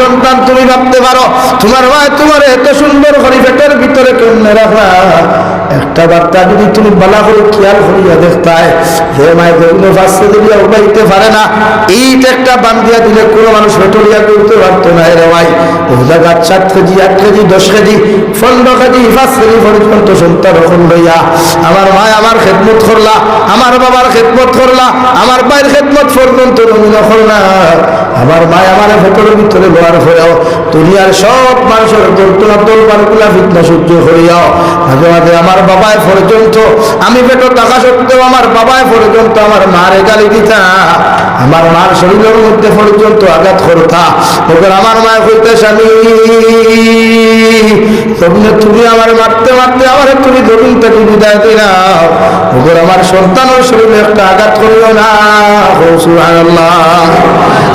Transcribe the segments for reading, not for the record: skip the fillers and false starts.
সন্তান তুমি ভাবতে পারো তোমার মা তোমার এত সুন্দর করে পেটের ভিতরে কেমনে রাখা। একটা বার্তা যদি তুমি বালা করে খেয়াল করিয়া দেখতায় যে মায়ের যেগুলো বাচ্চা দিলিয়া উঠাইতে পারে না, এইটা একটা বান্ধিয়া দিলে কোনো মানুষ পেটলিয়া করতে পারতো না। রে ভাই ও জায়গা 7 KG 8 KG 10 KG 15 KG 5 KG পর্যন্ত সন্তান রকম লইয়া আমার মা আমার খেদমত করলা, আমার বাবার খেদমত করলা, আমার ভাইয়ের খেদমত পর্যন্ত তুমি করলা। আমার মা আমার ভেতরের ভিতরে লোয়ার হয়েও দুনিয়ার সব মানুষের দোল পারগুলা ফিতনা সহ্য করিয়াও মাঝে মাঝে আমার বাবায় পর্যন্ত আমি পেটো টাকা সত্ত্বেও আমার বাবায় পর্যন্ত আমার মারে গালি দিতা, আমার মার শরীরের মধ্যে পর্যন্ত আঘাত করতা। ওদের আমার মায় হইতে স্বামী তুমি আমার মারতে মারতে আমার তুমি জমিন থেকে বিদায় দিলাম। ওদের আমার সন্তানের শরীরে একটা আঘাত করিও না। সুবহানাল্লাহ।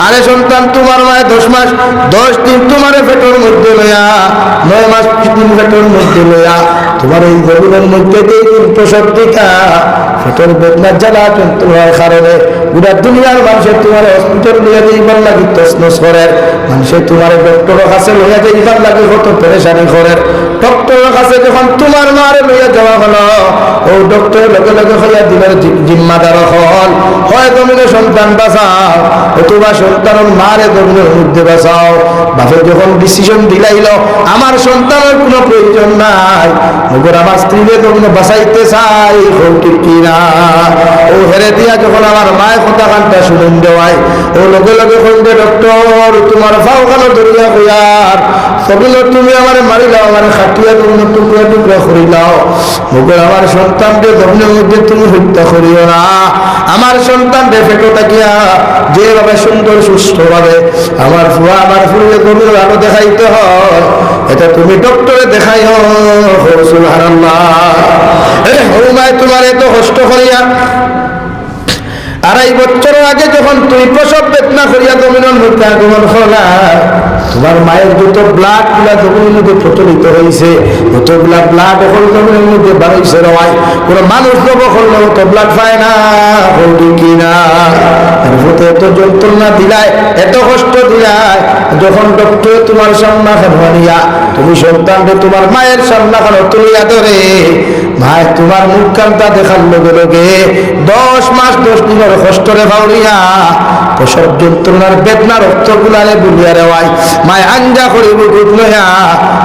আরে সন্তান তোমার মায়ের 10 মাস 10 দিন তোমার পেটের মধ্যে লইয়া 9 মাস 3 দিন পেটের মধ্যে লইয়া তোমার এই জমিনের মধ্যে 2 দিন প্রসব দিতা। পেটের বেদনার জ্বালা তোমার কারণে পুরা দুনিয়ার মানুষের তোমার হসপিটাল লইয়া যাইবার লাগি তসনস করে, মানুষের তোমার ডক্টরের কাছে লইয়া যাইবার লাগে কত পেরেশানি করে। ডক্টরের কাছে যখন তোমার মারে লইয়া যাওয়া হলো ও ডক্টরের লগে লগে হইয়া দিনের জিম্মাদার হল হয় জমিনে সন্তান বাঁচাও অথবা সন্তানের মারে জমিনের মধ্যে বাঁচাও। বাপে যখন ডিসিশন দিলাইল আমার সন্তানের কোনো প্রয়োজন নাই, ওপর আমার স্ত্রীরে জমিনে বাঁচাইতে চাই ঠিক কিনা। ও হেরে দিয়া যখন আমার মায়ের কথা কানটা শুনেন দেওয়াই ও লগে লগে কইবে ডক্টর তোমার ফাও কেন ধরিয়া কইয়ার সবিল তুমি আমার মারিলাও আমার খাটিয়া তুমি টুকরা টুকরা করিলাও। ওপর আমার সন্তানকে জমিনের মধ্যে তুমি হত্যা করিও না। আমার সন্তানকে ফেটো তাকিয়া যেভাবে সুন্দর সুস্থ ভাবে আমার ফুয়া আমার ফুলে জমির আলো দেখাইতে হয় এটা তুমি ডক্টরে দেখাইও। সুবহানাল্লাহ। ও মাই তোমার এত কষ্ট করিয়া 2.5 বছর আগে যখন তুমি প্রসব বেদনা করিয়া জমিনের মধ্যে আগমন করলা তোমার মায়ের যত ব্লাড গুলা জমিনের মধ্যে প্রচলিত হয়েছে যতগুলা ব্লাড এখন জমিনের মধ্যে বাড়াইছে রয় কোনো মানুষ জব করলে অত ব্লাড পায় না কিনা। এত যন্ত্রণা দিলায় এত কষ্ট দিলায় যখন ডক্টর তোমার সামনাখান হইয়া তুমি সন্তানকে তোমার মায়ের সামনাখান তুলিয়া ধরে মায়ের তোমার মুখ কান্তা দেখার লগে লগে 10 মাস 10 দিনের কষ্টরে ভাউরিয়া প্রসব যন্ত্রণার বেদনা রক্ত গুলারে বুলিয়া রেওয়াই মায় আঞ্জা করিব দুধ লইয়া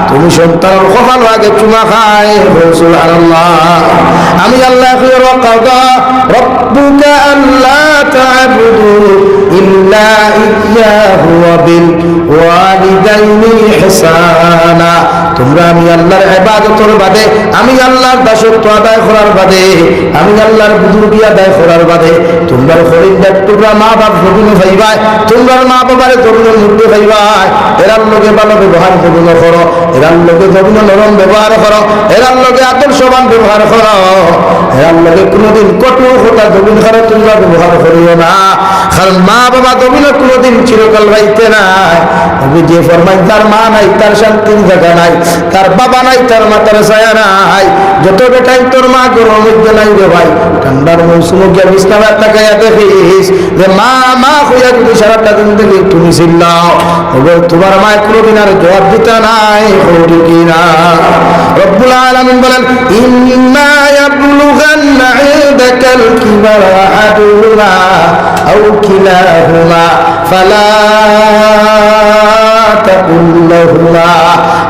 তুমি সন্তানের কপাল আগে চুমা খায়। সুবহানাল্লাহ। আমি আল্লাহ কাদা রব্বুকা আল্লা তা'বুদু ইল্লা ইয়্যাহু ওয়া বিল ওয়ালিদাইনি ইহসানা। তোমরা আমি আল্লাহর ইবাদতের বাদে আমি আল্লাহর দাসত্ব আদায় করার বাদে আমি আল্লাহর বুজুর্গি আদায় করার বাদে তোমরা খরিদার টুকরা মা বাপ জমিনে ভাইবাই তোমরা মা বাবার জমিনের মধ্যে ভাইবাই এরার লোকে ভালো ব্যবহার জমিনে করো, এরার লোকে জমিনে নরম ব্যবহার করো, এরার লোকে আদর্শবান ব্যবহার করো, এরার লোকে কোনোদিন কটু কথা জমিন খারাপ তোমরা ব্যবহার করিও না। কারণ মা বাবা জমিনে কোনোদিন চিরকাল ভাইতে নাই। আমি যে ফরমাই তার মা নাই তার শান্তির জায়গা নাই, তার বাবা নাই তার মাতার ছায়া নাই। যত বেটাই তোর মা গরমের মধ্যে নাই রে ভাই ঠান্ডার মৌসুমে গিয়া বিছানা তাকাইয়া দেখিস যে মা মা হইয়া যদি সারাটা দিন থেকে তুমি চিল্লাও তোমার মা কোনোদিন আর জবাব দিতে নাই কিনা। রব্বুল আলামিন বলেন ইম্মা ইয়াবলুগান্না ইনদাকাল কিবারা আহাদুহুমা আও কিলাহুমা ফালা তাকুল লাহুমা।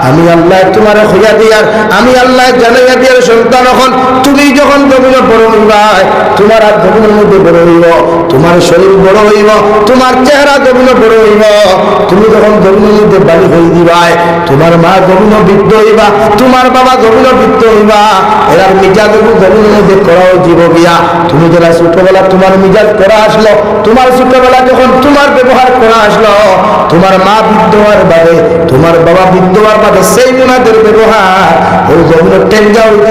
আমি আল্লাহ তোমার হইয়া দিয়ার আমি আল্লাহ জানাইয়া দিয়ার সন্তান এখন তুমি যখন জমিনে বড় হইবাই তোমার আর জমিনের মধ্যে বড় হইব, তোমার শরীর বড় হইব, তোমার চেহারা জমিনে বড় হইব, তুমি যখন জমিনের মধ্যে বাড়ি হয়ে দিবাই তোমার মা জমিনে বৃদ্ধ হইবা, তোমার বাবা জমিনে বৃদ্ধ হইবা। এরার মিজাজ জমিনের মধ্যে করাও জীব গিয়া তুমি যারা ছোটবেলা তোমার মিজাজ করা আসলো তোমার ছোটবেলা যখন তোমার ব্যবহার করা আসলো তোমার মা বৃদ্ধ হওয়ার বাদে তোমার বাবা বৃদ্ধ হওয়ার বাদে সেই গুণাদের ব্যবহার ওই জমিনের টেঙ্গা হইব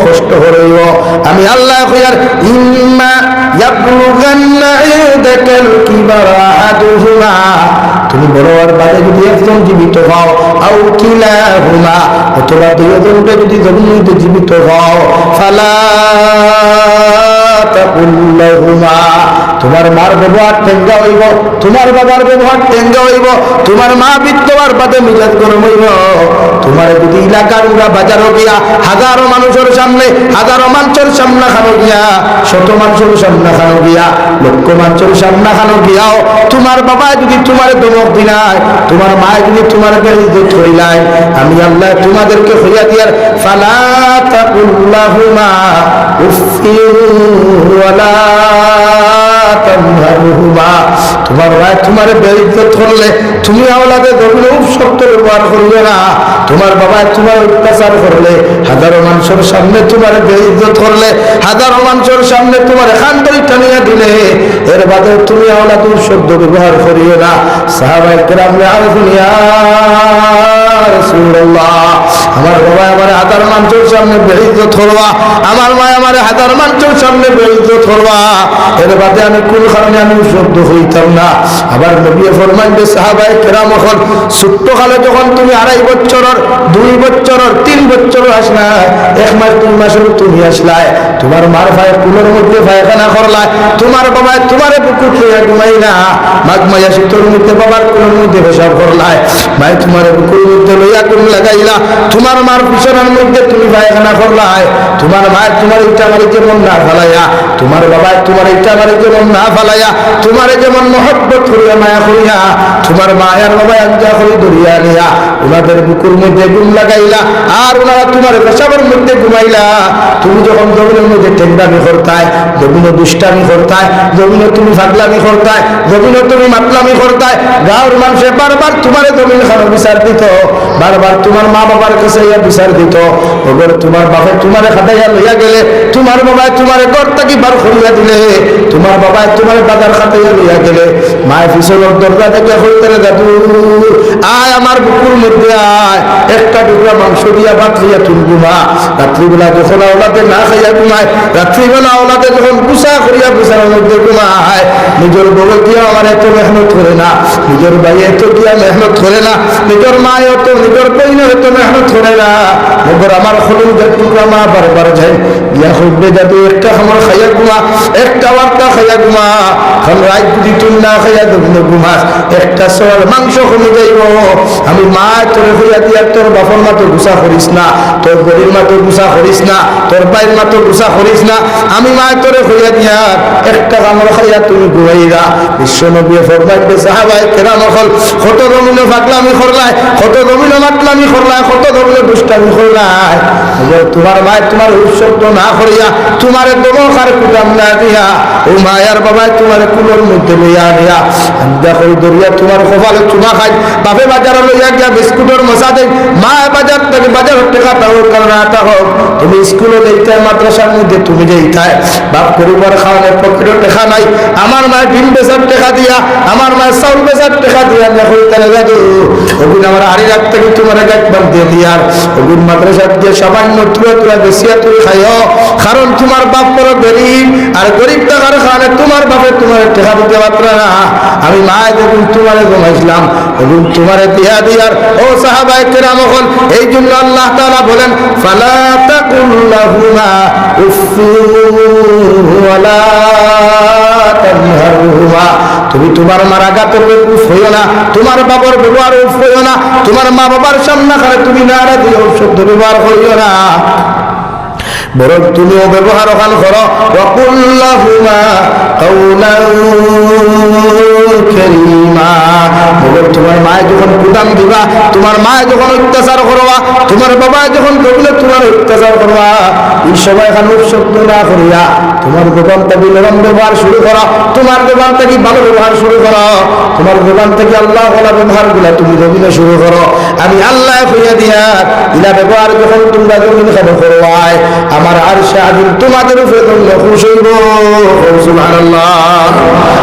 কষ্ট হইব। আমি আল্লাহ কইয়ার ইম্মা ইয়াবলুগান্না ইনদাকাল কিবারা আহাদুহুমা তুমি বড় হওয়ার বাদে যদি একজন জীবিত হও আও কিলাহুমা অথবা দুইজনটা যদি জমিনে জীবিত হও ফালা তাকুল লাহুমা, তোমার মার ব্যবহার টেঙ্গা হইব, তোমার বাবার ব্যবহার টেঙ্গা হইব, তোমার মা বিদ্যবার বাদে মিজাজ গরম হইব। তোমার যদি এলাকার উড়া বাজারও গিয়া হাজারো মানুষের সামনে, হাজারো মানুষের সামনে খানো গিয়া, শত মানুষের সামনে খানো গিয়া, লক্ষ মানুষের সামনে খানো গিয়াও তোমার বাবা যদি তোমার দমক দিলাই, তোমার মা যদি তোমার বেইজ্জত করিলাই, আমি আল্লাহ তোমাদেরকে হইয়া দিয়ার ফালা তাকুল লাহুমা উফিন ওয়ালা তানহারহুমা, তোমার ভাই তোমার বেইজ্জত করলে তুমি আওলাদে ধরলে শক্ত ব্যবহার করবে না। তোমার বাবা তোমার অত্যাচার করলে, হাজারো মানুষের সামনে তোমার বেইজ্জত করলে, হাজারো মানুষের সামনে তোমার খানদারি টানিয়া দিলে, এর বাদে তুমি আওলাদুর শব্দ ব্যবহার করিও না। সাহাবায়ে কেরাম আরফুন ইয়া রাসূলুল্লাহ, আমার বাবা আমার হাজার মানুষের সামনে বেইজ্জত করবা, আমার মা আমার হাজার মানুষের সামনে বেইজ্জত করবা, এর বাদে আমি কোন কারণে আমি শব্দ হইতাম না। আবার নবী ফরমান যে সাহাবায়ে কেরাম এখন ছোট্ট কালে যখন তুমি 2.5 বছরের 2 বছরের 3 বছরের আসলা, 1 মাস 2 মাসের তুমি আসলাই, তোমার মার ভাই কুলোর মধ্যে পায়খানা করলাই, তোমার বাবা তোমার বুকু ছুঁয়ে ঘুমাই না, মাঘ মায়া শীতর মধ্যে বাবার কুলোর মধ্যে পেশাব করলাই, ভাই তোমার বুকুর মধ্যে লইয়া কোন লাগাইলা, তোমার মার পিছনের মধ্যে তুমি পায়খানা করলাই, তোমার মা তোমার ইটা মারি যেমন না ফালাইয়া, তোমার বাবা তোমার ইটা মারি যেমন না ফালাইয়া, তোমার যেমন মহব্বত করিয়া মায়া করিয়া, তোমার মায়ের বাবা আঞ্জা করে দরিয়া নিয়া ওনাদের বুকুর মধ্যে ঘুম লাগাইলা, আর ওনারা তোমার পেশাবের মধ্যে ঘুমাইলা। তুমি যখন জমিনের মধ্যে টেন্ডামি করতায়, জমিনে দুষ্টামি করতায়, জমিনে তুমি ফাগলামি করতায়, জমিনে তুমি মাতলামি করতায়, গাঁর মানুষে বারবার তোমার জমিন খানো বিচার দিত, বারবার তোমার মা বাবার কাছে ইয়া বিচার দিত, ওদের তোমার বাবা তোমার খাটাইয়া লইয়া গেলে, তোমার বাবা তোমার ঘর থেকে বার করিয়া দিলে, তোমার বাবা তোমার বাজার খাটাইয়া লইয়া গেলে, মায়ের পিছনের দরজা থেকে হইতে দাদু আয় আমার বুকুর মধ্যে আয়, একটা টুকরা মাংস দিয়া ভাত খাইয়া তুমি ঘুমা। রাত্রিবেলা যখন আওলাদে না খাইয়া ঘুমায়, রাত্রিবেলা আওলাদে যখন গুছা করিয়া গুছার মধ্যে ঘুমায়, নিজের বউ দিয়া আমার এত মেহনত করে না, নিজের ভাই এত দিয়া মেহনত করে না, নিজের মা এত নিজের বইনে এত মেহনত করে না, মগর আমার খলুন টুকরা মা বারবার যায় গিয়া হইবে দাদু একটা খাবার খাইয়া ঘুমা, একটা বার্তা খাইয়া ঘুমা, কারণ রাত যদি তুমি না খাইয়া ঘুমাস একটা সর মাংস কমে যাইব। আমি মা তোর হইয়া দিয়া তোর বাপর মাতো গুছা করিস না, তোর গরির মাতো গুছা করিস না, তোর বাইর মাতো গুছা করিস না, আমি মা তোরে হইয়া দিয়া একটা কামড় খাইয়া তুমি ঘুমাইরা। বিশ্ব নবী ফরমাইতে সাহাবায়ে কেরাম হল কত জমিনে ফাগলামি করলাই, কত জমিনে মাতলামি করলাই, কত জমিনে দুষ্টামি করলাই, তোমার মা তোমার উৎসব না করিয়া তোমার দমকার কুদাম না দিয়া ও মায়ার বাবা তোমার কুলোর মধ্যে লইয়া নিয়া দেখো দরিয়া তোমার কপালে চুমা খাই, বাপে বাজারে লইয়া গিয়া বিস্কুটের মশা দেয়, মা বাজার থেকে বাজারের টেকা হোক কারণ আটা হোক, তুমি স্কুলে যাইতে মাদ্রাসার মধ্যে তুমি যাইতায়, বাপ পরিবার খাওয়ানোর পকেটে টেকা নাই, আমার মায়ের ডিম বেচার টেকা দিয়া, আমার মায়ের চাউল বেচার টেকা দিয়া দেখো তাহলে দাদু ওগুন আমার হাড়ি রাখ থেকে তোমার গাছ বাদ দিয়ে দিয়ার ওগুন মাদ্রাসার দিয়ে সামান্য তুলে তুলে বেশিয়া তুলে খাইও, কারণ তোমার বাপ বড় গরিব, আর গরিব টাকার খানে তোমার বাপে তোমার টেকা দিতে পারত না। আমি মায়ের যখন তোমারে ঘুমাইছিলাম এবং তোমারে দিয়া দিয়ার ও সাহাবায়ে কেরাম হল, এই জন্য আল্লাহ তাআলা বলেন ফালা তাকুল লাহুমা উফফিন ওয়ালা তানহারহুমা, তুমি তোমার মার আঘাতে উফ হইও না, তোমার বাবার ব্যবহার উফ হইও না, তোমার মা বাবার সামনে করে তুমি নাড়া দিয়ে শব্দ ব্যবহার করিও না, বরং তুমিও ব্যবহার ওখান করো ওয়াকুল লাহুমা কাওলান কারীমা। তোমার মায়ে যখন কুদাম দিবা, তোমার মায়ে যখন অত্যাচার করবা, তোমার বাবা যখন দেখলে তোমার অত্যাচার করবা, এই সময় এখানে শব্দ না করিয়া তোমার দোকান থেকে নরম ব্যবহার শুরু করো, তোমার দোকান থেকে ভালো ব্যবহার শুরু করো, তোমার দোকান থেকে আল্লাহ ওয়ালা ব্যবহার গুলা তুমি জমিনে শুরু করো। আমি আল্লাহ হইয়া দিয়া ইলা ব্যবহার যখন তোমরা জমিন খানো করবাই, আমার আরশে আজিম তোমাদের উপরে তোমরা খুশি হইব। সুবহানাল্লাহ।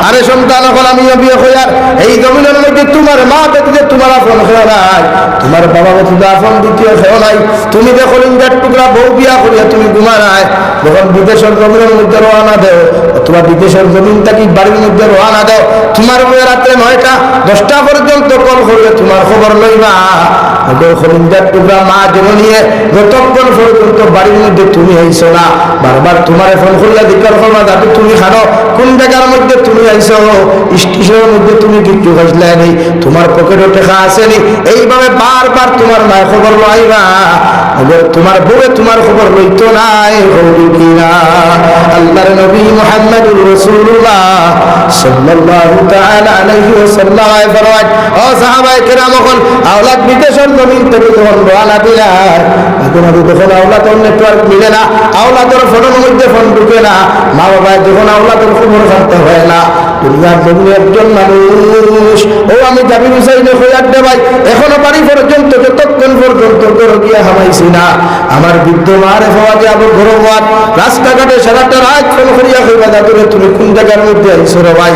আরে সন্তান হল আমি নবী হইয়া এই জমিনের মধ্যে তোমার মা ব্যতীত তোমার আপন খেয়ে নাই, তোমার বাবা ব্যতীত আপন দ্বিতীয় খেয়ে নাই, তুমি দেখো লিঙ্গার টুকরা বউ বিয়া করিয়া তুমি ঘুমা নাই, যখন বিদেশের জমিনের মধ্যে রওনা দেও অথবা বিদেশের জমিন থাকি বাড়ির মধ্যে রওনা দেও, তোমার বউ রাত্রে 9টা 10টা পর্যন্ত কল করলে তোমার খবর লইবা, ওদের খলিঞ্জার টুকরা মা জননিয়ে যতক্ষণ পর্যন্ত বাড়ির মধ্যে তুমি আইছো না, বারবার তোমার ফোন করিয়া দিকার করবা দাদু তুমি খানো, কোন জায়গার মধ্যে তুমি আইছো, স্টেশনের মধ্যে তুমি কিছু খাইলে নেই, তোমার পকেটে টাকা আসেনি, এইভাবে বারবার তোমার মায়ের খবর লইবা। ওদের তোমার বউয়ে তোমার খবর লইতো নাই, হইল কিনা? আল্লাহর নবী মুহাম্মদুর রাসূলুল্লাহ সাল্লাল্লাহু তাআলা আলাইহি ওয়াসাল্লাম ফরমায়, ও সাহাবায়ে কেরাম, যখন আওলাদ বিদেশের জমিন থেকে যখন রওনা দিলাম, এখন যখন আওলাদের নেটওয়ার্ক মিলে না, আওলাদের ফোনের মধ্যে ফোন ঢুকে না, মা বাবা যখন আওলাদের খবর জানতে হয় না, দুনিয়ার জমিনে একজন মানুষ, ও আমি যাবি হুসাইনে খোঁজার দে ভাই, এখনো বাড়ি পর্যন্ত যতক্ষণ পর্যন্ত ঘর গিয়া হামাইছি না, আমার বৃদ্ধ মারে পাওয়া যাবো ঘরোয়ার রাস্তাঘাটে সারাটা রাত ফোন করিয়া কইবা দাদুরে তুমি কোন জায়গার মধ্যে আইছো রে ভাই,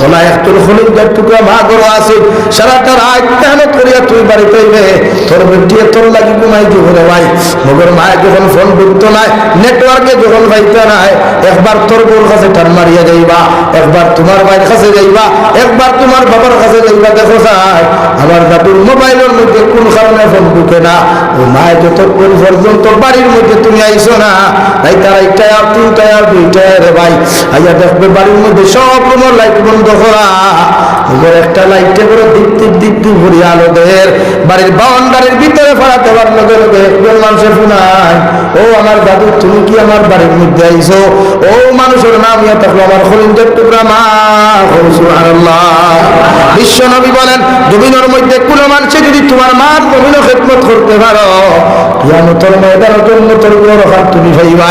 ওলা একটু খলিঞ্জার টুকরা মা ঘর আছে, সারাটা রাত মেহনত করিয়া তুই বাড়িতে আইবে, তোর বেটিয়ে তোর লাগি ঘুমাই দিব রে ভাই। মগর মায় যখন ফোন ঢুকতো নাই, নেটওয়ার্কে যখন পাইতো নাই, একবার তোর বউর কাছে টান মারিয়া যাইবা, একবার তোমার ভাইয়ের কাছে যাইবা, একবার তোমার বাবার কাছে যাইবা, দেখো স্যার আমার দাদুর মোবাইলের মধ্যে কোন কারণে ফোন ঢুকে না, ও মায় যতক্ষণ পর্যন্ত বাড়ির মধ্যে তুমি আইসো না, তাই তারা একটাই আর তিনটায় আর দুইটায় রে ভাই, আইয়া দেখবে বাড়ির মধ্যে সব তোমার লাইট বন্ধ করা, ওদের একটা লাইটে করে দিক ভরিয়া আলোদের বাড়ির বাউন্ডারির ভিতরে ফেলা দেওয়ার লগে লগে একজন মানুষের শুনায়, ও আমার দাদু তুমি কি আমার বাড়ির মধ্যে আইসো? ও মানুষের নাম ইয়া থাকলো আমার খলিঞ্জার টুকরা মা। সুবহানাল্লাহ। বিশ্ব নবী বলেন, জমিনের মধ্যে কোন মানুষে যদি তোমার মার জমিন খেদমত করতে পারো, কিয়ামতের ময়দানে জন্নতের বড় হাত তুমি পাইবা।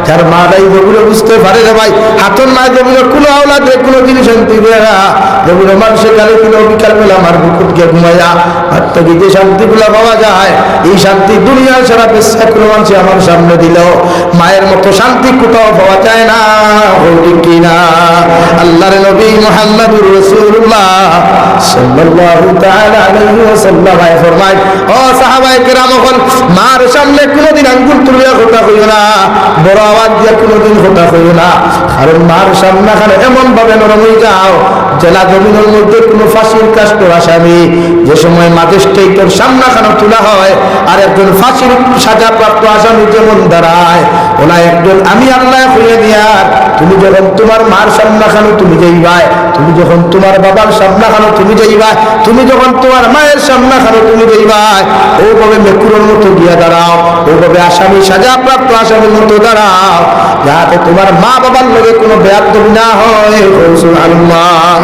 যার মা নাই যেগুলো বুঝতে পারে রে ভাই, হাতন মা যেগুলো কোনো আওলাদে কোনো জিনিস শান্তি দেয় না, যেগুলো মানুষের গালে কিলো বিকাল বেলা আমার বুকুট গিয়ে ঘুমাইয়া আর থেকে যে শান্তিগুলো পাওয়া যায়, এই শান্তি দুনিয়ার সারা বিশ্বে কোনো মানুষ আমার সামনে দিল মায়ের মতো শান্তি কোথাও পাওয়া যায় না, ঠিক কিনা? আল্লাহর নবী মুহাম্মদুর রাসূলুল্লাহ সাল্লাল্লাহু তাআলা আলাইহি ওয়াসাল্লাম ফরমায়, ও সাহাবায়ে কেরাম, মার সামনে কোনোদিন আঙ্গুল তুলিয়া কথা কইও না, বড় আওয়াজ দিয়ে কোনোদিন কথা কইও না, কারণ মার সামনে খানে এমন ভাবে নরম হয়ে যাও, জেলা জমিনের মধ্যে কোনো ফাঁসির কাস্টর আসামি যে সময় ম্যাজিস্ট্রেটের সামনাখানে তোলা হয় আর একজন ফাঁসির সাজাপ্রাপ্ত আসামি যেমন দাঁড়ায়, ওলা একজন আমি আল্লাহ হইয়া দিয়ার, তুমি যখন তোমার মার সামনাখানে তুমি যাইবাই, তুমি যখন তোমার বাবার সামনাখানে তুমি যাইবাই, তুমি যখন তোমার মায়ের সামনাখানে তুমি যাইবাই, ওভাবে মেকুরের মতো গিয়া দাঁড়াও, ওভাবে আসামি সাজাপ্রাপ্ত আসামির মতো দাঁড়াও, যাতে তোমার মা বাবার লগে কোনো বেয়াদবি না হয়। সুবহানাল্লাহ।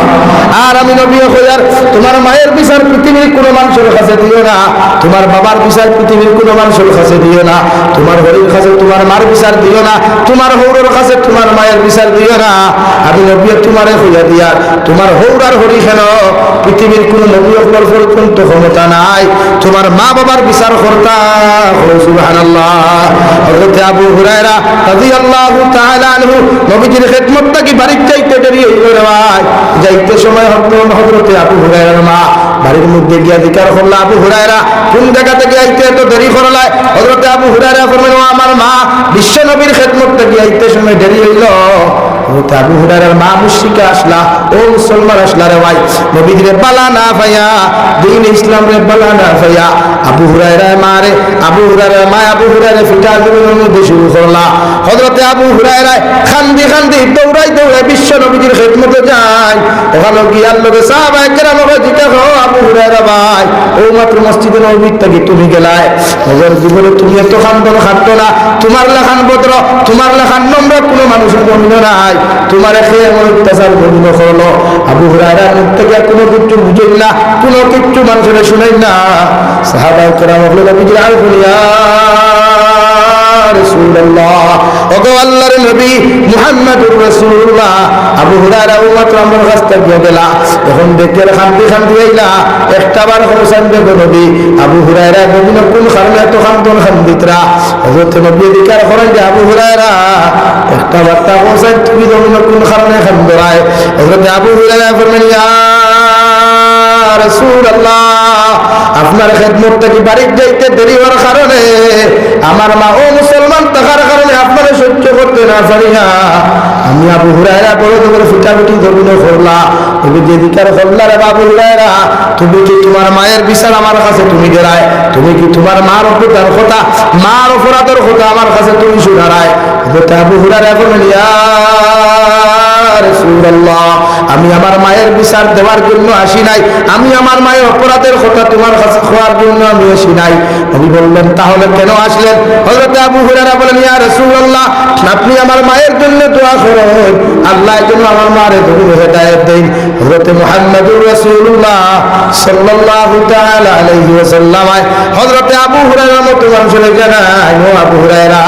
আর আমি নবী হইয়ার তোমার মায়ের বিচার পৃথিবীর কোনো মানুষের কাছে দিও না, তোমার বাবার বিচার পৃথিবীর কোনো মানুষের কাছে দিও না, তোমার হরির কাছে তোমার মার বিচার দিও না, তোমার হৌরের কাছে তোমার মায়ের বিচার দিও না। আমি নবী তোমারে হইয়া দিয়ার তোমার হৌর আর হরি কেন পৃথিবীর কোনো নবী অকল পর্যন্ত ক্ষমতা নাই তোমার মা বাবার বিচার কর্তা। সুবহানাল্লাহ। হযরত আবু হুরায়রা রাদিয়াল্লাহু তাআলা আনহু নবীজির খেদমতটা কি বাড়ির চাইতে দেরি হইল রে ভাই, যাইতে সময় হযরত আবু হুরায়রার মা বাড়ির মধ্যে গিয়া জিজ্ঞাসা করলো, আবু হুরায়রা কোন জায়গা থেকে আইতে এত দেরি করলাই? হযরত আবু হুরায়রা ফরমাইল, আমার মা বিশ্ব নবীর খেদমতটা কি আইতে সময় দেরি হইল। আবু হুরায়রার মা মুশরিকা আসলা, ও মুসলমান আসলা রে ভাই, নবীর বালা না ভাইয়া, দ্বীন ইসলাম রে বালা না ভাইয়া। আবু হুরায়রার মা রে, আবু হুরায়রার মা আবু হুরায়রা ফিটা জমিনের মধ্যে শুরু করলা। হযরত আবু হুরায়রা খান্দি খান্দি দৌড়াই দৌড়াই বিশ্ব নবীর খেদমতে যায়। ওখানে গিয়ার লোকে সাহাবায়ে কেরাম জিজ্ঞাসা, আবু হুরায়রা ভাই, ও মাত্র মসজিদে নববীর থেকে তুমি গেলায়, ওদের জীবনে তুমি এত খান্দন খাটতো না, তোমার লেখান ভদ্র, তোমার লেখান নম্র কোনো মানুষের জমিন নাই, তোমার খেয়ে এমন অত্যাচার জমিন করলো। আবু হুরায়রার মুখ থেকে কোনো কিছু বুঝেন না, কোনো কিছু মানুষের শুনেন না। সাহাবায়ে কেরাম বললেন, নবীজি আর বলিয়া রাসূলুল্লাহ, ওগো আল্লাহর নবী মুহাম্মদুর রাসূলুল্লাহ, আবু হুরায়রা মাত্র আমার কাছ থেকে গেলা, এখন দেখে খান্দি খান্দি আইলা, একটাবার হোসেন বেগম নবী আবু হুরায়রা নবীন কোন কারণে এত খান্দন খান্দিতরা। হযরত নবী জিজ্ঞাসা করেন যে, আবু হুরায়রা একটা বার্তা হোসেন তুমি নবীন কোন কারণে খান্দরায়? হযরত আবু হুরায়রা ফরমালেন, ইয়া রাসূলুল্লাহ, আপনার খেদমতটা কি বাড়ির যাইতে দেরি হওয়ার কারণে আমার মা ও মুসলমান থাকার কারণে আপনারা সহ্য করতে না পারিয়া আমি আবু হুরায়রা বড় করে ফুটাফুটি ধরুন করলা, তুমি যেদিকার করলা রে আবু হুরায়রা, তুমি কি তোমার মায়ের বিচার আমার কাছে তুমি দেরায়, তুমি কি তোমার মার অপরাধের কথা, মার অপরাধের কথা আমার কাছে তুমি শুনারায়? আবু হুরায়রা বললেন, ইয়া রাসূলুল্লাহ, আমি আমার মায়ের বিচার দেওয়ার জন্য আসি নাই, আমি আমার মায়ের অপরাধের কথা তোমার কাছে খোয়ার জন্য আমি আসি নাই। নবী বললেন, তাহলে কেন আসলেন? হযরত আবু হুরায়রা বলেন, ইয়া রাসূলুল্লাহ, আপনি আমার মায়ের জন্য দোয়া করুন, আল্লাহ যেন আমার মারে তুমি হেদায়েত দেন। হযরত মুহাম্মদুর রাসূলুল্লাহ সাল্লাল্লাহু তাআলা আলাইহি ওয়াসাল্লাম হযরত আবু হুরায়রার মতো মানুষের জানায়, ও আবু হুরায়রা,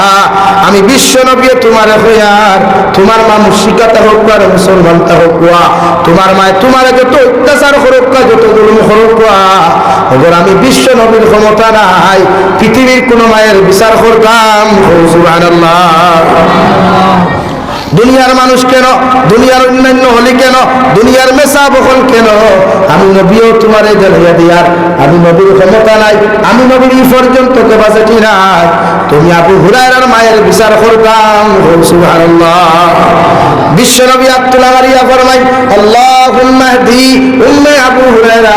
আমি বিশ্ব নবী তোমার হইয়ার, তোমার মা মুশরিকাতা হোক আর মুসলমানতা হোক, তোমার মায় তোমার যত অত্যাচার করুক, যত জুলুম করুক, ওগর আমি বিশ্ব নবীর ক্ষমতা নাই পৃথিবীর কোন মায়ের বিচার করতাম। সুবহানাল্লাহ। দুনিয়ার মানুষ কেন, দুনিয়ার অন্যান্য হলি কেন, দুনিয়ার মেসা বহল কেন, আমি নবীও তোমারে জানাইয়া দিয়ার, আমি নবীর ক্ষমতা নাই, আমি নবীর এই পর্যন্ত কে বাঁচাটি নাই, তুমি আবু হুরায়রার মায়ের বিচার করতাম। সুবহানাল্লাহ। বিশ্ব নবী আব্দুল্লাহ মারিয়া ফরমাই, আল্লাহুম্মা হদি উম্মে আবু হুরায়রা,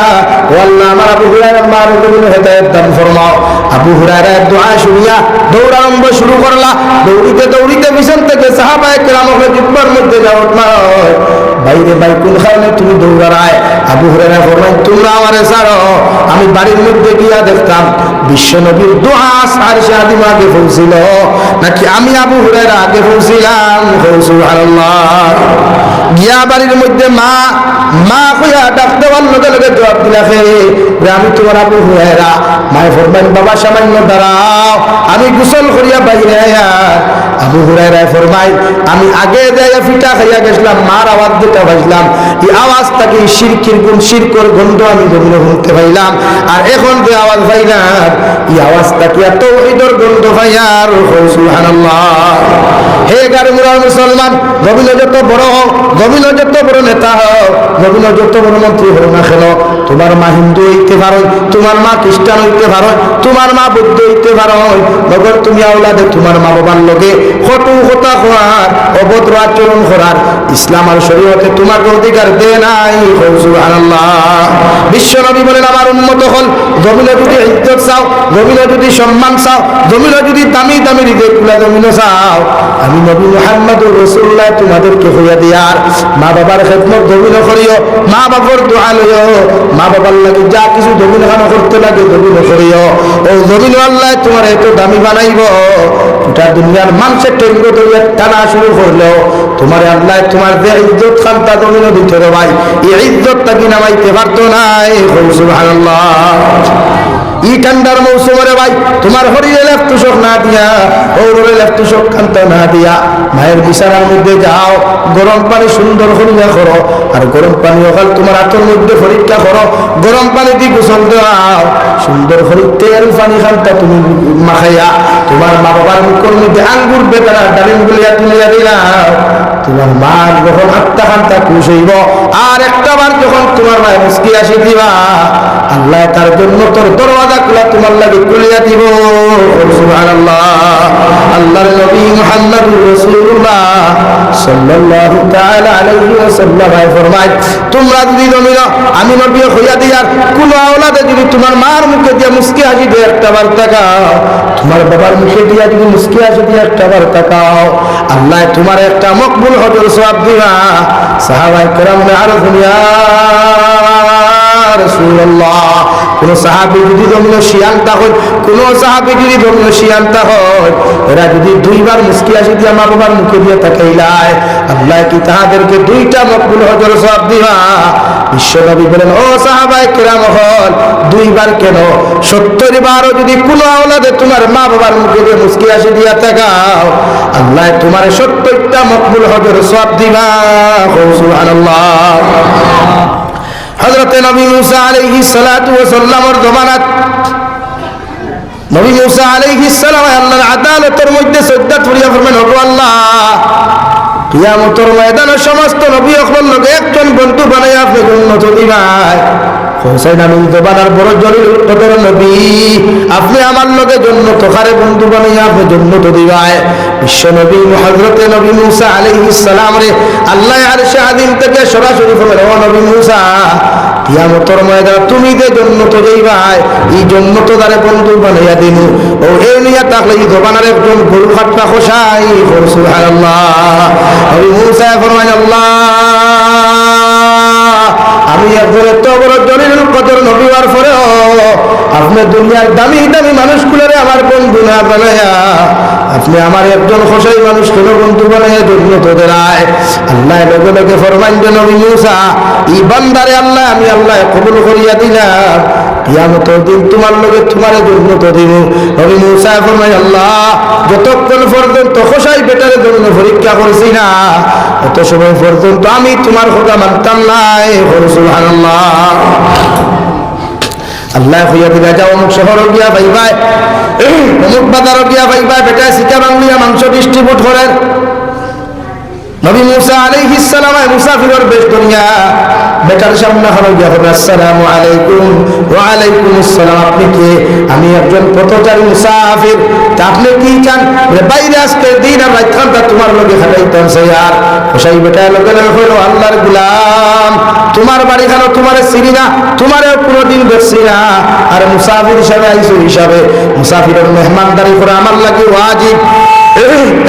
ও আল্লাহ আমার আবু হুরায়রার মার তুমি হেদায়েত দান ফরমাও। আবু হুরায়রার দোয়া শুনিয়া দৌড়ারম্ভ শুরু করলা, দৌড়িতে দৌড়িতে পিছন থেকে সাহাবায়ে কেরামকে জিব্বার মধ্যে যাও না, বাইরে বাই কোন কারণে তুমি দৌড়ায়? আবু হুরায়রা ফরমায়, তোমরা আমারে ছাড়ো, আমি বাড়ির মধ্যে গিয়া দেখতাম বিশ্ব নবীর দোয়া আরশে আযিম আগে পৌঁছিল নাকি আমি আবু হুরায়রা আগে পৌঁছিলাম? সুবহানাল্লাহ। গিয়া বাড়ির মধ্যে মা মা কইয়া ডাক দেওয়ার লগে লগে জবাব দিলা, আমি তোমার আবু হুরায়রা। মায়ে ফরমায়, বাবা সামান্য দাঁড়াও, আমি গোসল করিয়া বাইরে আয়া। আবু হুরায়রা ফরমায়, আমি আগে যাইয়া ফিটা খাইয়া গেছিলাম, মার আওয়াজ দিতে পাইলাম, এই আওয়াজটাকে শিরকর গন্ধ আমি জমিনে শুনতে পাইলাম, আর এখন যে আওয়াজ পাইলাম এই আওয়াজটাকে তাওহীদের গন্ধ পাইয়ার। সুবহানাল্লাহ। হে গারমুরার মুসলমান, জমিনে যত বড় হোক, জমিনে যত বড় নেতা হোক, জমিনে যত বড় মন্ত্রী হোক না কেন, তোমার মা হিন্দু হইতে পারো, তোমার মা খ্রিস্টান হইতে পারো, তোমার মা বৌদ্ধ হইতে পারো, মগর তুমি আওলাদে তোমার মা বাবার লগে কটু কথা হওয়ার, অভদ্র আচরণ করার ইসলাম আর শরীয়তে তোমাকে অধিকার দেয় নাই। সুবহানাল্লাহ। বিশ্ব নবী বলেন, আমার উম্মত হল, জমিনে যদি ইজ্জত চাও, জমিনে যদি সম্মান চাও, জমিনে যদি দামি দামি হৃদয়গুলা জমিনে চাও, আমি নবী মুহাম্মদুর রাসূলুল্লাহ তোমাদেরকে হইয়া দিয়ার। মা বাবার খেদমত জমিনে করিও, মা বাবার দোয়া লইও, মা বাবার লাগে যা কিছু জমিনে খানো করতে লাগে জমিনে করিও, ও জমিনে আল্লাহ তোমার এত দামি বানাইব, গোটা দুনিয়ার মানুষের টেঙ্গ ধরিয়া টানা শুরু করলেও তোমার আল্লাহ তোমার যে ইজ্জত খানটা জমিনে দিতে রে ভাই, এই ইজ্জতটা কি নামাইতে পারতো নাই? সুবহানাল্লাহ। ই ঠান্ডার মৌসুমে ভাই তোমার শরীরে লেফটুশক না দিয়া, ওরে লেফটুশক খান্তা না দিয়া মায়ের বিছানার মধ্যে যাও, গরম পানি সুন্দর করিয়া করো, আর গরম পানি ওখাল তোমার হাতের মধ্যে পরীক্ষা করো, গরম পানি দিয়ে গোসল দাও, সুন্দর করে তেল পানি খান্তা তুমি মাখাইয়া তোমার মা বাবার মুখের মধ্যে আঙ্গুর বেতারা ডালিম গুলিয়া তুলিয়া দিলাম, তোমার মা যখন আত্মা খান্তা খুশ হইব, আর একটা বার যখন তোমার মায়ের মুস্কি আসি দিবা, আল্লাহ তার জন্য তোর দরওয়াজা খোলা তোমার লাগে খুলিয়া দিব। সুবহানাল্লাহ। আল্লাহর নবী মুহাম্মদুর রাসূলুল্লাহ সাল্লাল্লাহু তাআলা আলাইহি ওয়াসাল্লাম ফরমায়, তোমরা যদি জমিন আমি নবী হইয়া দিয়ার কোন আওলাদে যদি তোমার মার মুখে দিয়া মুস্কি হাসি দিয়ে একটা বার তাকাও, তোমার বাবার মুখে দিয়া যদি মুস্কি হাসি দিয়ে একটা বার তাকাও, আল্লাহ তোমার একটা মকবুল হজর সওয়াব দিবা। সাহাবায়ে কেরাম আরো দুনিয়া রাসূলুল্লাহ, কোন সাহাবী যদি জমিনে শিয়ানতা হয়, কোন সাহাবী যদি জমিনে শিয়ানতা হয়, এরা যদি দুইবার মুস্কি হাসি দিয়া মা বাবার মুখে দিয়ে তাকাইলায়, আল্লাহ কি তাহাদেরকে দুইটা মকবুল হজর সওয়াব দিবা। বিশ্ব নবী বলেন, ও সাহাবায়ে কেরাম হল, দুইবার কেন 70 বারও যদি কোন আওলাদে তোমার মা বাবার মুখে দিয়ে মুস্কি হাসি দিয়া তাকাও, আল্লাহ তোমার 70টা মকবুল হজর সওয়াব দিবা। সুবহানাল্লাহ। হযরত নবী মুসা আলাইহিস সালাতু ওয়াস সালামের জমানাত নবী মুসা আলাইহিস সালাম আল্লাহর আদালতের মধ্যে সিজদা করিয়া ফরমান, ও আল্লাহ, কিয়ামতের ময়দানে সমস্ত নবী সকল লগে একজন বন্ধু বানাইয়া আপনি জান্নাত দিবাই। হোসেন আমি জবানার বড় জলিল কদর নবী, আপনি আমার লগে জন্য তোখারে বন্ধু বানাইয়া আপনি জন্য তো দিবায়। বিশ্ব নবী হযরতে নবী মুসা আলাইহিস সালাম রে আল্লাহ আরশে আযীম থেকে সরাসরি বলেন, ও নবী মুসা, কিয়ামতের ময়দানে তুমি যে জন্য তো যাইবাই, এই জন্য তো তারে বন্ধু বানাইয়া দিমু। ও এই নিয়া তাকলে এই জবানার একজন গরু খাটনা খোসাই সুবহানাল্লাহ। নবী মুসা ফরমায়, আল্লাহ আমি একজন এত বড় জলিল কদর নবী হওয়ার পরেও আপনি দুনিয়ার দামি দামি মানুষগুলোরে আমার বন্ধু না বানায়া আপনি আমার একজন খোসাই মানুষ কেন বন্ধু বানাইয়া জন্য তো দেয়। আল্লাহ লগে লগে ফরমান যে নবী মুসা, এই বান্দারে আল্লাহ আমি আল্লাহ কবুল করিয়া দিলাম, কিয়ামতের দিন তোমার লগে তোমার জন্য তো দিব। নবী মুসা ফরমায়, আল্লাহ যতক্ষণ পর্যন্ত খোসাই বেটারে জন্য পরীক্ষা করছি না অত সময় পর্যন্ত আমি তোমার কথা মানতাম নাই। সুবহানাল্লাহ। আল্লাহ হইয়া দিলা যাও অমুক শহর গিয়া ভাইবাই, অমুক বাজার গিয়া ভাইবাই বেটায় সিকা বাংলিয়া মাংস ডিস্ট্রিবিউট করেন। নবী মুসা আলাইহিস সালাম মুসাফিরের বেশ দুনিয়া বেটার সামনে হলো গিয়া বলে, আসসালামু আলাইকুম। ওয়া আলাইকুমুস সালাম। আপনি কে? আমি একজন পথচারী মুসাফির। তা আপনি কি চান? বলে, বাইরে আজকে দিন আর রাত খানটা তোমার লগে খাটাইতাম স্যার। সেই বেটায় লগে লগে কইলো, আল্লাহর গোলাম, তোমার বাড়ি খানো তোমারে চিনি না, তোমারেও কোনোদিন দেখছি না, আর মুসাফির হিসাবে আইছো হিসাবে মুসাফিরের মেহমানদারি করে আমার লাগে ওয়াজিব।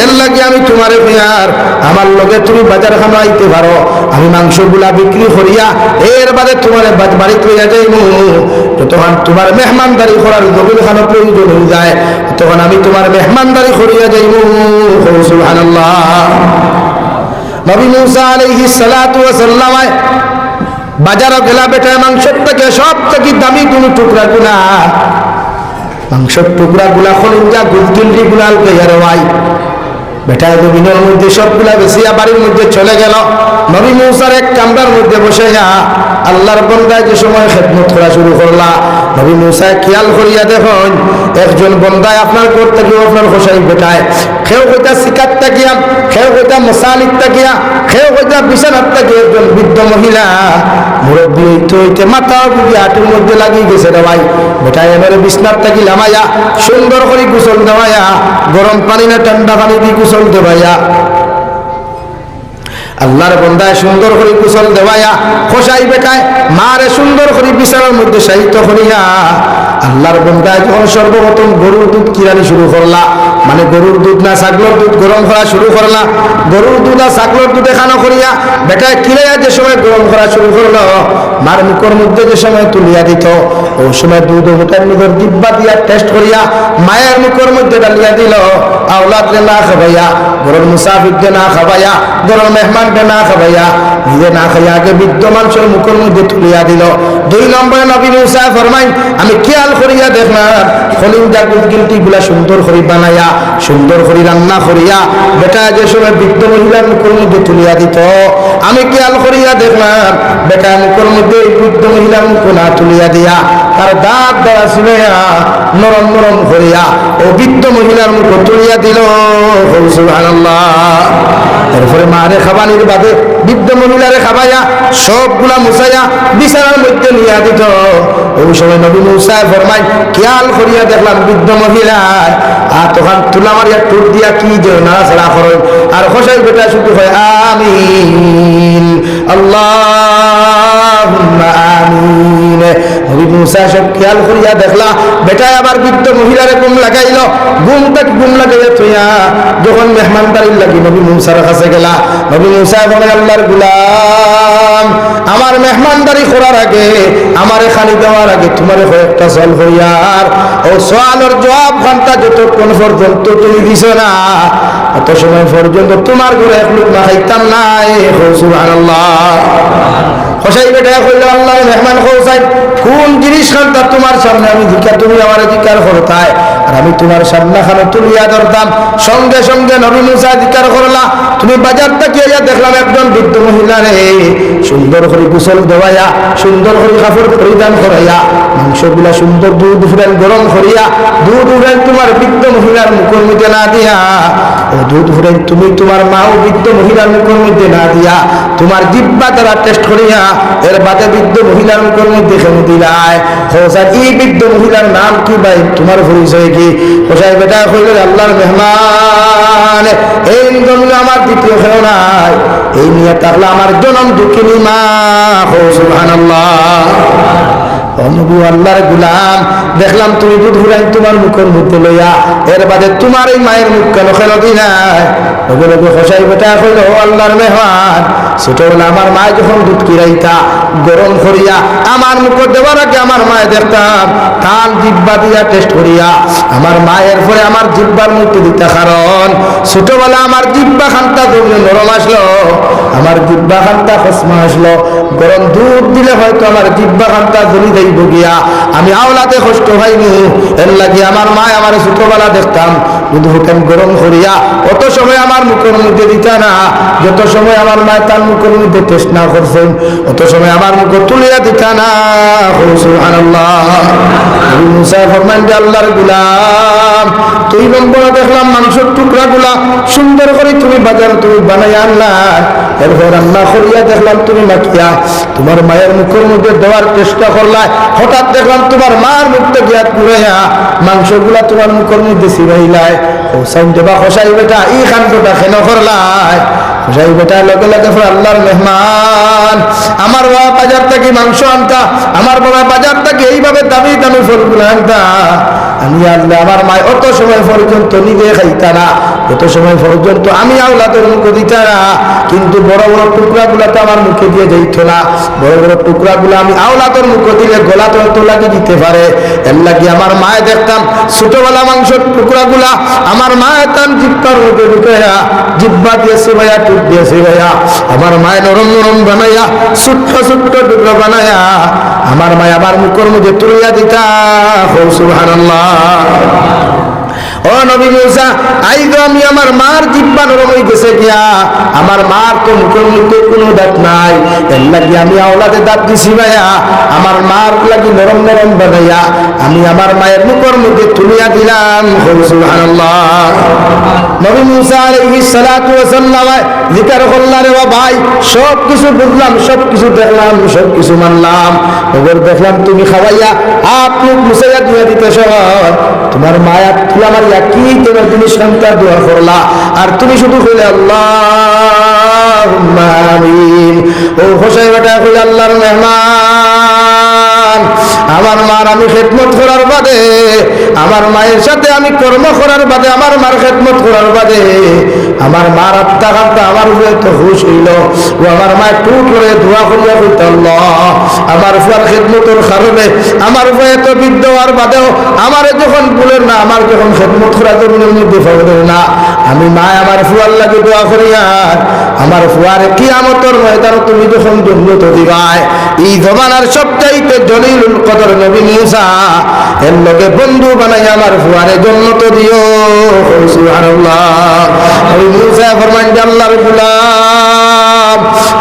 এর লাগে আমি তোমারে কইয়ার আমার লগে তুমি বাজার খানো আইতে পারো, আমি মাংসগুলা বিক্রি করিয়া এর বাদে তোমার বাড়ি কইয়া যাইমু। যতক্ষণ তোমার মেহমানদারি করার জমিন খানো প্রয়োজন হয়ে যায় তখন আমি তোমার মেহমানদারি করিয়া যাইমু। সুবহানাল্লাহ। নবী মুসা আলাইহিস সালাতু ওয়াস সালাম বাজারও গেলা বেটা মাংসের থেকে সব থেকে দামি কোনো টুকরা গুলা মাংসের টুকরা গুলা খলিঞ্জা গুলকিল্লি গুলাল গেয়ার ওয়াই বেটা জমিনের মধ্যে সবগুলা বেশিয়া বাড়ির মধ্যে চলে গেল। নবী মুসার এক কামরার মধ্যে বসে আল্লাহর বান্দায় যে সময় খেদমত করা শুরু করলা, নবী মুসা খেয়াল করিয়া দেখুন একজন বান্দায় আপনার ঘর থেকে আপনার হোসাই বেটায় খেউ কইতা শিকার তাকিয়া, খেউ কইতা মশালিক তাকিয়া, খেউ কইতা বিছানার তাকিয়া একজন বৃদ্ধ মহিলা মুরব্বী হইতে হইতে মাথা বুঝি হাঁটুর মধ্যে লাগিয়ে গেছে রে ভাই। বেটায় এবারে বিছনার তাকি লামাইয়া সুন্দর করে গোসল দেওয়াইয়া, গরম পানি না ঠান্ডা পানি দিয়ে গোসল দেওয়াইয়া, আল্লাহর বান্দায় সুন্দর করে গোসল দেওয়াইয়া খোসাই বেটায় মারে সুন্দর করে বিছানার মধ্যে শায়িত করিয়া আল্লাহর বান্দায় যখন সর্বপ্রথম গরুর দুধ কিরানি শুরু করলা, মানে গরুর দুধ না ছাগলের দুধ গরম করা শুরু করলা, গরুর দুধ আর ছাগলের দুধ এখানো করিয়া বেটায় কিরাইয়া যে সময় গরম করা শুরু করলো, মার মুখের মধ্যে যে সময় তুলিয়া দিত ওই সময় দুধ ওটার নিজের দিব্বা দিয়া টেস্ট করিয়া মায়ের মুখের মধ্যে ডালিয়া দিল। আওলাদরে না খাবাইয়া, গরুর মুসাফিরকে না খাবাইয়া, গরুর মেহমানকে না খাবাইয়া, নিজে না খাইয়া আগে বৃদ্ধ মানুষের মুখের মধ্যে তুলিয়া দিল। 2 নম্বরে নবী মুসা ফরমাই, আমি খেয়াল করিয়া দেখলাম খলিঞ্জা গুলকিল্টি গুলা সুন্দর করে বানাইয়া সুন্দর করে রান্না করিয়া বেটা যে সময় বৃদ্ধ মহিলার মুখের মধ্যে তুলিয়া দিত, আমি খেয়াল করিয়া দেখলাম বেটা মুখের মধ্যে বৃদ্ধ মহিলার মুখ না তুলিয়া দিয়া তার দাঁত দ্বারা শুনিয়া নরম নরম করিয়া ও বৃদ্ধ মহিলার মুখ তুলিয়া দিল। সুবহানাল্লাহ। এরপরে মারে খাবানির বাদে বৃদ্ধ মহিলারে খাবাইয়া সবগুলা মুছাইয়া বিছানার মধ্যে নিয়া দিত। ওই সময় নবী মুসা ফরমাই, খেয়াল করিয়া দেখলাম বৃদ্ধ মহিলা আর তখন তুলা মারিয়া টুট দিয়া কি যে নাড়াচাড়া করেন আর খোসাই বেটা শুধু হয় আমিন আল্লাহুম্মা আমিন। নবী মুসা সব খেয়াল করিয়া দেখলা বেটায় আবার বৃদ্ধ মহিলারে ঘুম লাগাইল, ঘুম লাগাইয়া থইয়া যখন মেহমানদারির লাগি নবী মুসার কাছে গেলা, নবী মুসা বলে, আল্লাহর গোলাম, আমার মেহমানদারি করার আগে আমারে খালি দেওয়ার আগে তোমারে কয়েকটা সল হইয়ার ও সওয়ালের জবাব ঘন্টা যতক্ষণ পর্যন্ত তুমি দিছ না অত সময় পর্যন্ত তোমার ঘরে এক লুকমা খাইতাম নাই। সুবহানাল্লাহ। হোসাই বেটা কইল, আল্লাহর মেহমান হোসাই কোন জিনিস খান্তা তোমার সামনে আমি জিজ্ঞাসা তুমি আমার জিজ্ঞাসা করতাই আর আমি তোমার সামনা খানো তুলিয়া ধরতাম। সঙ্গে সঙ্গে নবী মুসা জিকার করলা, তুমি বাজার থেকে দেখলাম একজন বৃদ্ধ মহিলা রে সুন্দর করে গোসল দেওয়াইয়া, সুন্দর করে কাপড় পরিধান করাইয়া, মাংসগুলা সুন্দর দুধ ফুরান গরম করিয়া, দুধ ফুরান তোমার বৃদ্ধ মহিলার মুখের মধ্যে না দিয়া, ও দুধ ফুরান তুমি তোমার মা ও বৃদ্ধ মহিলার মুখের মধ্যে না দিয়া, তোমার জিহ্বা দ্বারা টেস্ট করিয়া এর বাদে বৃদ্ধ মহিলার মুখের মধ্যে খেয়ে দিলাই। হোসা এই বৃদ্ধ মহিলার নাম কি ভাই, তোমার পরিচয় কি? হোসাই বেটা হইল আল্লাহর মেহমান, এই জন্য আমার দ্বিতীয় খেও নাই, এই নিয়ে তাহলে আমার জনম দুঃখিনী মা। সুবহানাল্লাহ। আল্লাহর গুলাম, দেখলাম তুমি দুধ ফুরাই তোমার মুখের মধ্যে লইয়া, এর বাদে তোমার এই মায়ের মুখ কেন খেলো দি নাই? লগে লগে খসাই বেটা কইল, ও আল্লাহর মেহমান, ছোটবেলা আমার মায় যখন দুধ কিরাইতা গরম করিয়া আমার মুখে দেওয়ার আগে আমার মায়ে দেখতাম তার জিব্বা দিয়া টেস্ট করিয়া আমার মায়ের পরে আমার জিব্বার মধ্যে দিতা, কারণ ছোটবেলা আমার জিব্বা খানটা নরম আসলো, আমার জিব্বা খানটা খসমা আসলো, গরম দুধ দিলে হয়তো আমার জিব্বা খানটা জ্বলি যাইব গিয়া, আমি আওলাতে কষ্ট হয়নি। এর লাগে আমার মায় আমার ছোটবেলা দেখতাম দুধ হুকেন গরম করিয়া অত সময় আমার মুখের মধ্যে দিতা না, যত সময় আমার মায় তার মুখের মধ্যে টেস্ট না করছেন অত সময় আমার মুখে তুলিয়া দিতা না। সুবহানাল্লাহ। নবী মুসা ফরমান যে আল্লাহর গোলাম, দুই নম্বরে দেখলাম মাংসের টুকরা গুলা সুন্দর করে তুমি বাজার তুমি বানাই আনলা, এরপর রান্না করিয়া দেখলাম তুমি মাখিয়া তোমার মায়ের মুখের মধ্যে দেওয়ার চেষ্টা করলা, হঠাৎ দেখলাম তোমার মার মুখটা গিয়া পুরাইয়া মাংসগুলা তোমার মুখের মধ্যে ছিড়াইলাই। হোসাইন দেবা খসাই বেটা এই কাণ্ডটা কেন করলাই? খসাই বেটা লগে লগে আল্লাহর মেহমান, আমার বাবা বাজার থেকে মাংস আনতা, আমার বাবা বাজার থেকে এইভাবে দামি দামি ফলগুলো আনতা, আমি আনলে আমার মায় অত সময় পর্যন্ত নিজে খাইতা না, অত সময় পর্যন্ত আমি আওলাদের মুখে দিতা না, কিন্তু বড় বড় টুকরা গুলা তো আমার মুখে দিয়ে যাইত না, বড় বড় টুকরা গুলো আমি আওলাদের মুখে দিলে গলা তো লাগে দিতে পারে, এর লাগে আমার মায় দেখতাম ছোটবেলা মাংসের টুকরা গুলা আমার মায় তার জিব্বার মধ্যে ঢুকাইয়া জিব্বা দিয়েছে ভাইয়া, টুক দিয়েছে ভাইয়া, আমার মায় নরম নরম বানাইয়া ছোট্ট ছোট্ট টুকরা বানাইয়া আমার মায় আমার মুখের মধ্যে তুলিয়া দিতা। সুবহানাল্লাহ। ও নবী মুসা, আইগো আমি আমার মার জিব্বা নরম হয়ে গেছে গিয়া, আমার মার তো মুখের মধ্যে কোনো দাঁত নাই, এর লাগি আমি আওলাদে দাঁত দিছি ভাইয়া, আমার মার লাগি নরম নরম বানাইয়া আমি আমার মায়ের মুখের মধ্যে তুলিয়া দিলাম। সুবহানাল্লাহ। নবী মুসা আলাইহিস সালাতু ওয়াস সালাম জিকির করলেন, রে ভাই সব কিছু বুঝলাম, সব কিছু দেখলাম, সব কিছু মানলাম, এবার দেখলাম তুমি খাওয়াইয়া আপনি মুসাইয়া দিয়ে দিতেছ, তোমার মায়া তুলা মারিয়া কি তোমার তুমি সন্তান দোয়া করলা, আর তুমি শুধু কইলে আল্লাহুম্মা আমিন। ও হোসাই বেটা কইলে আল্লাহর মেহমান, আমার মার আমি খেদমত করার বাদে, আমার মায়ের সাথে আমি কর্ম করার বাদে, আমার মার খেদমত করার বাদে আমার মার আত্মা কান্তা আমার উপরে তো হুশ হইল, ও আমার মায়ের টুট করে দোয়া করিয়া কইতে আল্লাহ আমার ফুয়ার খেদমতের কারণে আমার উপরে তো বৃদ্ধ হওয়ার বাদেও আমার যখন বলেন না, আমার যখন খেদমত করা জমিনের মধ্যে ফেলেন না, আমি মা আমার ফুয়ার লাগে দোয়া করিয়া আমার ফুয়ার কিয়ামতের ময়দানে তুমি যখন জন্নত দিবাই, এই জমানার সবচাইতে জলিলুল কদর নবী মুসা এর লগে বন্ধু বানাই আমার ফুয়ারে জন্নত দিও। সুবহানাল্লাহ। নবী মুসা ফরমান আল্লাহর গোলাম,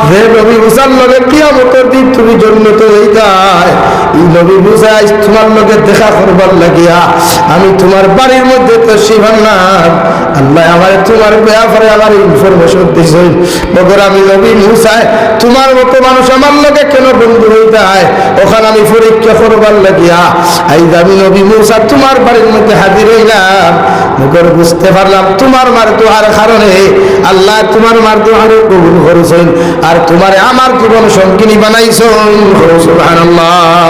হে নবী মুসার লগে কিয়ামতের দিন তুমি জন্নত হইতাই, এই নবী মুসা তোমার লগে দেখা করবার লাগিয়া আমি তোমার বাড়ির মধ্যে তশরিফ আনলাম, আল্লাহ আমার তোমার ব্যাপারে আমার ইনফরমেশন দিয়েছেন, বগর আমি নবী মুসা তোমার মতো মানুষ আমার লগে কেন বন্ধু হইতাই, ওখানে আমি পরীক্ষা করবার লাগিয়া আইজ আমি নবী মুসা তোমার বাড়ির মধ্যে হাজির হইলাম, বগর বুঝতে পারলাম তোমার মার দোয়ার কারণে আল্লাহ তোমার মার দোয়ারে কবুল করেছেন, আর তোমার আমার জীবন সঙ্গিনী বানাইছেন। সুবহানাল্লাহ।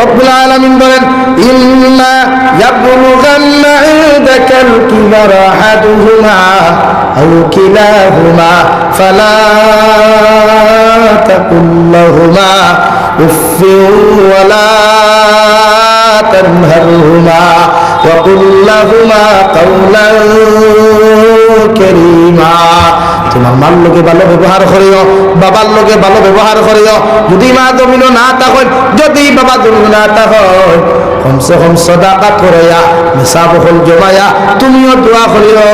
রব্বুল আলামিন বলেন, ইন্না ইয়াবলুগান্না ইনদাকাল কিবারা আহাদুহুমা আও কিলাহুমা ফালা তাকুল লাহুমা উফফিন ওয়ালা তানহারহুমা ওয়া কুল লাহুমা কাওলান কারীমা। তোমার মার লোকে ভালো ব্যবহার করিও, বাবার লোকে ভালো ব্যবহার করিও, যদি মা জমিন না থাকেন, যদি বাবা জমিন না থাকেন কমসে কম সাদাকাত করাইয়া নিসাব হল জমায়া তুমিও দোয়া করিও,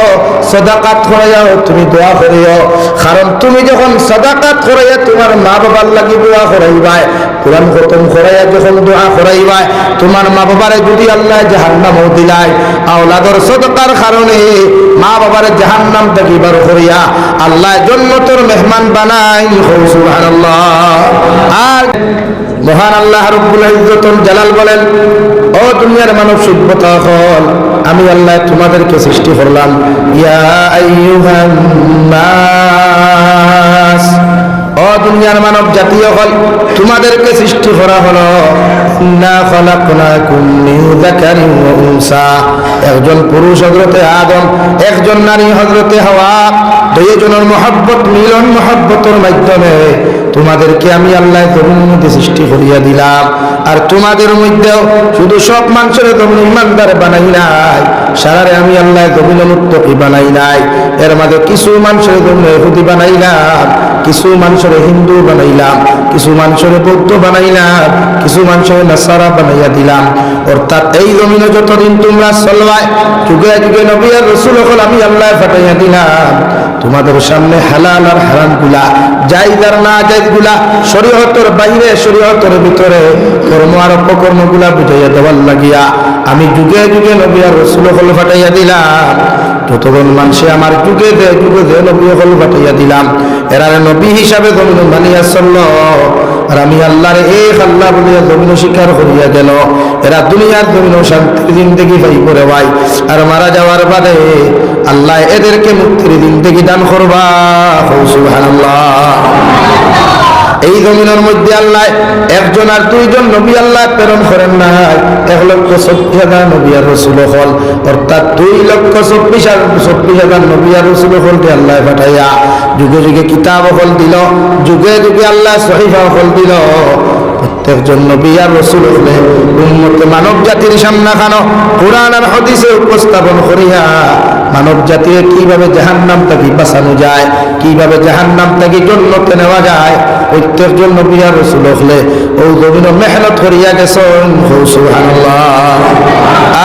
সাদাকাত করাইয়া তুমি দোয়া করিও। কারণ তুমি যখন সাদাকাত করাইয়া তোমার মা বাবার লাগি দোয়া করাইবাই, কোরআন খতম করাইয়া যখন দোয়া করাইবাই, তোমার মা বাবারে যদি আল্লাহ জাহান্নামও দিলাই, আওলাদর সদকার কারণে মা বাবারে জাহান্নাম থেকে বার করিয়া আল্লাহ জান্নাতের মেহমান বানাই। সুবহানাল্লাহ। আর মহান আল্লাহ রাব্বুল ইজ্জতুল জালাল বলেন, ও দুনিয়ার মানব সভ্যতা হল, আমি আল্লাহ তোমাদেরকে সৃষ্টি করলাম। ইয়া আইয়ুহান নাস, ও দুনিয়ার মানব জাতীয় হল, তোমাদেরকে সৃষ্টি করা হলো। ইন্না খলাকনাকুম মিন যাকারিন ওয়া উনসা, একজন পুরুষ হযরতে আদম, একজন নারী হযরতে হাওয়া, দুইজনের মহব্বত মিলন মহব্বতের মাধ্যমে তোমাদেরকে আমি আল্লাহ জমিনের মধ্যে সৃষ্টি করিয়া দিলাম। আর তোমাদের মধ্যেও শুধু সব মানুষের জমিন ইমানদার বানাই নাই, সারারে আমি আল্লাহ জমিন মুত্তাকি বানাই নাই। এর মাঝে কিছু মানুষের জন্য ইহুদি বানাইলাম, কিছু মানুষের হিন্দু বানাইলাম, কিছু মানুষের বৌদ্ধ বানাইলাম, কিছু মানুষের নাসারা বানাইয়া দিলাম। অর্থাৎ এই জমিনে যতদিন তোমরা চলবাই, যুগে যুগে নবী আর রাসূল হল আমি আল্লাহ পাঠাইয়া দিলাম। তোমাদের সামনে হালাল আর হারাম গুলা, জায়েজ আর না জায়েজ গুলা, শরীয়তের বাইরে শরীয়তের ভিতরে কর্ম আর অপকর্ম গুলা বুঝাইয়া দেওয়ার লাগিয়া আমি যুগে যুগে নবী আর রাসূল হল পাঠাইয়া দিলাম। যতজন মানুষে আমার যুগে দে নবী হল পাঠাইয়া দিলাম, এরা নবী হিসাবে জমিন মানিয়া চলল। আর আমি আল্লাহরে এক আল্লাহ বলিয়া জমিন স্বীকার করিয়া গেল। এরা দুনিয়ার জমিন শান্তির জিন্দেগি পাই করে ভাই, আর মারা যাওয়ার বাদে আল্লাহ এদেরকে মুক্তির জিন্দেগি দান করবা। সুবহানাল্লাহ। এই জমিনের মধ্যে আল্লাহ একজন আর দুইজন নবী আল্লাহ প্রেরণ করেন নাই, 1,24,000 নবী আর রাসূল হল, অর্থাৎ 2,24,000 নবী আর রাসূল হলকে আল্লাহ পাঠাইয়া যুগে যুগে কিতাব হল দিল, যুগে যুগে আল্লাহ সহিফা হল দিল। প্রত্যেকজন নবী আর রাসূল হলে উম্মতে মানব জাতির সামনে খানো কোরআন আর হাদিসে উপস্থাপন করিয়া মানব জাতিকে কিভাবে জাহান্নাম থেকে বাঁচানো যায়, কিভাবে জাহান্নাম থেকে জান্নাতে নেওয়া যায়, প্রত্যেকজন নবী আর রাসূল হলে ওই জমিন মেহনত করিয়া গেছেন। সুবহানাল্লাহ।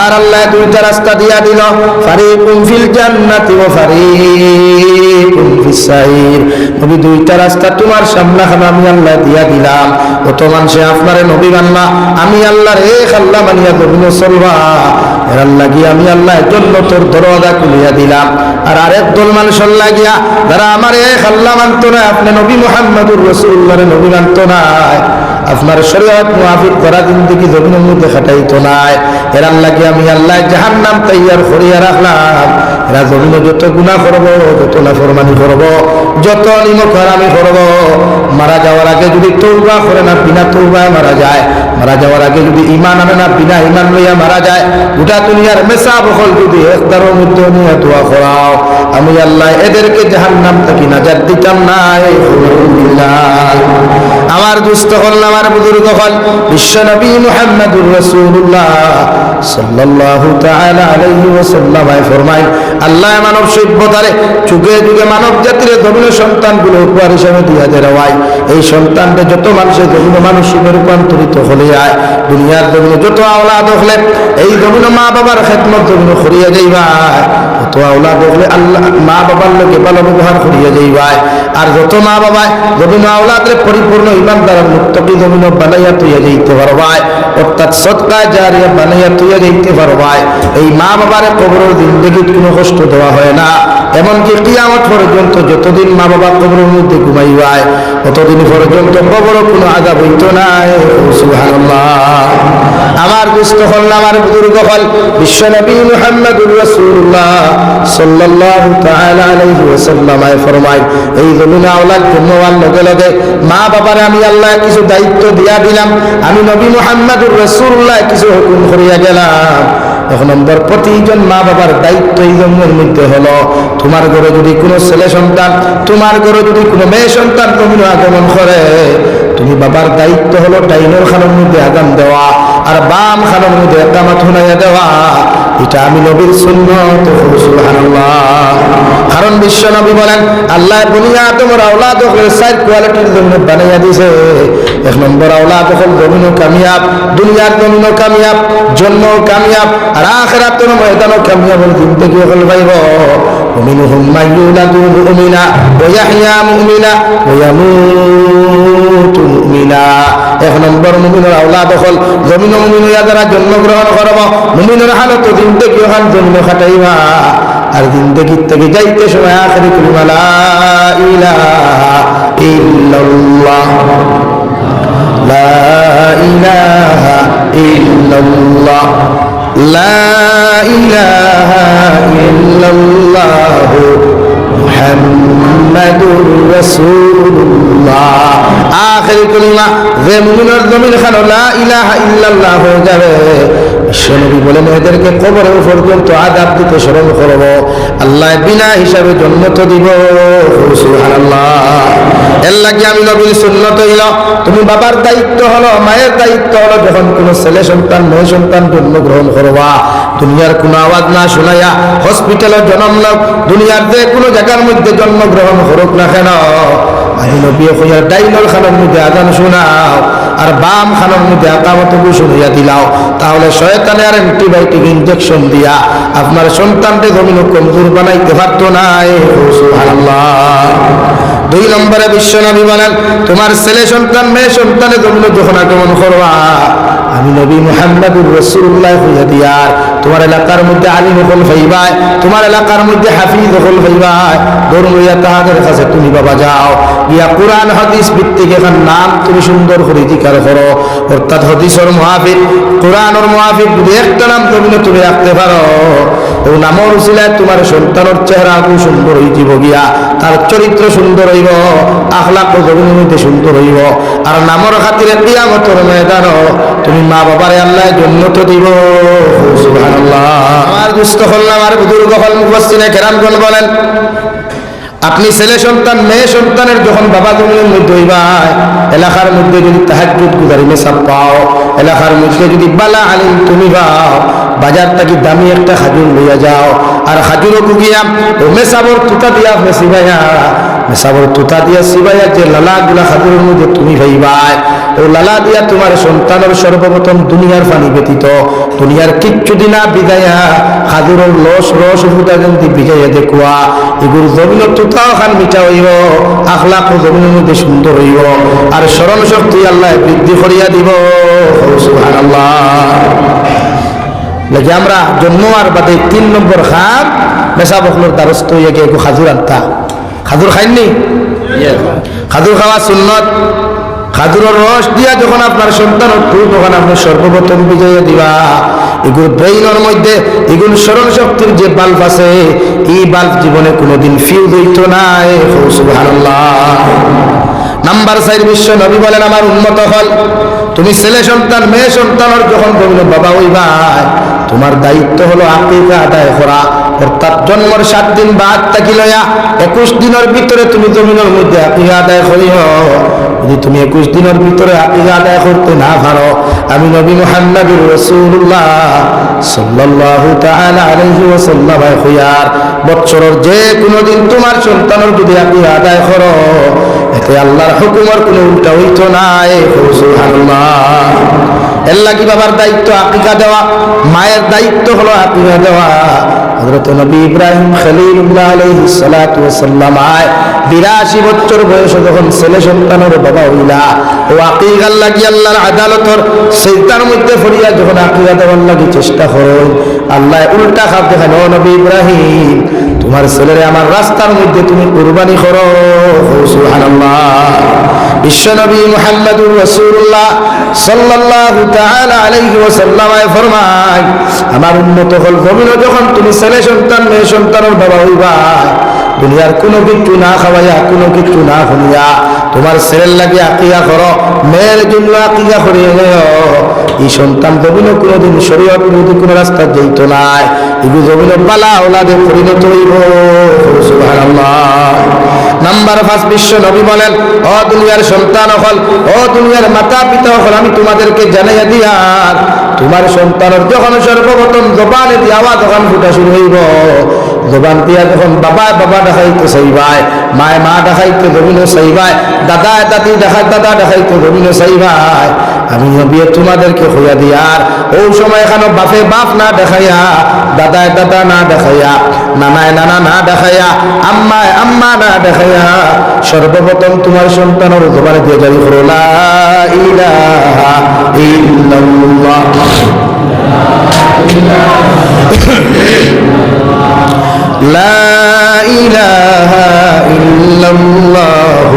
আর আল্লাহ দুইটা রাস্তা দিয়া দিল, ফারিকুম ফিল জান্নাতি ওয়া ফারিকুম ফিস সাইর। নবী দুইটা রাস্তা তোমার সামনে আমি আল্লাহ দিয়া দিলাম। কত মানুষে আপনারে নবী মানবা, আমি আল্লাহর এক আল্লাহ মানিয়া জমিনে চলবা, এর লাগিয়া আমি আল্লাহ জান্নাতের দরজা খুলিয়া দিলাম। আর আরেক দল মানুষের লাগিয়া যারা আমার এক আল্লাহ মানত না, আপনি নবী মুহাম্মদুর রাসূলুল্লাহর নবী মানত না, আপনার শরীয়ত মুআফিক করা জিন্দেগি জমিনের মধ্যে খাটাইতো নাই, এর লাগিয়া আমি আল্লাহ জাহান্নাম তৈয়ার করিয়া রাখলাম। এরা জমিনে যত গুনাহ করব, যত নাফরমানি করব, যত নিমক হারামি করব, মারা যাওয়ার আগে যদি তওবা করে না, বিনা তওবায় মারা যায়, মারা যাওয়ার আগে যদি ঈমান আনে না, বিনা ঈমান লইয়া মারা যায়, গোটা দুনিয়ার মেসা বখল যদি একদারও মধ্যে নিয়ে দোয়া করাও, আমি আল্লাহ এদেরকে জাহান্নাম থেকে নাজাত দিতাম না। আমার দুস্থ হল, আমার বুজুর্গ হল, বিশ্ব নবী মুহাম্মদুর রাসূলুল্লাহ সাল্লাল্লাহু তাআলা আলাইহি ওয়াসাল্লাম ফরমায়, আল্লাহ মানব সভ্যতারে যুগে যুগে মানব জাতির জমিন সন্তানগুলো উপহার হিসেবে দিয়া দেওয়ায়, এই সন্তানদের যত মানুষের জমিন মানুষের রূপান্তরিত হলে যায়, দুনিয়ার জমিনে যত আওলাদ হলে এই জমিন মা বাবার খেদমত জমিন করিয়া যাইবা, যত আওলাদ হলে আল্লাহ মা বাবার লোকে ভালো ব্যবহার করিয়া যাইবাই। আর যত মা বাবা জমিন আওলাদের পরিপূর্ণ ইমানদার মুত্তাকি জমিন বানাইয়া তুইয়া যাইতে পারবাই, অর্থাৎ সদকা জারিয়া বানাইয়া তুইয়া যাইতে পারবাই। এই মা বাবার কবরের জিন্দেগি কোনো কষ্ট দেওয়া হয় না, এমনকি কিয়ামত পর্যন্ত যতদিন মা বাবা কবরের মধ্যে ঘুমাইবায় ততদিন পর্যন্ত কবর কোনো আযাব হইতো না। সুবহানাল্লাহ। আমার দুস্থ হল, আমার বুজুর্গ হল, বিশ্ব নবী মুহাম্মদুর রাসূলুল্লাহ সাল্লাল্লাহু তাআলা আলাইহি ওয়াসাল্লাম ফরমায়, এই জমিনে আওলাদ জন্মার লগে লগে মা বাবারে আমি আল্লাহ কিছু দায়িত্ব দিয়া দিলাম, আমি নবী মুহাম্মদুর রাসূলুল্লাহ কিছু হুকুম করিয়া গেলাম। এক নম্বর, প্রতিজন মা বাবার দায়িত্ব এই জন্মের মধ্যে হলো, তোমার ঘরে যদি কোনো ছেলে সন্তান, তোমার ঘরে যদি কোনো মেয়ে সন্তান তুমি আগমন করে, তুমি বাবার দায়িত্ব হলো টাইনের খানের মধ্যে আগাম দেওয়া আর বাম খানের মধ্যে একামত হুনাইয়া দেওয়া। এটা আমি নবীর সুন্নাত। সুবহানাল্লাহ। কারণ বিশ্ব নবী বলেন আল্লাহ বনি আদমের আওলাদ হলে 4 কোয়ালিটির জন্য বানাইয়া দিয়েছে। 1 নম্বর আওলাদ হল জমিনও কামিয়াব, দুনিয়ার জমিনও কামিয়াব, জন্মও কামিয়াব, আর আখিরাতের ময়দানও কামিয়াব। জিন্দেগি হল ভাইব ومنهم من يولد مؤمنا ويحيى مؤمنا ويموت مؤمنا। 1 নম্বর মুমিনের আওলাদ হল জমিন মুমিন হইয়া যারা জন্মগ্রহণ করব, মুমিনের হালত জিন্দেগি হল জন্ম খাটাইবা, আর জিন্দেগি থেকে যাইতে সময় আখেরি কালিমা লা ইলাহা ইল্লাল্লাহ, লা ইলাহা ইল্লাল্লাহ, লা ইলাহা ইল্লাল্লাহ মুহাম্মাদুর রাসূলুল্লাহ। আখেরি কালিমা যে মুমিনের জমিন খানো লা ইলাহা ইল্লাল্লাহ হয়ে যাবে, বিশ্বনবী বলেন এদেরকে কবরে পর্যন্ত আযাব দিতে স্মরণ করব, আল্লাহ বিনা হিসাবে জান্নাত দিব। সুবহানাল্লাহ। এর লাগি আমি নবীর সুন্নাত হইল তুমি বাবার দায়িত্ব হলো, মায়ের দায়িত্ব হলো যখন কোনো ছেলে সন্তান মেয়ে সন্তান জন্মগ্রহণ করবা, দুনিয়ার কোনো আওয়াজ না শোনাইয়া হসপিটালে জন্ম নাও, দুনিয়ার যে কোনো জায়গার মধ্যে জন্মগ্রহণ করুক না কেন, আমি নবী হইয়ার ডাইনর খানের মধ্যে আজান শোনাও আর বাম খানের মধ্যে আকামত শুনিয়া দিলাও, তাহলে শয়তানের আর অ্যান্টিবায়োটিক ইনজেকশন দিয়া আপনার সন্তানকে জমিন কমজোর বানাইতে পারতো না। সুবহানাল্লাহ। 2 নম্বরে বিশ্বনবী বলেন তোমার ছেলে সন্তান মেয়ে সন্তানের জন্য যখন আগমন করবা, আমি নবী মুহাম্মদুর রাসূলুল্লাহ হইয়া দিয়ার তোমার এলাকার মধ্যে আলিম হল ভাইবাই, তোমার এলাকার মধ্যে হাফিজ হল ভাইবাই, ধর্ম ইয়া তাহাদের কাছে তুমি বাবা যাও গিয়া কোরআন হাদিস ভিত্তিক এখন নাম তুমি সুন্দর করে জিকার করো, অর্থাৎ হাদিসের মুআফিক কোরআনের মুআফিক যদি একটা নাম তুমি রাখতে পারো, ও নামের উসিলায় তোমার সন্তানের চেহারা খুব সুন্দর হয়ে যাব গিয়া, তার চরিত্র সুন্দর হইব, আখলাক ও জমিনের মধ্যে সুন্দর হইব, আর নামের খাতিরে কিয়ামতের ময়দানও তুমি মা বাবারে আল্লাহ জান্নাত দিব। সুবহানাল্লাহ। আমার দুস্থ হল আমার বুজুর্গ হল মুফাসসিরে কেরামগণ বলেন আপনি ছেলে সন্তান মেয়ে সন্তানের যখন বাবা জমিনের মধ্যে হইবাই, এলাকার মধ্যে যদি তাহাজ্জুদ গুজারি মেসাব পাও, এলাকার মধ্যে যদি বালা আলিম তুমি পাও, বাজার থেকে দামি একটা খাজুর লইয়া যাও, আর খাজুরও গুগিয়া ও মেসাবর তুতা দিয়া মেসিবাইয়া, মেসাবর তুতা দিয়া সিবাইয়া যে লালা গুলা খাজুরের মধ্যে তুমি ভাইবাই, ও লালা দিয়া তোমার সন্তানের সর্বপ্রথম দুনিয়ার পানি ব্যতীত দুনিয়ার কিচ্ছু দিনা বিদায়া খাজুরের রস ফুটা যদি বিজাইয়া দেখুয়া, এগুলো জমিনের তুতাও খান মিঠা হইব, আখলাক জমিনের মধ্যে সুন্দর হইব, আর স্মরণ শক্তি আল্লাহ বৃদ্ধি করিয়া দিব। সুবহানাল্লাহ। লাগে আমরা জন্ম আর বাদে 3 নম্বর খাম মেসা বখলোর দ্বারস্থ হইয়া গিয়ে খাজুর আনতা। খাজুর খাইননি? খাজুর খাওয়া সুন্নত। খাজুরের রস দিয়া যখন আপনার সন্তান উঠবে তখন আপনি সর্বপ্রথম বিজয় দিবা, এগুলো ব্রেইনের মধ্যে এগুলো স্মরণ শক্তির যে বাল্ব আছে, এই বাল্ব জীবনে কোনোদিন ফিউজ হইত নাই। সুবহানাল্লাহ। নাম্বার 4 বিশ্ব নবী বলেন আমার উম্মত হল তুমি ছেলে সন্তান মেয়ে সন্তানের যখন তুমি বাবা হইবা, তোমার দায়িত্ব হলো আকিকা আদায় করা, অর্থাৎ জন্মের 7 দিন বাদ থাকি লইয়া 21 দিনের ভিতরে তুমি জমিনের মধ্যে আকিকা আদায় করিও। যদি তুমি 21 দিনের ভিতরে আকিকা আদায় করতে না পারো, আমি নবী মুহাম্মদুর রাসূলুল্লাহ সাল্লাল্লাহু তাআলা আলাইহি ওয়াসাল্লাম খুয়ার বছরের যে কোনো দিন তোমার সন্তানের যদি আকিকা আদায় করো, এতে আল্লাহর হুকুমের কোনো উল্টা হইতো না। সুবহানাল্লাহ। এর লাগি বাবার দায়িত্ব আকিকা দেওয়া, মায়ের দায়িত্ব হলো আকিকা দেওয়া। হযরত নবী ইব্রাহিম খলিলুল্লাহ আলাইহিস সালাতু ওয়াস সালাম 82 বছর বয়সে যখন ছেলে সন্তানের বাবা হইলা, ও আকিকার লাগি আল্লাহর আদালতর সিজদার মধ্যে পড়িয়া যখন আকিকা দেওয়ার লাগি চেষ্টা করো, আল্লাহ উল্টা খাপ দেখান, ও নবী ইব্রাহিম তোমার ছেলের আমার রাস্তার মধ্যে তুমি কুরবানি করো। সুবহানাল্লাহ। বিশ্বনবী মুহাম্মদুর রাসূলুল্লাহ সাল্লাল্লাহু তাআলা আলাইহি ওয়াসাল্লাম ফরমায় আমার উম্মত হল জমিনে যখন তুমি ছেলে সন্তান মেয়ে সন্তানের বাবা হইবা, দুনিয়ার কোনো কিছু না খাওয়াইয়া কোনো কিছু না শুনিয়া তোমার ছেলের লাগে আকিকা করো, মেয়ের জন্য আকিকা করিয়ে নেও। এই সন্তান জমিনে কোনোদিন শরীয়ত বিরোধী কোনো রাস্তা যাইত নাই, এগুলো জমিনে বালা ওলাদে পরিণত হইব। সুবহানাল্লাহ। নাম্বার 5 বিশ্ব নবী বলেন, ও দুনিয়ার সন্তান হল, ও দুনিয়ার মাতা পিতা হল, আমি তোমাদেরকে জানাইয়া দিয়ার তোমার সন্তানের যখন সর্বপ্রথম জবানে দিয়ে আওয়াজ যখন ফুটা শুরু হইব, জবান দিয়া যখন বাবা বাবা দেখাইতে চাইবাই, মায় মা দেখাইতে জমিনে চাইবাই, দাদা দাদি দাদা দেখাইতে জমিনে চাইবাই, আমি নবী তোমাদেরকে হইয়া দিয়ার ওই সময় এখানে বাপে বাপ না দেখাইয়া, দাদায় দাদা না দেখাইয়া, নানায় নানা না দেখাইয়া, আম্মায় আম্মা না দেখাইয়া সর্বপ্রথম তোমার সন্তানের জবানে দিয়ে জারি করো লা ইলাহা ইল্লাল্লাহ। লা ইলাহা ইল্লাল্লাহ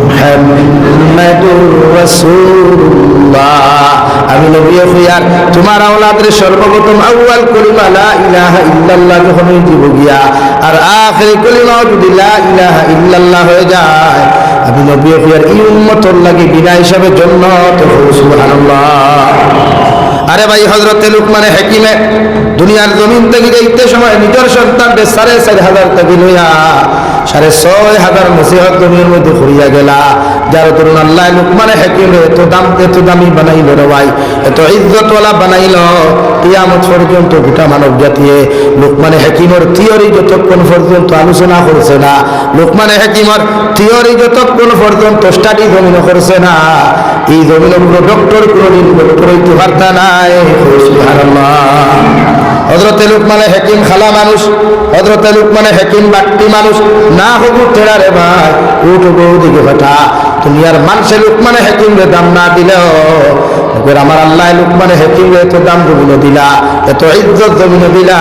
মুহাম্মাদুর রাসূলুল্লাহ। আমি নবী হইয়ার তোমার আওলাদের সর্বপ্রথম আউয়াল কলিমা লা ইলাহা ইল্লাল্লাহ যখন দিব গিয়া, আর আখিরি কলিমাও যদি লা ইলাহা ইল্লাল্লাহ হয়ে যায়, আমি নবী হইয়ার এই উম্মতের লাগি বিনা হিসাবে জান্নাত। সুবহানাল্লাহ। আরে ভাই, হযরতে লুকমানে হাকিমে দুনিয়ার জমিন থেকে যাইতে সময় নিজের সন্তানকে 4,500 টাকা লইয়া 6,500 নসিহত জমির মধ্যে ঘুরিয়া গেলা, যার তরুণ আল্লাহ লুকমানে হাকিমে এত দামি বানাইল রে ভাই, এত ইজ্জতওয়ালা বানাইল, কিয়ামত পর্যন্ত গোটা মানব জাতিয়ে লুকমানে হাকিমের থিওরি যতক্ষণ পর্যন্ত আলোচনা করছে না, লুকমানে হাকিমের থিওরি যতক্ষণ পর্যন্ত স্টাডি জমিন করছে না, এই জমিনের কোনো ডক্টর কোনোদিন ডক্টর হইতে পারতা নাই। সুবহানাল্লাহ। হযরতে লুকমানে হাকিম খালা মানুষ, হযরতে লুকমানে হাকিম বাট্টি মানুষ না হবু তেরা রে ভাই, উঠো দিকে ফাটা দুনিয়ার মানুষে লুকমানে হাকিম রে দাম না দিলেও আমার আল্লাহ লুকমানে হাকিম রে এত দাম জমিন দিলা, এত ইজ্জত জমিন দিলা।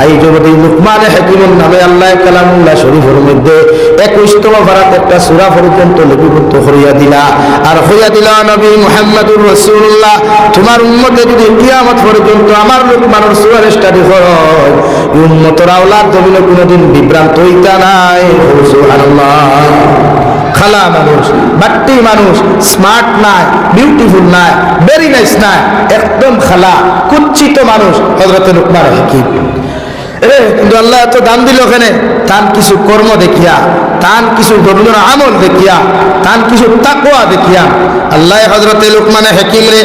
এই যদি লুকমানে হাকিমের নামে আল্লাহ কালামুল্লাহ শরীফের মধ্যে 21তম পারাত একটা সূরা পর্যন্ত লিপিবদ্ধ করিয়া দিলা, আর হইয়া দিলা নবী মুহাম্মদুর রাসূলুল্লাহ। তোমার উম্মতে যদি কিয়ামত পর্যন্ত আমার লুকমানের সূরা স্টাডি করে, এই উম্মতের আওলাদ জমিনে কোনোদিন বিভ্রান্ত হইতা নাই। সুবহানাল্লাহ। খালা মানুষ, বাট্টি মানুষ, স্মার্ট নাই, বিউটিফুল নাই, ভেরি নাইস নাই, একদম খালা কুচ্ছিত মানুষ হযরতে লুকমান হাকিম। কিন্তু আল্লাহ এত দাম দিল ওখানে, তান কিছু কর্ম দেখিয়া, তান কিছু ধর্মীয় আমল দেখিয়া, তান কিছু তাকওয়া দেখিয়া আল্লাহ হযরতে লুকমান হাকিম রে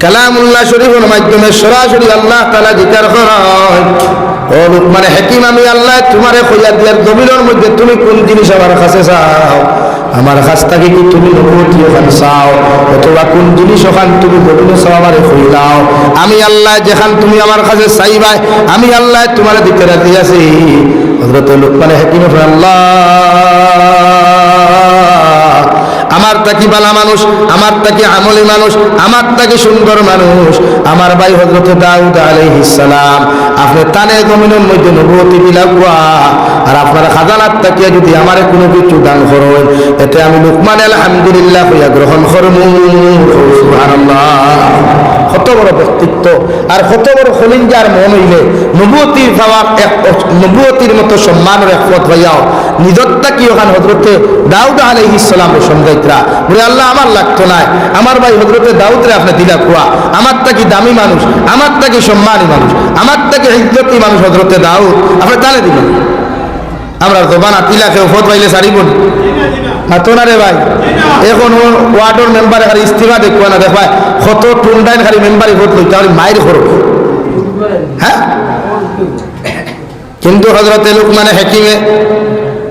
কালামুল্লাহ শরীফের মাধ্যমে সরাসরি আল্লাহ তাআলা জিকির করেন, ও লুকমান হাকিম, আমি আল্লাহ তোমারে কইয়া দিয়ার জমিনের মধ্যে তুমি কোন জিনিস আমার কাছে চাও, আমার কাছ থেকে কি তুমি নবুয়তি ওখান চাও, অথবা কোন জিনিস ওখান তুমি জমিনে চাও আমারে কইলাও, আমি আল্লাহ যেখান তুমি আমার কাছে চাইবাই আমি আল্লাহ তোমার দিতে রাজি আছি। হযরত লুকমান হাকিম আল্লাহ আমার তাকি বালা মানুষ, আমার তাকি আমলি মানুষ, আমার তাকি সুন্দর মানুষ আমার ভাই হযরত দাউদ আলাইহিস সালাম, আপনি তানে জমিনের মধ্যে নবুয়তি বিলাগুয়া, আর আপনার খাজানাত তাকিয়া যদি আমারে কোনো কিছু দান করেন, এতে আমি লুকমান আলহামদুলিল্লাহ হইয়া গ্রহণ করব। সুবহানাল্লাহ। কত বড় ব্যক্তিত্ব আর কত বড় খলিঞ্জার মন হইলে নবুয়তির পাওয়া, নবুয়তির মতো সম্মানের এক পথ ভাইয়াও নিজরটা কি ওখানে হযরতে দাউদ আলাইহিস সালামের সঙ্গাইতরা বলে আল্লাহ আমার লাগতো না, আমার ভাই হযরতে দাউদ রে আপনি দিলা কুয়া, আমার তাকি দামি মানুষ, আমার তাকি সম্মানী মানুষ, আমার তাকি ইজ্জতি মানুষ হযরতে দাউদ, আপনি তালে দিলেন। আমরা জবান আতিলা কেউ ফত পাইলে সারিব তো না রে ভাই, এখন ওয়ার্ডের মেম্বারে খালি ইস্তিমা দেখবো না, দেখবা কত টুন্ডাইন খালি মেম্বারে ভোট লই, তাহলে মায়ের করব। হ্যাঁ, কিন্তু হযরতে লুকমান হাকিমে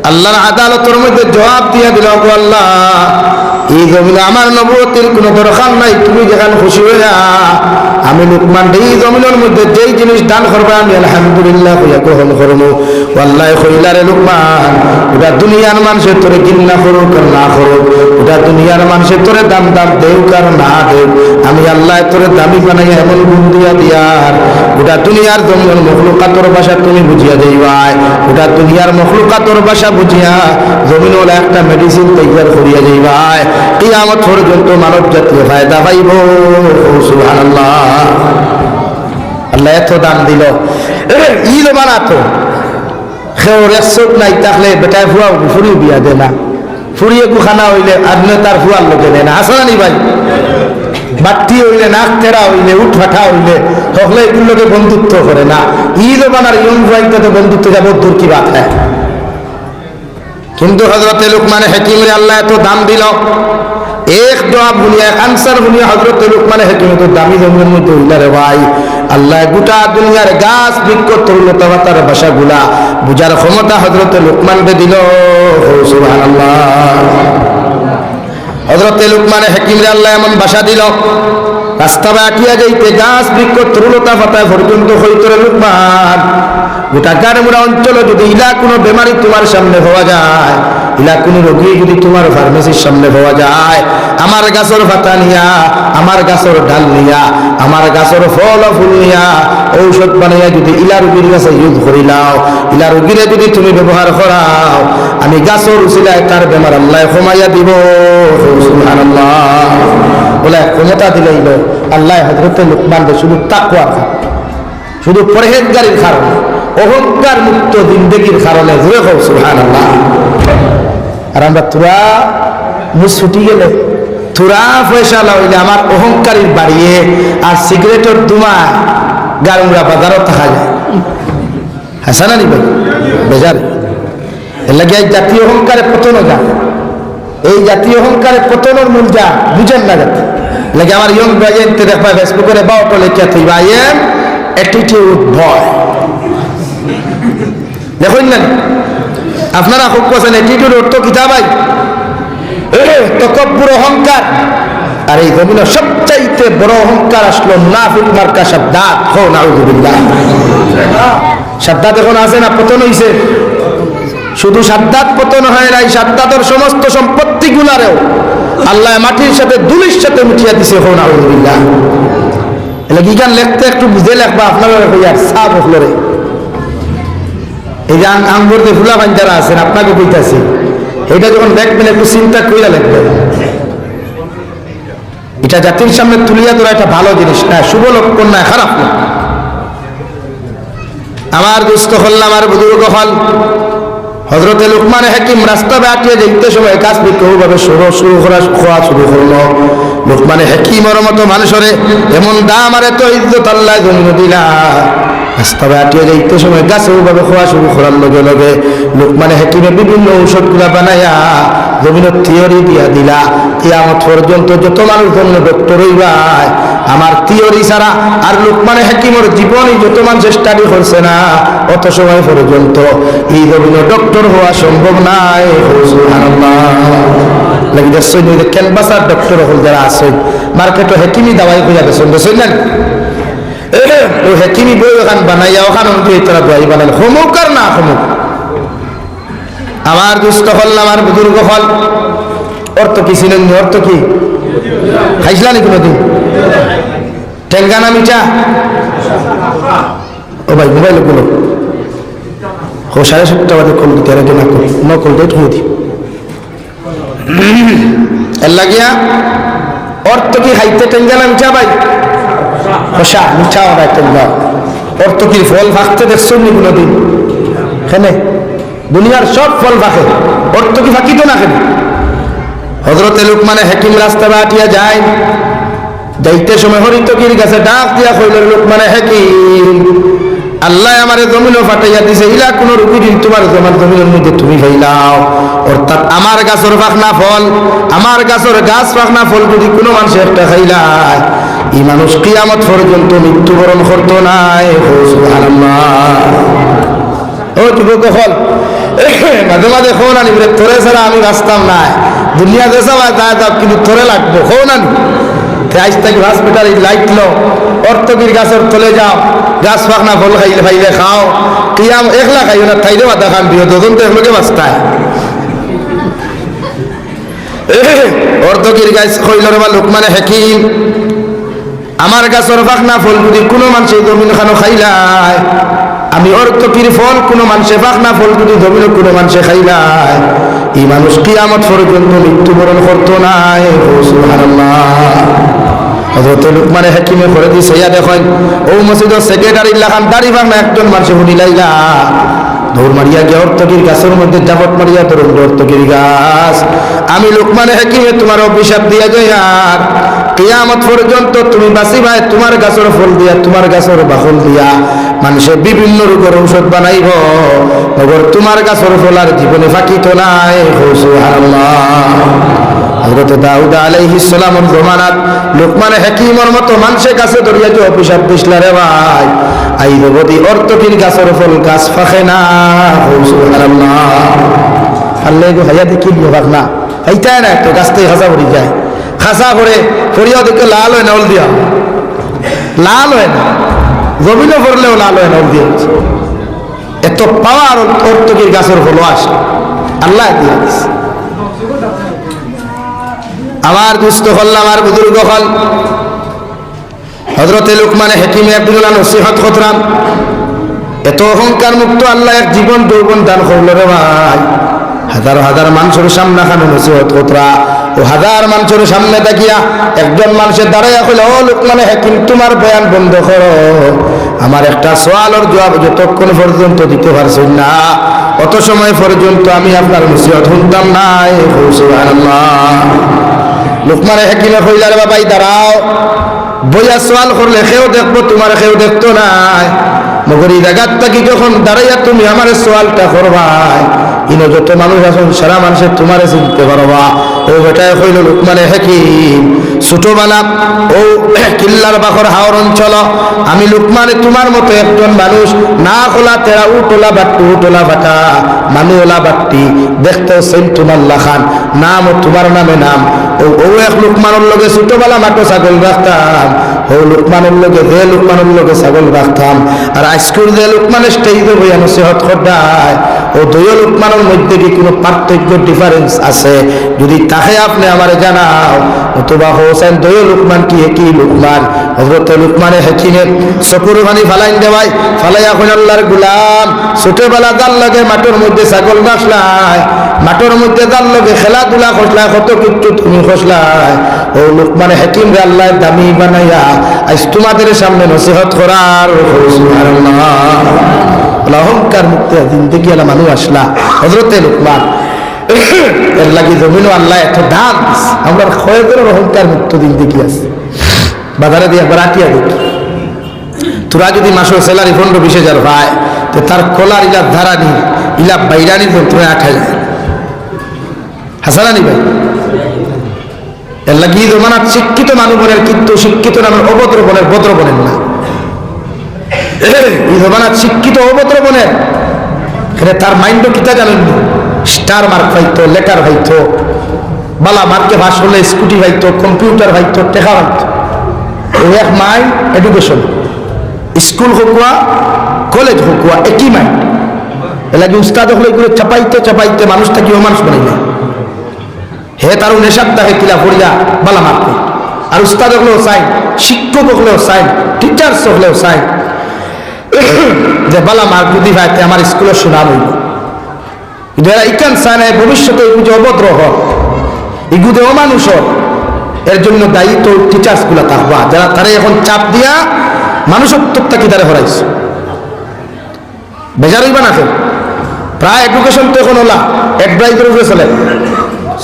আল্লাহর আদালতের মধ্যে জবাব দিয়া দিল, আল্লাহ এই জমিনে আমার নবুয়তির কোনো দরকার নাই, তুমি যেখানে খুশি হইয়া আমি লুকমান এই জমিনের মধ্যে যেই জিনিস দান করবা আমি আলহামদুলিল্লাহ হইয়া গ্রহণ করবো। আল্লাহ কইলা রে লুকমান, ওটা দুনিয়ার মানুষের তোরে ঘৃণা করুক আর না করুক, ওটা দুনিয়ার মানুষের তোরে দাম দেউক আর না দেউক, আমি আল্লাহ তোরে দামি বানাইয়া এমন গুণ দিয়া দিয়ার, ওটা দুনিয়ার জমিনের মখলুকাতর ভাষা তুমি বুঝিয়া যাইবাই, ওটা দুনিয়ার মখলুকাতর ভাষা বুঝিয়া জমিন ওলা একটা মেডিসিন তৈরি করিয়া যাইবাই, কিয়ামত পর্যন্ত মানব জাতীয় ফায়দা পাইব। সুবহানাল্লাহ। আল্লাহ এত দান দিল, ঈদ বানাতো কেউ রেসক নাই থাকলে বেটায় ফুয়া ফুরিয়ে বিয়া দে না, ফুরিয়ে গুখানা হইলে আপনি তার ফুয়ার লোকে দেয় না, আসলে নি ভাই, বাট্টি হইলে নাক তেরা হইলে উঠ ফাটা হইলে সকলে এগুলোকে বন্ধুত্ব করে না, ঈদ বানার ইয়ং ভাইতে তো বন্ধুত্ব যাব দূর কি বাত হ্যাঁ। কিন্তু হযরতে লুকমান হাকিমরে আল্লাহ এত দাম দিল, এক জবাব শুনিয়া এক আনসার শুনিয়া হযরতে লুকমান হাকিম তো দামি জমির মধ্যে উল্লারে ভাই আল্লাহ গোটা দুনিয়ার গাছ বৃক্ষ তরুলতা পাতার ভাষাগুলা বুঝার ক্ষমতা হযরতে লুকমানকে দিল। সুবহানাল্লাহ। হযরতে লুকমান হাকিমরে আল্লাহ এমন ভাষা দিল, রাস্তা বাটিয়া যাইতে গাছ বৃক্ষ তরুলতা পাতা পর্যন্ত হইতরে লুকমান গোটা গাড়মুড়া অঞ্চল যদি ইলা কোনো বেমারি তোমার সামনে হওয়া যায়, ইলা কোনো রোগী যদি তোমার ফার্মেসির সামনে হওয়া যায়, আমার গাছের পাতা নিয়া, আমার গাছের ডাল নিয়া, আমার গাছের ফল ফুল নিয়া ঔষধ বানাইয়া যদি ইলা রোগীর কাছে ইউজ করিলাও, ইলা রোগীরে যদি তুমি ব্যবহার করাও, আমি গাছের উসিলায় তার বেমার আল্লাহ কমাইয়া দিব। সুবহানাল্লাহ। বলে ক্ষমতা দিলেই আল্লাহ হযরতে লুকমানকে শুধু তাকওয়ার কারণে, শুধু পরহেজগারির কারণে, অহংকার মুক্ত জিন্দেগির কারণে জুড়ে হোক। সুবহানাল্লাহ। আর আমরা তোরা মুছ ছুটি গেলে তোরা পয়সা লাগাইলে আমার অহংকারীর বাড়িয়ে আর সিগারেটের ধুমা গাড়মুড়া বাজারও থাকা যায়। হাসানা নি ভাই বেজার এর লাগে এই জাতীয় অহংকারে পতন যায়, এই জাতীয় অহংকারে পতনের মূল যা বুঝেন না যাতে লাগে আমার ইয়ং ভাইয়েতে দেখবা ফেসবুকের বাউটো লেখা তুই ভাইয়ের অ্যাটিটিউড ভয় দেখুন না আপনারা খুব পছন্দ অ্যাটিটিউড অর্থ কিতা ভাই তকব্বুর অহংকার। আর এই জমিনে সবচাইতে বড় অহংকার আসলো মুনাফিক মার্কা শাদ্দাদ। হো নাউযুবিল্লাহ। শাদ্দাদ এখন আছে না পতন হইছে? শুধু শাদ্দাদ পতন হয় নাই, শাদ্দাদের সমস্ত সম্পত্তিগুলারেও আল্লাহ মাটির সাথে ধুলির সাথে মিটিয়ে দিছে। হো নাউযুবিল্লাহ। এলে কি গান লিখতে একটু বুঝে লেখবা আপনারা কইয়ার সাব হলরে এই যে আঙ্গুর দিয়ে ফুলা ভাই যারা আছেন আপনাকে কইতাছি, এটা যখন দেখবেন একটু চিন্তা কইরা লিখবেন। এটা জাতির সামনে তুলিয়া ধরা একটা ভালো জিনিস না, শুভ লক্ষণ না, খারাপ না। আমার দুস্থ হল, আমার বুজুর্গ হল, হযরতে লুকমান হাকিম রাস্তা বাটিয়ে যাইতে সময় কাজ বিক্ষোভভাবে খোয়া শুরু করলো। লুকমান হাকিমের মতো মানুষরে এমন দাম আর এত ইজ্জত আল্লাহ জমিন দিলা, রাস্তা বাটিয়ে যাইতে সময় গাছে ওভাবে খোয়া শুরু করার লগে লগে লুকমান হাকিমে বিভিন্ন ঔষধগুলা বানাইয়া জমিনের থিওরি দিয়া দিলা। কিয়ামত পর্যন্ত যত মানুষ জন্য ডক্টর হইবাই আমার থিওরি ছাড়া আর লুকমান হাকিমের জীবনই যত মানুষ স্টাডি করছে না অত সময় পর্যন্ত এই জমিনে ডক্টর হওয়া সম্ভব নাই। সুবহানাল্লাহ। লাগি দেখছেন ওই যে ক্যানভাসার ডক্টর হল যারা আছে মার্কেটে হেকিমি দাওয়াই কইয়া দেখছেন দেখছেন না ও হেকিমি বই ওখান বানাইয়া ওখান অনুযায়ী তারা দোয়াই বানাল হমুক আর না হমুক। আমার দুস্থ হল, আমার বুজুর্গ হল, অর্থ কি ছিলেন? অর্থ কি খাইছিলা নি কোনোদিন? টেঙ্গানা মিঠা? ও ভাই মোবাইল গুলো 7:30 বাজে কল দিতে আগে না কল নকল দিয়ে ঠুঁ দি এর লাগিয়া অর্থ কি খাইতে টেঙ্গানা মিঠা ভাই? খোসা মিঠা ভাই টেঙ্গা। অর্থ কি ফল ফাঁকতে দেখছো নি কোনোদিন? খেনে দুনিয়ার সব ফল ফাঁকে, অর্থ কি ফাঁকিত না খেনে? হযরতে লুকমান হাকিম রাস্তা বাটিয়া যায়, যাইতে সময় হরিতকির কাছে ডাক দিয়া কইল, লুকমান হাকিম আল্লাহ আমারে জমিন ফাটাইয়া দিছে, ইলা কোন রুগী দিন তোমার জমার জমিনের মধ্যে তুমি খাইলাও। অর্থাৎ আমার গাছের ফাঁকনা ফল, আমার গাছের গাছ ফাঁকনা ফল যদি কোনো মানুষ একটা খাইলায় এই মানুষ কিয়ামত পর্যন্ত মৃত্যুবরণ করতো নাই। সুবহানাল্লাহ। ও যুবক ফল মাঝে মাঝে খো নানি তোরে ছাড়া আমি বাঁচতাম না, দুনিয়া দেশা যায় যাও কিন্তু তোরে লাগবো খো নানি। আজ থেকে হসপিটাল লাইট লো, অর্থকির গাছের তলে যাও, গাছ ফাঁকনা ফল খাইলে খাইলে খাও, কিয়াম একলা খাইও না, থাইলে মাথা খান দিও, দুজন তো একলোকে বাঁচতায়। অর্থকির গাছ কইল রে লুকমান হাকিম আমার গাছের ফাঁকনা ফল যদি কোনো মানুষের জমিন খানো খাইলায়, আমি অর্থকির ফল কোনো মানুষে ফাঁকনা ফল যদি জমিন কোনো মানুষে খাইলায় এই মানুষ কিয়ামত পর্যন্ত মৃত্যুবরণ করতো নাই। সুবহানাল্লাহ। হযরত লুকমান হাকিমে করে দিছে ইয়া দেখেন ও মসজিদের সেক্রেটারি লাখান দাড়ি ভাঙনা একজন মানুষে হুনি লাইলা দৌড় মারিয়া গিয়ে অর্থকির গাছের মধ্যে জাবট মারিয়া ধরুন অর্থকির গাছ আমি লুকমান হাকিমে তোমার অভিশাপ দিয়া যাই আর কিয়ামত পর্যন্ত তুমি বাঁচিবাই তোমার গাছের ফল দিয়া, তোমার গাছের বাকল দিয়া মানুষের বিভিন্ন রোগের ঔষধ বানাইব, মগর তোমার গাছের ফল আর জীবনে ফাঁকিত নাই। সুবহানাল্লাহ। হযরত দাউদ আলাইহিস সালামের জমানাত লোকমান হাকিমের মতো মানুষের কাছে ধরিয়া যে অভিশাপ দিছলা রে ভাই, আই রবদি অর্থকিন গাছের ফল গাছ ফাঁকে না। সুবহানাল্লাহ। আল্লাহ গো হাইয়া দেখি বিভাগ না এইটাই না, তো গাছ থেকে খাসা পড়ি যায়, খাসা করে পড়িয়া দেখে লাল হয় না, ওল দিয়া লাল হয় না, জমিনে পড়লেও লাল হয় না, ওল দিয়া এত পাওয়ার অর্থকির গাছের ফল আসে আল্লাহ দিয়া দিছে। আমার দুস্থ হল, আমার বুজুর্গ হল, হযরতে লুকমানে হাকিমে আব্দুল্লাহ নসিহত করতাম, এত অহংকার মুক্ত আল্লাহ এক জীবন যৌবন দান করল রে ভাই। হাজার হাজার মানুষের সামনে খানে নসিহত করতরা, ও হাজার মানুষের সামনে তাকিয়া একজন মানুষের দাঁড়াইয়া কইল, ও লুকমানে হাকিম তোমার বয়ান বন্ধ করো, আমার একটা সওয়ালের জবাব যতক্ষণ পর্যন্ত দিতে পারছেন না অত সময় পর্যন্ত আমি আপনার নসিহত শুনতাম না। সুবহানাল্লাহ। লুকমানে হাকিমে কইলা রে বাবাই দাঁড়াও, বইয়া সওয়াল করলে কেউ দেখবো, তোমার কেউ দেখতো নাই, মগর এই জায়গার থাকি যখন দাঁড়াইয়া তুমি আমার সওয়ালটা করবাই, ইনো যত মানুষ আছেন সারা মানুষের তোমারে চিনতে পারবা। ও বেটায় কইল লুকমানে হাকিম, ছোটবেলা ও কিল্লার বাখর হাওর অঞ্চল আমি লুকমানে তোমার মতো একজন মানুষ না খোলা তেরা উটোলা বাট্টু উটোলা বাটা মানুওলা বাট্টি দেখতে সেন তোমার লাখান নাম ও তোমার নামে নাম। ও এক লুকমানের লগে ছোটবেলা মাটো ছাগল রাখতাম, ও লুকমানের লগে যে লুকমানের লগে ছাগল রাখতাম, আর আজকুর যে লুকমানের স্টেজে বইয়া নসিহত করদায়, ও দুই লুকমানের মধ্যে কি কোনো পার্থক্য ডিফারেন্স আছে? যদি তাকে আপনি আমারে জানাও, অথবা হোসেন দুই লুকমান কি একই লুকমান? হযরত লুকমানে হাকিমের চকুর পানি ফালাইন দেওয়াই, ফালাইয়া কইল আল্লাহর গোলাম, ছোটবেলা যার লগে মাঠের মধ্যে ছাগল রাখলাই, মাঠের মধ্যে যার লগে খেলাধুলা করলাই, কত কিছু তুমি খসলাই, ও লুকমানে হাকিম রে আল্লাহ দামি বানাইয়া আজ তোমাদের সামনে নসিহত করার। সুবহানাল্লাহ। অহংকার মুক্ত জিন্দেগি আলা মানুষ আসলা হযরতে লুকমান, এর লাগি জমিনও আল্লাহ এত দান আমরা খয়েদের অহংকার মুক্ত জিন্দেগি আছে। বাজারে দিয়ে একবার আটিয়া দেখি, তোরা যদি মাসের স্যালারি 15-20 পায়, তো তার কলার ইলা ধারানি ইলা বাইরানি যন্ত্রণা 8,000 হাসানানি ভাই। এর লাগি জমানাত শিক্ষিত মানুষ বলেন, কিন্তু শিক্ষিত নামের অভদ্র বলেন, ভদ্র বলেন না। এই জমানাত শিক্ষিত অভদ্র বলেন, এখানে তার মাইন্ডও কিতা জানেন, স্টার মার্ক পাইতো, লেটার পাইতো, বালা মার্কে ভাস হলে স্কুটি পাইতো, কম্পিউটার পাইতো, টেকা পাইতো। ওই এক মাইন্ড এডুকেশন, স্কুল হোকুয়া কলেজ হোকুয়া একই মাইন্ড। এর লাগে উস্তাদ হলে এগুলো চাপাইতে চাপাইতে মানুষটা কি মানুষ বানাই না। হে তার নেশার তাকে কিলা পড়িয়া বালা মার্কে, আর উস্তাদ হলেও সাইন, শিক্ষক হলেও সাইন, টিচার্স হলেও সাইন, যে বালা মার্ক যদি ভাইতে আমার স্কুলের সুনাম হইব। কিন্তু এরা ইকান চায় না ভবিষ্যতে এগুলো যে অভদ্র হক, এগুলো অমানুষ হক, এর জন্য দায়ী তো টিচার্স গুলা থাকবা, যারা তারা এখন চাপ দিয়া মানুষত্বটা কি তারা হরাইছে। বেজার হইবা না কেউ, প্রায় এডুকেশন তো এখন ওলা অ্যাডভাইজের উপরে চলে,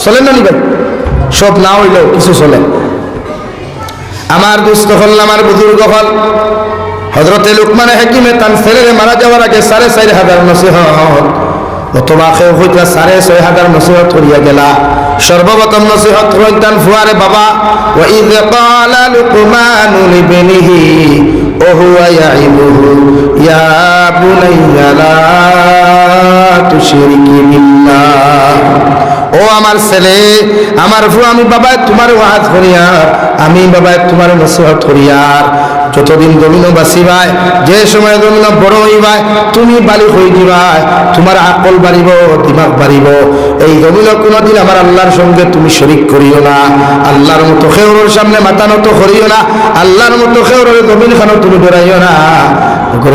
চলেন না নিবেন, সব না হইলেও কিছু চলে। আমার দুস্থ হল, আমার বুজুর্গ হল, হযরতে লুকমানে হাকিমে তার ছেলেরে মারা যাওয়ার আগে 4,500 নসিহত, অথবা কেউ হইতা 6,500 নসিহত করিয়া গেলা। সর্বপ্রথম নসিহত হইতান ফুয়ারে বাবা, ওয়া ইয ক্বালা লুকমানু লিবনিহি ওয়া হুয়া ইয়াইবুহু ইয়া বুনাইয়া লা তুশরিকি বিল্লাহ। ও আমার ছেলে, আমার ফুয়া, আমি বাবা তোমার ওয়াজ করিয়ার, আমি বাবা তোমার নসিহত করিয়ার, যতদিন জমিন বাঁচিবাই, যে সময় জমিন বড় হইবাই, তুমি বালিক হয়ে দিবাই, তোমার আকল বাড়িব, দিমাগ বাড়িব, এই জমিন কোনোদিন আমার আল্লাহর সঙ্গে তুমি শরীক করিও না, আল্লাহর মতো খেউরের সামনে মাথা নত করিও না, আল্লাহর মতো খেউরের জমিন খানো তুমি ডরাইও না।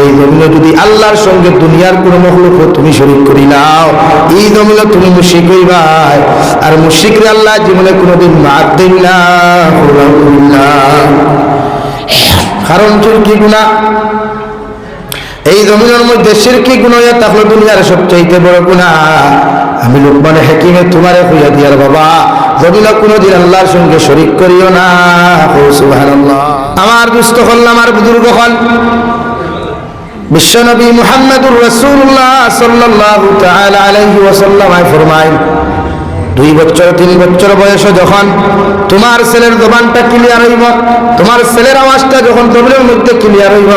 এই জমিনে যদি আল্লাহর সঙ্গে দুনিয়ার কোনো মখলুক তুমি শরীক করি নাও, এই জমিনে তুমি মুশরিক হইবাই, আর মুশরিকরে আল্লাহ জীবনে কোনোদিন মার দেন না। কারণ শিরকি গুনাহ, এই জমিনের মধ্যে শিরকি গুনাহ তাহলে দুনিয়ার সবচেয়ে বড় গুনাহ। আমি লুকমানে হাকিমে তোমারে কইয়া দিয়ার বাবা, জমিনে কোনোদিন আল্লাহর সঙ্গে শরীক করিও না। সুবহানাল্লাহ। আমার দুস্থ হল, আমার বুজুর্গ হল, বিশ্বনবী মুহাম্মদুর রাসূলুল্লাহ সাল্লাল্লাহু তাআলা আলাইহি ওয়াসাল্লাম ফরমায়, 2 বছর 3 বছর বয়সে যখন তোমার ছেলের জবানটা ক্লিয়ার হইব, তোমার ছেলের আওয়াজটা যখন জবানের মধ্যে ক্লিয়ার হইব,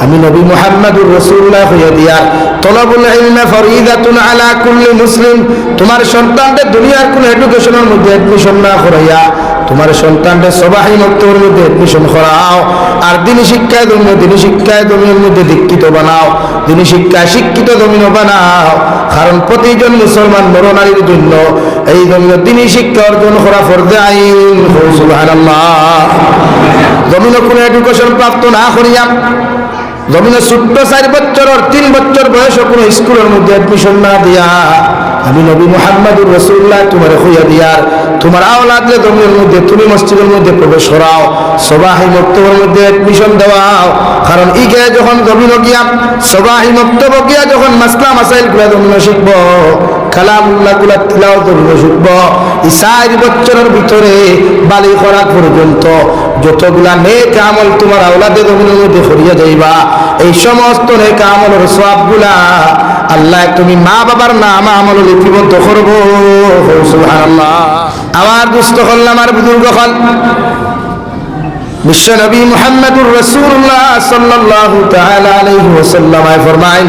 আমি নবী মুহাম্মদুর রাসূলুল্লাহ হইয়া দিয়া তলবুল ইলম ফরিদাতুন আলা কুল্লি মুসলিম, তোমার সন্তানদের দুনিয়ার কোন এডুকেশনের মধ্যে এডমিশন না করাইয়া তোমার সন্তানদের সবাই মক্তবের মধ্যে এডমিশন করাও, আর দিনী শিক্ষায় জমিনের মধ্যে দীক্ষিত বানাও, দিনী শিক্ষায় শিক্ষিত জমিন বানাও। কারণ প্রতিজন মুসলমান নর নারীর জন্য এই জমিনে দিনী শিক্ষা অর্জন করা ফরজে আইন। সুবহানাল্লাহ। জমিনে কোনো এডুকেশন প্রাপ্ত না করিয়া, জমিনে ছোট্ট 4 বছর 3 বছর বয়সে কোনো স্কুলের মধ্যে এডমিশন না দিয়া আমি নবী মুহাম্মদুর রাসূলুল্লাহ তোমার হইয়া দিয়ার তোমার আওলাদকে জমিনের মধ্যে তুমি মসজিদের মধ্যে প্রবেশ করাও, সবাই মক্তবের মধ্যে এডমিশন দেওয়াও। কারণ ইগে যখন জমিন গিয়া সবাই মক্তব গিয়া যখন মাসলা মাসাইল গুলা জমিনে শিখব, কালামুল্লাহ গুলা তিলাওয়াত জমিনে শিখব, এই 4 বছরের ভিতরে বালি করা পর্যন্ত যতগুলা নেক আমল তোমার আওলাদে জমিনের মধ্যে করিয়া যাইবা, এই সমস্ত নেক আমলের সওয়াবগুলা আল্লাহ তুমি মা বাবার নাম আমল লিপিবদ্ধ করব। সুবহানাল্লাহ। আমার দুস্থ হল, আমার বুজুর্গ হল, বিশ্ব নবী মুহাম্মদুর রাসূলুল্লাহ সাল্লাল্লাহু তাআলা আলাইহি ওয়াসাল্লাম ফরমায়,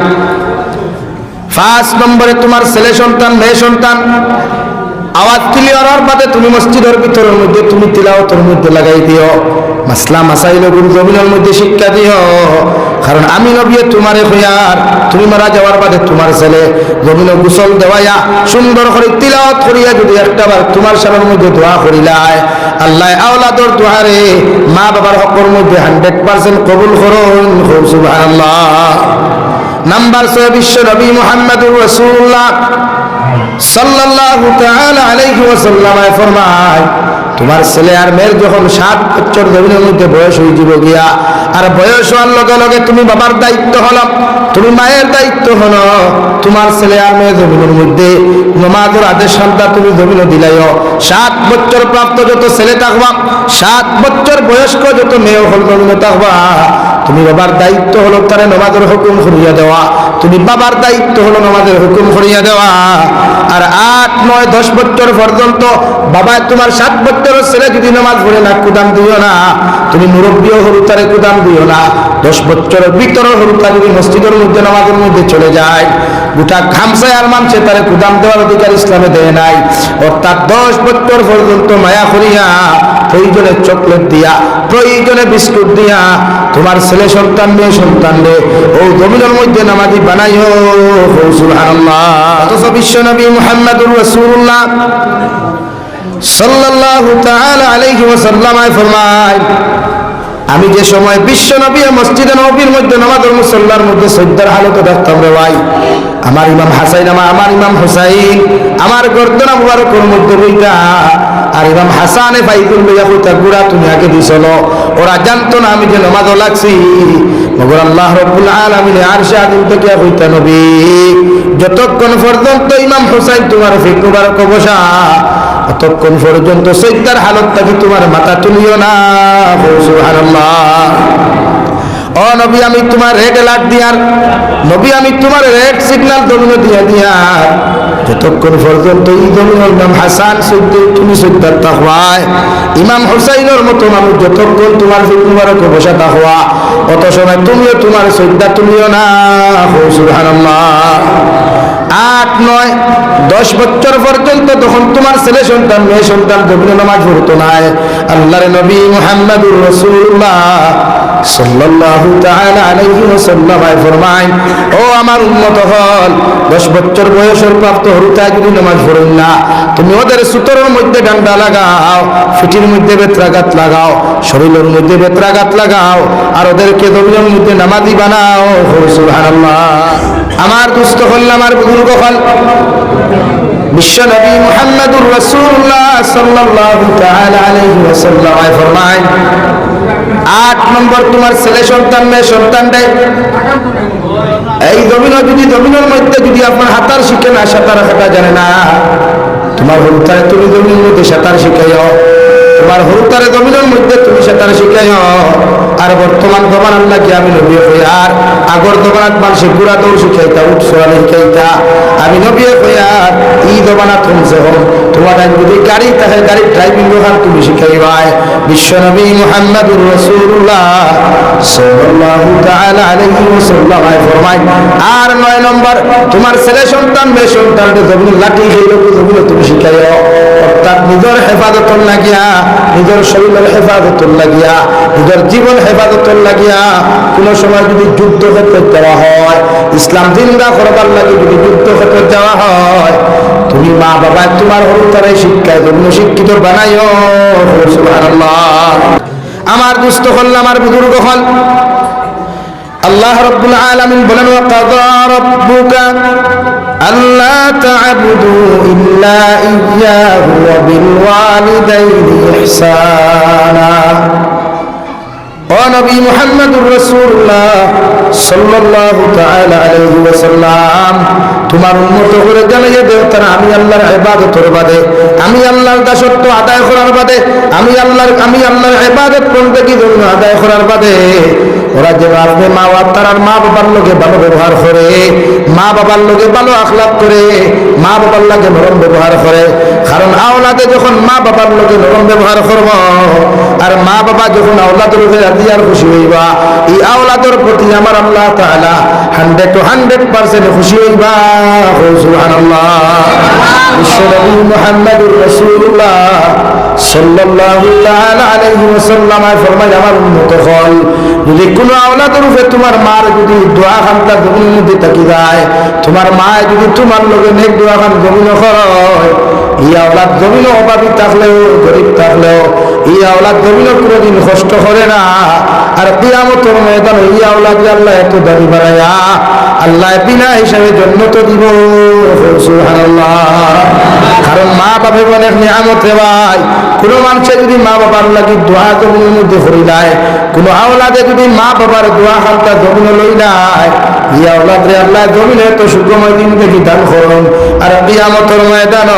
5 নম্বরে তোমার ছেলে সন্তান মেয়ে সন্তান আওয়াজ ক্লিয়ার হওয়ার বাদে তুমি মসজিদের ভিতরের মধ্যে তুমি তিলাওয়াতের মধ্যে লাগাই দিও, মাসলা মাসাইলগুলো জমিনের মধ্যে শিক্ষা দিও। কারণ আমি নবী তোমারে হইয়ার তুমি মারা যাওয়ার বাদে তোমার ছেলে জমিনে গোসল দেওয়াইয়া সুন্দর করে তিলাওয়াত করিয়া যদি একটাবার তোমার সামনের মধ্যে দোয়া করিলায়, আল্লাহ আওলাদর দোয়ারে মা বাবার হকের মধ্যে 100% কবুল করুন। সুবহানাল্লাহ। নাম্বার 6 বিশ্ব নবী মুহাম্মদুর রাসূলুল্লাহ সাল্লাল্লাহু তাআলা আলাইহি ওয়াসাল্লাম ফরমায়, তোমার ছেলে আর মেয়ের যখন 7 বছর জমিনের মধ্যে বয়স হয়ে যাব গিয়া, আর বয়স হওয়ার লগে লগে তুমি বাবার দায়িত্ব হলো, তুমি মায়ের দায়িত্ব হলো, তোমার ছেলে আর মেয়ে জমিনের মধ্যে নামাজের আদেশ সন্তান তুমি জমিনে দিলাইও। 7 বছর প্রাপ্ত যত ছেলে থাকবা, 7 বছর বয়স্ক যত মেয়ে হল জমিনে থাকবা, তুমি বাবার দায়িত্ব হলো তারে নামাজের হুকুম করিয়া দেওয়া, তুমি বাবার দায়িত্ব হলো নামাজের হুকুম করিয়া দেওয়া। আর 8, 9, 10 বছর পর্যন্ত বাবা তোমার 7 বছরের ছেলে যদি নামাজ পড়ে না কুদাম দিও না, তুমি মুরব্বীও হরু তারে কুদাম দিও না। 10 বছরের ভিতরে হরু তার যদি মসজিদের মধ্যে নামাজের মধ্যে চলে যায়, গোটা খামসায় আর মানছে তারে কুদাম দেওয়ার অধিকার ইসলামে দেয় নাই। অর্থাৎ 10 বছর পর্যন্ত মায়া করিয়া, প্রয়োজনে চকলেট দিয়া, প্রয়োজনে বিস্কুট দিয়া তোমার ছেলে সন্তান মেয়ে সন্তানরে ও জমিনের মধ্যে নামাজি বানাইও। সুবহানাল্লাহ। অথচ বিশ্ব নবী মুহাম্মদুর রাসূলুল্লাহ সাল্লাল্লাহু তাআলা আলাইহি ওয়াসাল্লাম ফরমায়, আমি যে সময় বিশ্ব নবী মসজিদে নববীর মধ্যে নামাজের মুসল্লার মধ্যে সজ্জার হালতে দেখতাম রে ভাই, আমার ইমাম হাসাইন আমার ইমাম হুসাইন আমার গর্দনা মুবারকের মধ্যে বইটা, আর ইমাম হাসানে বাইকুল লইয়া কইতা গুড়া তুমি আগে দিছিল, ওরা জানতো না আমি যে নামাজও লাগছি। মগর আল্লাহ রাব্বুল আলামিন আরশে আযীম থেকে কইতা, নবী যতক্ষণ পর্যন্ত ইমাম হুসাইন তোমার ফিক মুবারক বসা, ততক্ষণ পর্যন্ত সজ্জার হালত থেকে তোমার মাথা তুলিও না। সুবহানাল্লাহ। ও নবী আমি তোমার রেড অ্যালার্ট দিয়ার, নবী আমি তোমার রেড সিগন্যাল দমনে দিয়া দিয়ার, যতক্ষণ পর্যন্ত এই জমিনের ইমাম হাসান সজ্জে তুমি সজ্জার তাকওয়ায়, ইমাম হুসাইনের মতো মানুষ যতক্ষণ তোমার ফিক মুবারক বসা তাকওয়া, অত সময় তুমিও তোমার সজ্জা তুলিও না। সুবহানাল্লাহ। 8, 9, 10 বছর পর্যন্ত তখন তোমার ছেলে সন্তান মেয়ে সন্তান জমিনে নামাজ পড়তো না, আল্লাহর নবী মুহাম্মদুর রাসূলুল্লাহ সাল্লাল্লাহু তাআলা আলাইহি ওয়াসাল্লাম ফরমায়, ও আমার উম্মত হল, 10 বছর বয়সের প্রাপ্ত হরুতা যদি নামাজ পড়েন না, তুমি ওদের সুতরের মধ্যে ডান্ডা লাগাও, ফিটির মধ্যে বেত্রাঘাত লাগাও, শরীরের মধ্যে বেত্রাঘাত লাগাও, আর ওদেরকে জমিনের মধ্যে নামাজি বানাও। সুবহানাল্লাহ। আমার দুস্থ হল, আমার বুজুর্গ হল, বিশ্ব নবী মুহাম্মদুর রাসূলুল্লাহ সাল্লাল্লাহু তাআলা আলাইহি ওয়াসাল্লাম ফরমায়, 8 নম্বর তোমার ছেলে সন্তান মেয়ে সন্তান দেয়, এই জমিনের মধ্যে যদি আপনার হাতার শিখে না, সাঁতার কাটা জানে না, তোমার হরুতারে তুমি জমিনের মধ্যে সাঁতার শিখাইও, তোমার হরুতারে জমিনের মধ্যে তুমি সাঁতার শিখাইও। আর বর্তমান তোমার আল্লাহ কি আমি নবী হইয়ার আগর দোকানাত মানুষে গুড়া দৌড় শিখাইতা, উঠ সরালে শিখাইতা। আমি নবী হইয়ার এই দোকানাত হমছে হম তোমার যদি গাড়ি থাকে গাড়ির ড্রাইভিং দোকান তুমি শিখাইবাই। বিশ্ব নবী মুহাম্মদুর রাসূলুল্লাহ সাল্লাল্লাহু তাআলা আলাইহি ওয়াসাল্লাম ফরমায়। আর 9 নম্বর, তোমার ছেলে সন্তান মেয়ে সন্তানকে জমিন লাঠি খেয়ে জমিন তুমি শিখাইও। অর্থাৎ নিজের হেফাজতর লাগিয়া, নিজের শরীরের হেফাজতর লাগিয়া, নিজের জীবন হেফাজতর লাগিয়া কোনো সময় যদি যুদ্ধ ক্ষেত্রে যাওয়া হয়, ইসলাম জিন্দা করবার লাগে যদি যুদ্ধ ক্ষেত্রে যাওয়া হয়, তুমি মা বাবা তোমার হরুতারে শিক্ষায় জন্য শিক্ষিত বানাইও। সুবহানাল্লাহ। আমার দুস্থ হল, আমার বুজুর্গ হল, আল্লাহ রাব্বুল আলামিন বলেন ওয়া কাযা রাব্বুকা আল্লা তা'বুদু ইল্লা ইয়্যাহু ওয়া বিল ওয়ালিদাইনি ইহসানা। ও নবী মুহাম্মদুর রাসূলুল্লাহ সাল্লাল্লাহু তাআলা আলাইহি ওয়াসাল্লাম, তোমার উম্মত করে জানাইয়া দেও তারা আমি আল্লাহর ইবাদতের বাদে, আমি আল্লাহর দাসত্ব আদায় করার বাদে, আমি আল্লাহর ইবাদত বন্দেগী জন্য আদায় করার বাদে ওরা যে আপনি মা তারার মা বাবার লোকে ভালো ব্যবহার করে, মা বাবার লোকে ভালো আখলাক করে, মা বাবার লাগে নরম ব্যবহার করে। কারণ আওলাদে যখন মা বাবার লোকে নরম ব্যবহার করব, আর মা বাবা যখন আওলাদের উপরে রাজি আর খুশি হইবা, এই আওলাদের প্রতি আমার আল্লাহ তাআলা 100 to 100% খুশি হইবা। সুবহানাল্লাহ। বিশ্বনবী মুহাম্মদুর রাসূলুল্লাহ সাল্লাল্লাহু তাআলা আলাইহি ওয়াসাল্লাম ফরমায়, আমার উম্মত হল যদি কোনো আওলাদের উপরে তোমার মার যদি দোয়া খানটা জমিনের মধ্যে থাকি যায়, তোমার মা যদি তোমার লগে নেক দোয়া খান জমিন হয়, এই আওলাদ জমিন অভাবী থাকলেও গরিব থাকলেও এই আওলাদ জমিন কোনোদিন কষ্ট করে না। আর কিয়ামতের ময়দানে এই আওলাদ আল্লাহ এত দাবি বাড়ায়া আল্লাহ বিনা হিসাবে জান্নাত দিব। সুবহানাল্লাহ। কারণ মা বাবা অনেক নিয়ামত রে ভাই। কোনো মানুষে যদি মা বাবার লাগি দোয়া জমিনের মধ্যে করি নাই, কোনো আওলাদে যদি মা বাবার দোয়া খানটা জমিনে লই নাই, এই আওলাদ রে আল্লাহ জমিনে তো সুখময় দিন দেখি দান করুন। আর কিয়ামতের ময়দান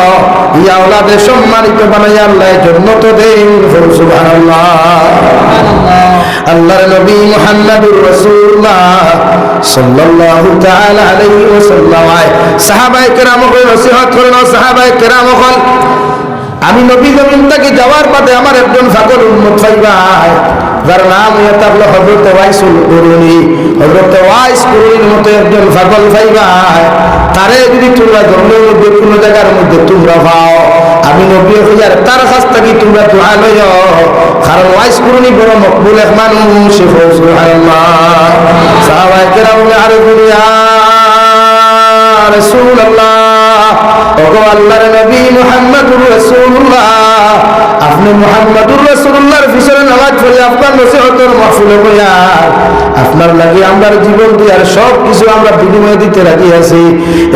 এই আওলাদে সম্মানিত বানাইয়া আল্লাহ জান্নাত দেন। সুবহানাল্লাহ। আল্লাহর নবী মুহাম্মদুর রাসূলুল্লাহ সাল্লাল্লাহু তাআলা আলাইহি ওয়াসাল্লাম সাহাবায়ে কেরামকে নসিহত করেন। সাহাবায়ে কেরাম হল আমি নবী জমিন থেকে যাওয়ার পথে আমার একজন পাগল উম্মত পাইবা, যার নাম হইতে হলো হযরত ওয়াইসুল কুরুনি। হযরত ওয়াইস কুরুনির মতো একজন পাগল পাইবা, তারে যদি তোমরা জমিনের মধ্যে কোনো জায়গার মধ্যে তোমরা পাও, আমি নবী হইয়ার তার কাছ থেকে তোমরা দোয়া লইও। কারণ ওয়াইস কুরুনি বড় মকবুল এক মানুষ। সুবহানাল্লাহ। সাহাবায়ে কেরাম আর দুনিয়া রাসূলুল্লাহ, ওগো আল্লাহর নবী মুহাম্মদুর রাসূলুল্লাহ, আপনি মুহাম্মদুর রাসূলুল্লাহর পিছনে নামাজ পড়ে আপনার নসিহতের মাহফিলে বইয়া আপনার লাগি আমরা জীবন দিয়ে আর সব কিছু আমরা বিনিময় দিতে রাজি আছি।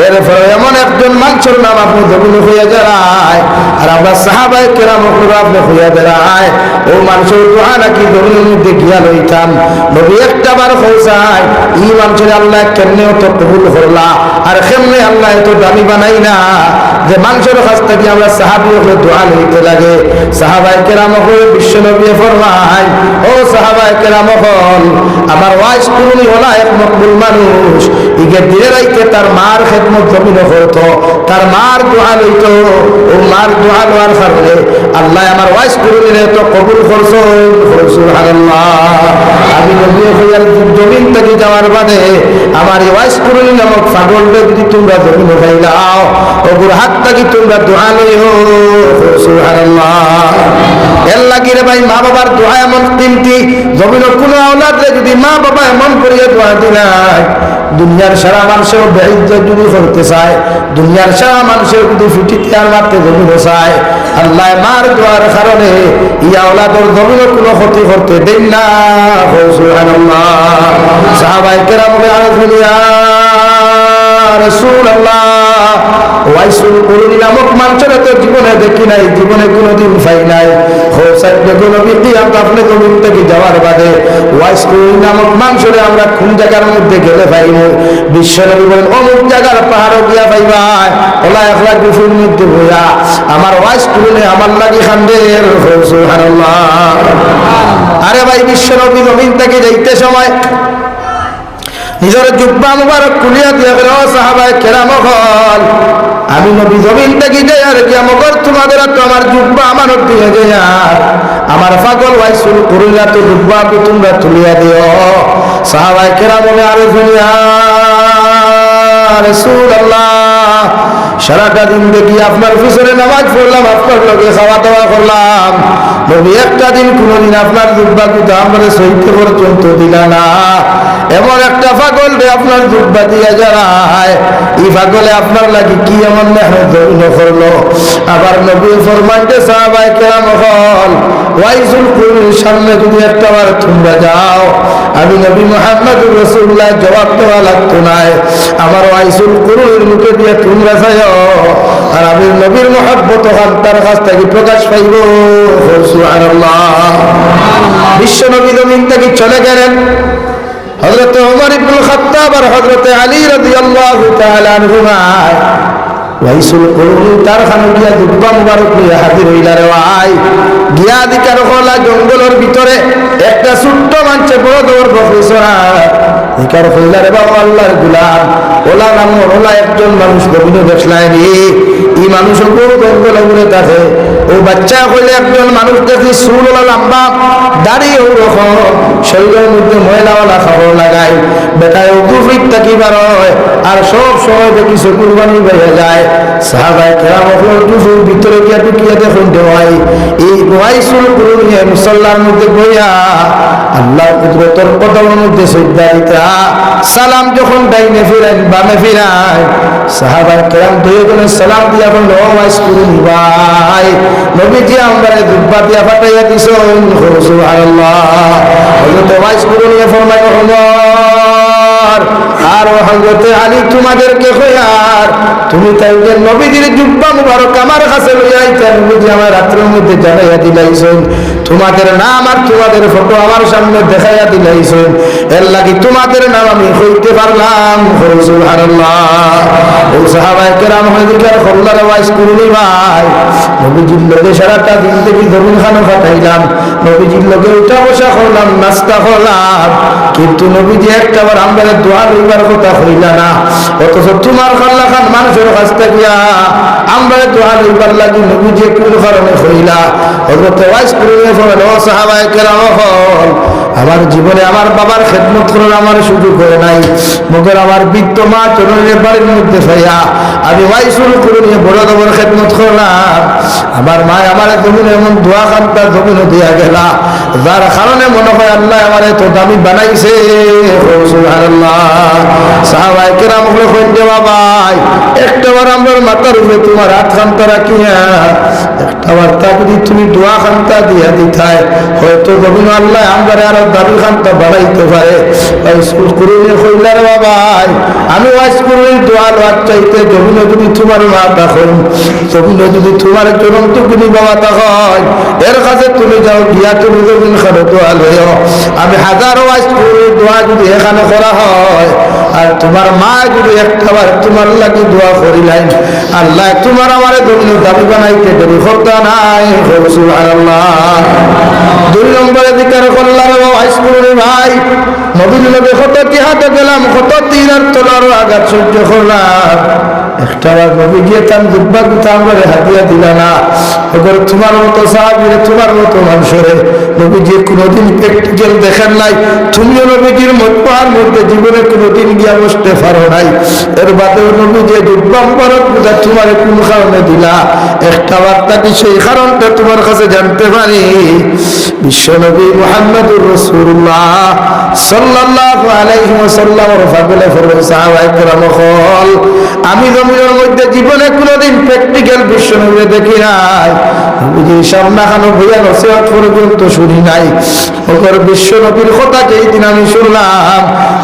এরপরে এমন একজন মানুষের নাম আপনি জমিনে হইয়া যায়, আর আমরা সাহাবায়ে কেরাম আপনি হইয়া বেড়ায়, ও মানুষের দোয়া নাকি জমিনের মধ্যে গিয়া লইতাম। নবী একটা বার হইসায় এই মানুষের আল্লাহ কেমনে তো কবুল করলা, আর কেমনে আল্লাহ এত দামি বানাই না যে মানুষের কাছ থেকে আমরা সাহাবী হলে দোয়া লইতে লাগে। সাহাবায়ে কেরাম হলে বিশ্ব নবী ফরমায়, ও সাহাবায়ে কেরাম হল আমার ওয়াইস কুরুনি হলা এক মকবুল মানুষ, ইগে দিনে রাইতে তার মার খেদমত জমিন করতো, তার মার দোয়া লইতো। ও মার দোয়া লওয়ার কারণে আল্লাহ আমার ওয়াইস কুরুনির এত কবুল করছো। সুবহানাল্লাহ। আমি নবী হইয়ার জমিন থেকে যাওয়ার বাদে আমার এই ওয়াইস কুরুনি নামক পাগলকে যদি তোমরা জমিন পাইলাও, ওগুর হাত থেকে তোমরা দোয়া লইও। সুবহানাল্লাহ। এর লাগি রে ভাই মা বাবার দোয়া এমন কিমতি, জমিনের কোনো আওলাদরে যদি মা বাবা এমন করিয়া দোয়া দিলাই, দুনিয়ার সারা মানুষের বেইজ্জত যদি করতে চায়, দুনিয়ার সারা মানুষের যদি ফিটিতে আর মারতে জমিন চায়, আল্লাহ মার দোয়ার কারণে এই আওলাদের জমিনের কোনো ক্ষতি করতে দেন না। সুবহানাল্লাহ। সাহাবায়ে কেরাম ইয়া রাসূলুল্লাহ, ওয়াইসুল কুরুনি নামক মানুষের তো জীবনে দেখি নাই, জীবনে কোনোদিন পাই নাই। সাইডে নবী কিয়াম আপনি জমিন থেকে যাওয়ার বাদে ওয়াইস কুরুনি নামক মানুষরে আমরা কোন জায়গার মধ্যে গেলে পাইব? বিশ্বনবী বলেন অমুক জায়গার পাহাড়ে গিয়া পাইবা ওলা একলা গুফুর মধ্যে বইয়া আমার ওয়াইস কুরুনি আমার লাগি খান্দের। সুবহানাল্লাহ। আরে ভাই বিশ্বনবী জমিন থেকে যাইতে সময় নিজের জুব্বা মুবারক খুলিয়া দিয়া গেল সাহাবায়ে কেরাম হল আমি নবী জমিন থেকে যাই আর কি আমগর তোমাদের তো আমার জুব্বা আমানত দিয়ে যায় আমার পাগল ওয়াইসুল কুরুলা তো জুব্বা তোমরা তুলিয়া দিও। সাহাবায়ে কেরাম বলে আরে দুনিয়া রাসূলুল্লাহ সারাটা দিন দেখি আপনার পিছনে নামাজ পড়লাম, আপনার লগে খাওয়া দাওয়া করলাম, নবী একটা দিন কোনদিন আপনার জুব্বা কুতা আমরা সইতে পর্যন্ত দিলা না। এমন একটা পাগল রে আপনার জুব্বা দিয়া যায়, এই পাগলে আপনার লাগি কি এমন মেহনত করলো? আবার নবী ফরমাইতে সাহাবায়ে কেরাম হল ওয়াইসুল কুরুনির সামনে যদি একটাবার তোমরা যাও আমি নবী মুহাম্মদুর রাসূলুল্লাহ জবাব দেওয়া লাগতো না, আমার ওয়াইসুল কুরুনির মুখে দিয়ে তোমরা যাও আর আমি নবীর মহব্বত তার কাছ থেকে প্রকাশ পাইব। সুবহানাল্লাহ। বিশ্ব নবী জমিন থেকে চলে গেলেন। হযরত ওমর ইবনে খাত্তাব আর হযরত আলী রাদিয়াল্লাহু তাআলা আনহুমা ওয়াইসুল কুরুনি তার খানে গিয়া জুব্বা মুবারক নিয়ে হাজির হইলা রে ভাই। গিয়া দিকার হলা জঙ্গলের ভিতরে একটা ছোট্ট মানছে বড় দৌড় প্রফেসরা দিকার হইলা রে বাবা আল্লাহর গোলাম ওলা নাম ওলা একজন মানুষ গভীর দেখলাইনি এই মানুষ গরু জঙ্গলে ঘুরে থাকে। ও বাচ্চা হইলে একজন মানুষ দেখি চুল ওলা লম্বা দাড়ি ওরকম শরীরের মধ্যে ময়লাওয়ালা খাবার লাগায় বেটায় উকুফিক থাকিবার হয় আর সব সময় দেখি চকুর বানি বেড়ে যায়। সাহাবায়ে কেরাম উকুফের ভিতরে গিয়া ঢুকিয়া দেখুন দেওয়াই এই ওয়াইসুল কুরুনি মুসাল্লার মধ্যে বইয়া আল্লাহর কুদরতের কদমের মধ্যে সিজদা দিতা সালাম যখন ডাইনে ফিরায় বামে ফিরায় সাহাবায়ে কেরাম দুইজনে সালাম দিয়া বলল ও ওয়াইস কুরুনি ভাই নবীজি আমরারে জুব্বা দিয়া পাঠাইয়া দিছেন। সুবহানাল্লাহ। হযরত ওয়াইস কুরুনি ফরমায় ওমর আর হযরত আলী তোমাদেরকে কইয়ার তুমি তাইলে নবীজির জুব্বা মুবারক আমার কাছে লইয়া আইতা নবীজি আমার রাত্রের মধ্যে জানাইয়া দিলাইছেন তোমাদের নাম আর তোমাদের ফটো আমার সামনে দেখাইয়া দিলাইছেন এর লাগি তোমাদের নাম আমি কইতে পারলাম। সুবহানাল্লাহ। ও সাহাবায়ে কেরাম হযরত খল্লার ওয়াইস কুরুনি ভাই নবীজির লগে সারাটা দিন থেকে জমিন খানো ফাটাইলাম, নবীজির লগে উঠা বসা করলাম, নাস্তা করলাম, কিন্তু নবীজি একটাবার আমরা দোয়া লইবার কথা হইলা না। অথচ তোমার খাল্লা খান মানুষের কাছ থেকে আমরা দোয়া লইবার লাগি নবীজি কোন কারণে হইলা? হযরত ওয়াইস কুরুনি বলেন ও সাহাবায়ে কেরাম হল আমার জীবনে আমার বাবার খেদমত করার আমার সুযোগ হয় নাই, মগর আমার বৃদ্ধ মা চরণের বাড়ির মধ্যে ফাইয়া আমি ওয়াইসুল কুরুনি বড় দবর খেদমত করলাম। আমার মা আমার জমিনে এমন দোয়া খান্তা জমিনে দিয়া গেলা যার কারণে মনে হয় আল্লাহ আমার এত দামি বানাইছে। সুবহানাল্লাহ। সাহাবায়ে কেরাম হলো কইতে বাবাই একটাবার আমার মাথার উপরে তোমার হাত খান্তা রাখিয়া একটাবার তা যদি তুমি দোয়া খান্তা দিয়া দিতাই হয়তো জমিন আল্লাহ আমার আরো দামি খান্তা বাড়াইতে পারে। ওয়াইসুল কুরুনি কইলা রে বাবাই আমি ওয়াইস কুরুনির দোয়া লওয়ার চাইতে জমিনে যদি তোমার মা তখন জমিনে যদি তোমার জনমটুকুনি বাবা তখন এর কাছে তুমি যাও গিয়া তুমি জমিন খানো দোয়া লইও। আমি হাজারো ওয়াইস কুরুনির দোয়া যদি এখানে করা হয় আর তোমার মা যদি একটাবার তোমার লাগি দোয়া করিলেন আল্লাহ তোমার আমার জমিনে দাবি বানাইতে দেরি করতা নাই। সুবহানাল্লাহ। দুই নম্বরে দিকার করলাম ওয়াইস কুরুনি ভাই নবীর লগে কত জিহাদে গেলাম, কত তীর আর তলোয়ার আঘাত সহ্য করলাম, একটাবার নবী গিয়ে তার জুব্বা কুতা আমরা হাতিয়া দিলা না। ওগর তোমার মতো সাহাবীরে তোমার মতো মানুষরে নবীজি কোনোদিন প্র্যাকটিক্যাল দেখেন নাই, তুমিও নবীজির মতপার মধ্যে জীবনে কোনোদিন গিয়া বসতে পারো নাই। এর বাদেও নবীজি জুব্বা মুবারক কুতা তোমার কোন কারণে দিলা একটাবার তাকে সেই কারণটা তোমার কাছে জানতে পারি। বিশ্বনবী মুহাম্মদুর রাসূলুল্লাহ সাল্লাল্লাহু আলাইহি ওয়াসাল্লাম ফাগলে ফরমান সাহাবায়ে কেরাম হল আমি জমিনের মধ্যে জীবনে কোনোদিন প্র্যাকটিক্যাল বিশ্বনবী দেখি নাই, নবীজি সামনে খানো বইয়া নসিহত পর্যন্ত শুনি নাই। ওপর বিশ্বনবীর কথা যেই দিন আমি শুনলাম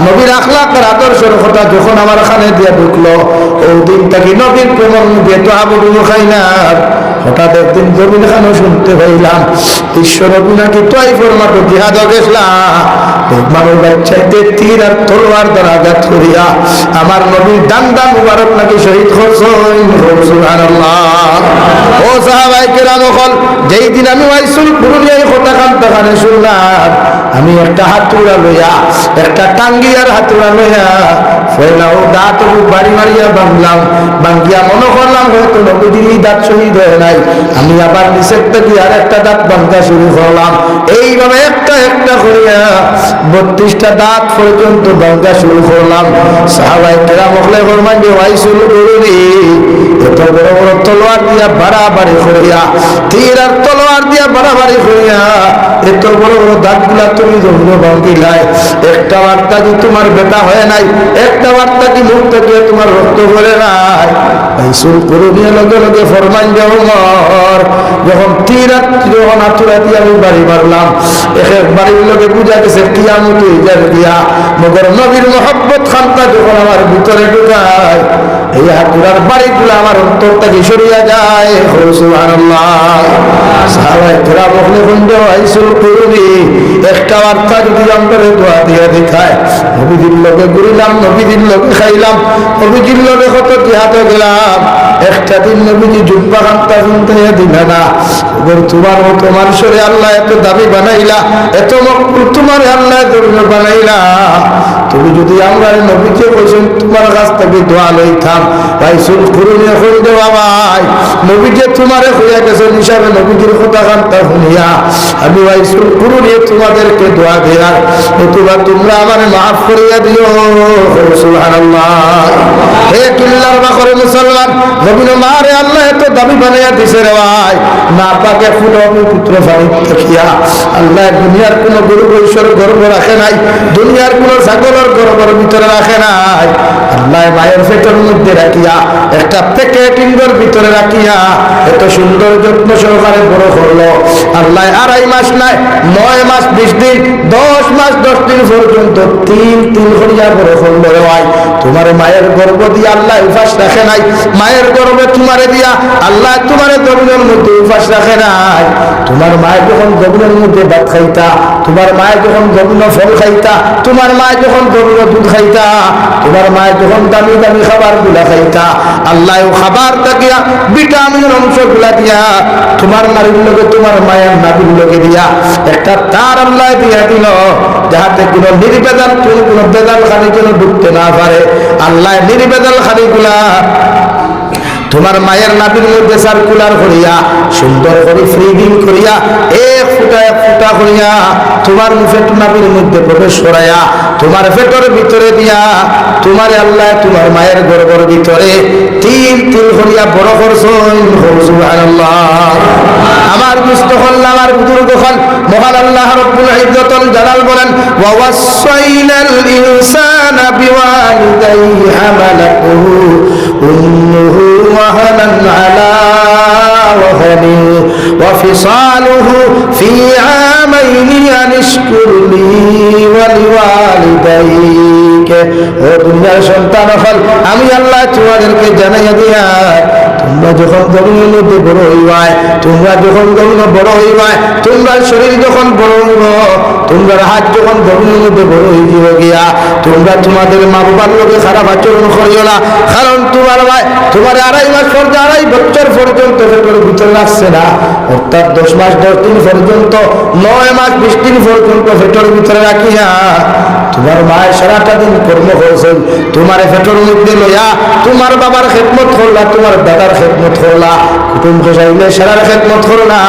নবীর আখলাকের আদর্শের কথা যখন আমার খানে দিয়ে ঢুকলো ওই দিন থেকে নবীর প্রেমের মধ্যে তো আবুদু খাই না হঠাৎ একদিন জমিন খানো শুনতে পাইলাম বিশ্বনবী নাকি তাইফের মাঠে জিহাদ গেছলাম, মানুষ বাচ্চাইতে তীর আর তলোয়ার দ্বারা আঘাত করিয়া আমার নবীর ডান্ডা মুবারক নাকি শহীদ করছেন। সুবহানাল্লাহ। ও সাহাবায়ে কেরাম হল, যেই দিন আমি ওয়াইসুল কুরুনিয়ায় কথা কানে শুনলাম, আমি একটা হাতুড়া লইয়া, একটা টাঙ্গিয়ার হাতুড়া লইয়া ফেলাও দাঁত বাড়ি মারিয়া ভাঙলাম, ভাঙ্গিয়া মনে করলাম হয়তো নবীজির দাঁত শহীদ হয়ে নাই। আমি আবার নিষেধ থেকে আর একটা দাঁত ভাঙা শুরু করলাম। এইভাবে একটা একটা করিয়া 32টা দাঁত পর্যন্ত ভাঙা শুরু করলাম। সাহাবায়ে কেরাম হলে ফরমান যে ওয়াইসুল কুরুনি এত বড় বড় তলোয়ার দিয়া বাড়াবাড়ি করিয়া, তীর আর তলোয়ার দিয়া বাড়াবাড়ি করিয়া এত বড় বড় দাঁতগুলা তুমি জমিনে ভাঙিলাই, একটা বার্তা কি তোমার বেটা হয় নাই, একটা বার্তা কি মুখ থেকে তোমার রক্ত করে নাই। ওয়াইসুল কুরুনি লগে লগে ফরমান যে ওমর, যখন তীর যখন হাতুড়া দিয়ে আমি বাড়ি মারলাম, এক বাড়ির লোকে বুঝা গেছে কিয়ামত হয়ে দিয়া মগর নবীর মহব্বত খানটা যখন আমার ভিতরে ঢুকায়, এই হাতুড়ার বাড়িগুলো আমার অন্তর থেকে সরিয়া যায়। সুবহানাল্লাহ। সাহাবায়ে কেরাম বলে বন্ধু ওয়াইসুল কুরুনি একটা বার্তা যদি অন্তরে দোয়া দিয়ে দেখায়, নবীজির লোকে ঘুরিলাম, নবীজির লোকে খাইলাম, নবীজির লোকে কত জিহাদে গেলাম, একটা দিন নবীজি জুব্বা খানটা শুনতে দিলে না। তোমার মতো মানুষের আল্লাহ এত দাবি বানাইলা, এত মকবুল তোমার আল্লাহ দরজা বানাইলা, তুমি যদি আমরা নবীকে বলছেন তোমার কাছ থেকে দোয়া লইতাম। ওয়াইসুল কুরুনি এখন দে বাবাই নবীকে তোমারে হইয়া গেছেন হিসাবে নবীজির কথা কানটা শুনিয়া আমি ওয়াইসুল কুরুনি তোমাদেরকে দোয়া দেয়ার, নতুবা তোমরা আমার মাফ করিয়া দিও। সুবহানাল্লাহ। হে কিল্লার বাকরে মুসলমান, নবীর মারে আল্লাহ এত দাবি বানাইয়া দিছে রে ভাই, না পাকে ফুল পুত্র ফারিক দেখিয়া আল্লাহ দুনিয়ার কোন গরু বৈশ্বর গর্ব রাখে নাই, দুনিয়ার কোন ছাগলের গর্বের ভিতরে রাখে নাই। আল্লাহ মায়ের পেটের মধ্যে রাখিয়া একটা প্যাকেটিংয়ের ভিতরে রাখিয়া এত সুন্দর যত্ন সহকারে বড় করলো। আল্লাহ 2.5 মাস নাই, 9 মাস 20 দিন, 10 মাস 10 দিন পর্যন্ত 3 করিয়া বড় করলো রে ভাই। তোমার মায়ের গর্ভ দিয়ে আল্লাহ উপাস রাখে নাই, মায়ের গর্ভে তোমারে দিয়া আল্লাহ তোমার জমিনের মধ্যে উপাস রাখে নাই। তোমার মায়ের যখন জমিনের মধ্যে ভাত খাইতা, তোমার মায়ের যখন জমিন ফল খাইতা, তোমার মায়ের যখন জমিন দুধ খাইতা, তোমার মায়ের যখন দামি দামি খাবার গুলা খাইতা, আল্লাহ খাবার থাকিয়া ভিটামিনের অংশ গুলা দিয়া তোমার নারীর লোকে, তোমার মায়ের নাবির লোকে দিয়া একটা তার আল্লাহ দিয়া দিল, যাহাতে কোনো নির্বেদাল কোনো বেদাল খালি যেন ঢুকতে না পারে। আল্লাহ নির্বেদাল খালি গুলা তোমার মায়ের নাবির মধ্যে সার্কুলার করিয়া সুন্দর করে ফ্রিজিং করিয়া এক ফুটা করিয়া তোমার মুখে নাবির মধ্যে প্রবেশ করাইয়া তোমার পেটের ভিতরে দিয়া তোমার আল্লাহ তোমার মায়ের গর্ভের ভিতরে 3 করিয়া বড় করছেন। সুবহানাল্লাহ। আমার দুস্থ হল, আমার বুজুর্গ হল, মহান আল্লাহ রাব্বুল ইজ্জতুল জালাল বলেন ওয়া ওয়াসাইনাল ইনসানা বিওয়ালিদাইহি হামালাতুহু উম্মুহু ওয়াহানান আলা ওয়াহানি ওয়া ফিসালুহু ফি আমাইনি আনিশকুর লি ওয়া লিওয়ালিদাইকা। ও দুনিয়ার সন্তান হল, আমি আল্লাহ তোমাদেরকে জানাইয়া দিয়া তোমরা যখন জমিনের মধ্যে বড় হইবাই, তোমরা যখন জমিনে বড় হইবাই, তোমরা শরীর যখন বড় হইব, তোমরা হাত যখন জমিনের মধ্যে বড় হইব গিয়া, তোমরা তোমাদের মা বাবার লোকে খারাপ আচরণ করিও না। কারণ তোমার ভাই তোমার 2.5 মাস পর্যন্ত 2.5 বছর পর্যন্ত পেটের ভিতরে রাখছে না, অর্থাৎ 10 মাস 10 দিন পর্যন্ত, 9 মাস 20 দিন পর্যন্ত পেটের ভিতরে রাখিয়া তোমার মায়ের সারাটা দিন কর্ম করছেন, তোমার পেটের মধ্যে লইয়া তোমার বাবার খেদমত করলা, তোমার দাদার খেদমত করলা, কুটুম খোসাইলে সারার খেদমত করলা,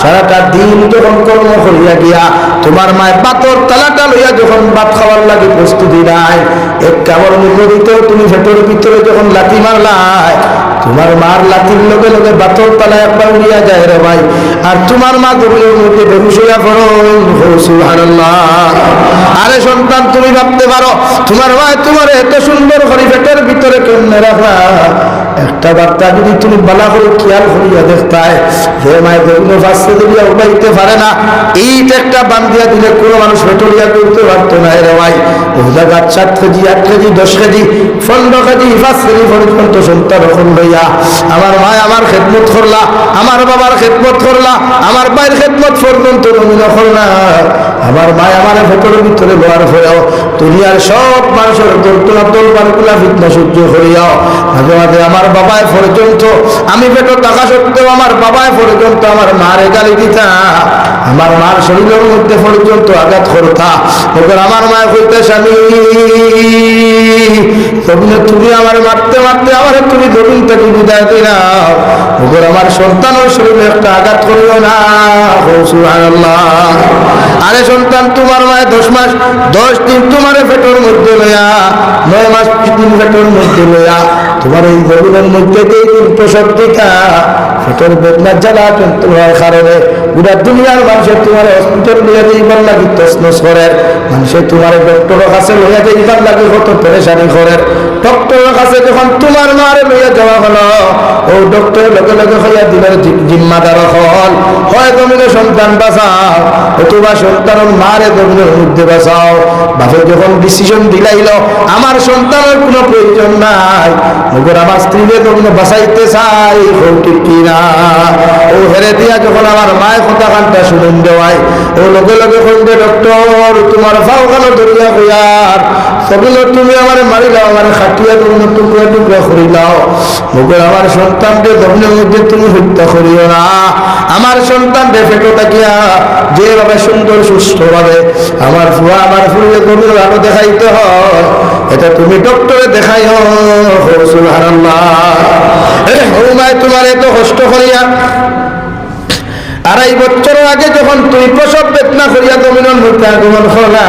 সারাটা দিন যখন কর্ম করিয়া গিয়া তোমার মায়ের পাতর তালাটা লইয়া যখন ভাত খাওয়ার লাগে প্রস্তুতি নাই, এক কামড় মুখ দিতেও তুমি পেটের ভিতরে যখন লাথি মারলাই, তোমার মার লাথির লগে লগে পাতর তালা একবার উড়িয়া যায় রে ভাই, আর তোমার মা গভীরের মধ্যে বেহুশ হইয়া পড়ো। সুবহানাল্লাহ। আরে সন্তান, তুমি ভাবতে পারো তোমার ভাই তোমার এত সুন্দর করে পেটের ভিতরে কেমনে রাখা, একটা বার্তা যদি তুমি বলা করে খেয়াল করিয়া দেখতায় যে মায়ের জমিনে বাঁচতে দিলিয়া উপাইতে পারে না, এইটা একটা বান্ধিয়া দিলে কোনো মানুষ পেটলিয়া করতে পারতো না। রে ভাই ও জায়গা 7 KG 8 KG 10 KG 15 KG 5 KG পর্যন্ত সন্তান রকম লইয়া আমার মা আমার খেদমত করলা, আমার বাবার খেদমত করলা, আমার ভাইয়ের খেদমত পর্যন্ত নমিন করলা। আমার মা আমার ভেতরের ভিতরে লোয়ার হয়েও দুনিয়ার সব মানুষের দোলতোলা দোল পারকুলা ফিতনা সহ্য করিয়াও মাঝে মাঝে আমার বাবায় পর্যন্ত আমি পেটে টাকা সত্ত্বেও আমার বাবায় পর্যন্ত আমার মারে গালি দিতা, আমার মার শরীরের মধ্যে পর্যন্ত আঘাত করতা। তখন আমার মায়ের কইতে স্বামী তুমি আমার মারতে মারতে আমার তুমি জমিন থেকে বিদায় দিলাম, তখন আমার সন্তানের শরীরে একটা আঘাত করিও না। সুবহানাল্লাহ। আরে সন্তান তোমার মায়ের 10 মাস 10 দিন তোমার পেটের মধ্যে লইয়া 9 মাস 3 দিন পেটের মধ্যে লইয়া তোমার এই জমিনের মধ্যে দিয়ে দিন প্রসব দিতা, পেটের বেদনার জ্বালা তোমার কারণে গোটা দুনিয়ার মানুষের তোমার হসপিটাল লইয়া যাইবার লাগি তসনস করে, মানুষের তোমার ডক্টরের কাছে লইয়া যাইবার লাগে কত পেরেশানি করে। ডক্টরের কাছে যখন তোমার মারে লইয়া যাওয়া হলো, ও ডক্টরের লগে লগে হইয়া দিলের জিম্মাদার হল হয় জমিনে সন্তান বাঁচাও অথবা সন্তানের মারে জমিনের মধ্যে বাঁচাও। বাপে যখন ডিসিশন দিলাইল আমার সন্তানের কোনো প্রয়োজন নাই, মগর আমার স্ত্রীকে যখন বাঁচাইতে চাই ঠিক কিনা, ও হেরে দিয়া যখন আমার মায়ের কথা কানটা শুনেন দেওয়াই ও লগে লগে কইবে ডক্টর তোমার ফাও কেন ধরিয়া কইয়ার সেগুলো তুমি আমার মারিলাও, আমার খাটিয়া তুমি টুকরা টুকরা করিলাও, মগর আমার সন্তানকে জমিনের মধ্যে তুমি হত্যা করিও না। আমার সন্তানকে ফেটো তাকিয়া যেভাবে সুন্দর সুস্থ ভাবে আমার ফুয়া আমার ফুলে জমির আলো দেখাইতে হয়, এটা তুমি ডক্টরে দেখাইও। সুবহানাল্লাহ। ও মায় তোমার এত কষ্ট করিয়া 2.5 বছর আগে যখন তুই প্রসব বেদনা করিয়া জমিনের মধ্যে আগমন হলা,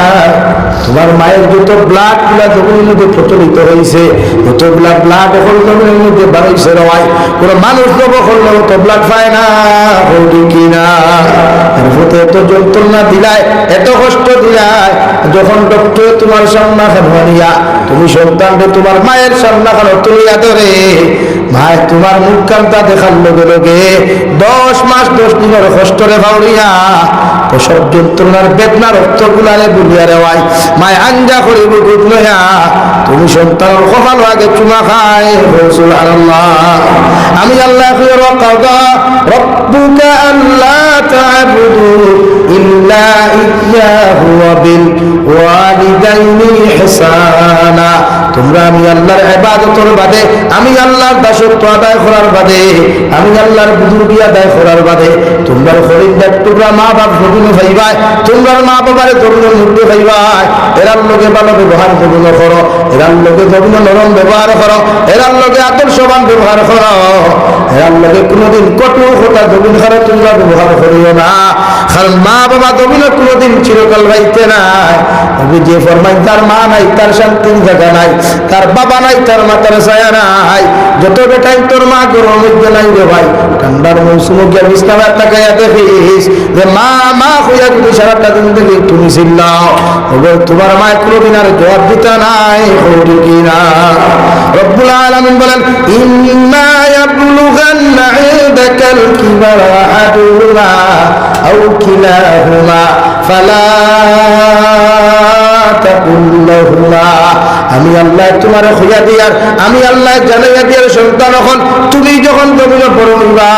তোমার মায়ের যত ব্লাড গুলা জমিনের মধ্যে প্রচলিত হয়েছে, যতগুলা ব্লাড এখন জমিনের মধ্যে বাড়াইছে রয়, কোনো মানুষ জব করলেও তো ব্লাড পায় না কিনা। এর ফলে এত যন্ত্রণা দিলায়, এত কষ্ট দিলায়, যখন ডক্টর তোমার সামনা খানিয়া তুমি সন্তানকে তোমার মায়ের সামনা খানো তুলিয়া ধরে ভাই তোমার মুখ কান্তা দেখার লগে লগে 10 মাস 10 দিনের কষ্টরে ভাউরিয়া প্রসব যন্ত্রণার বেদনা রক্ত গুলারে বুলিয়া রেওয়াই মায় আঞ্জা করে বুকুত লইয়া তুমি সন্তানের কপাল আগে চুমা খায়। সুবহানাল্লাহ। আমি আল্লাহ কাদা রব্বুকা আল্লা তা'বুদু ইল্লা ইয়্যাহু ওয়া বিল ওয়ালিদাইনি ইহসানা, তোমরা আমি আল্লাহর ইবাদতের বাদে আমি আল্লাহর দাসত্ব আদায় করার বাদে আমি আল্লাহর বুজুর্গি আদায় করার বাদে তোমরা খরিদার টুকরা মা বাপ জমিন ভাইবাই, তোমরা মা বাবার জমিনের মধ্যে ভাইবাই, এরার লোকে ভালো ব্যবহার জমিন করো, এরার লোকে জমিন নরম ব্যবহার করো, এরার লোকে আদর্শবান ব্যবহার করো, এরার লোকে কোনোদিন কটু কথা জমিন খারাপ তোমরা ব্যবহার করিও না, কারণ মা বাবা জমিনে কোনোদিন চিরকাল ভাইতে নাই। আমি যে ফরমাই তার মা নাই তার শান্তির জায়গা নাই, তার বাবা নাই তার মাতার ছায়া নাই, যত বেটাই তোর মা গরম মধ্যে নাই রে ভাই, ঠান্ডার মৌসুমে গিয়ে বিছানায় তাকাইয়া দেখিস যে মা মা হইয়া যদি সারাটা দিন থেকে তুমি চিল্লাও, তোমার মায়ের কোনোদিন আর জবাব দিতে নাই কিনা। রব্বুল আলামিন বলেন ইম্মা ইয়াবলুগান্না ইনদাকাল কিবারা আহাদুহুমা আও কিলাহুমা ফালা তাকুল লাহুমা, আমি আল্লাহ তোমার হইয়া দিয়ার আমি আল্লাহ জানাইয়া দিয়ার সন্তান হন তুমি যখন জমিনে বড় হইবা,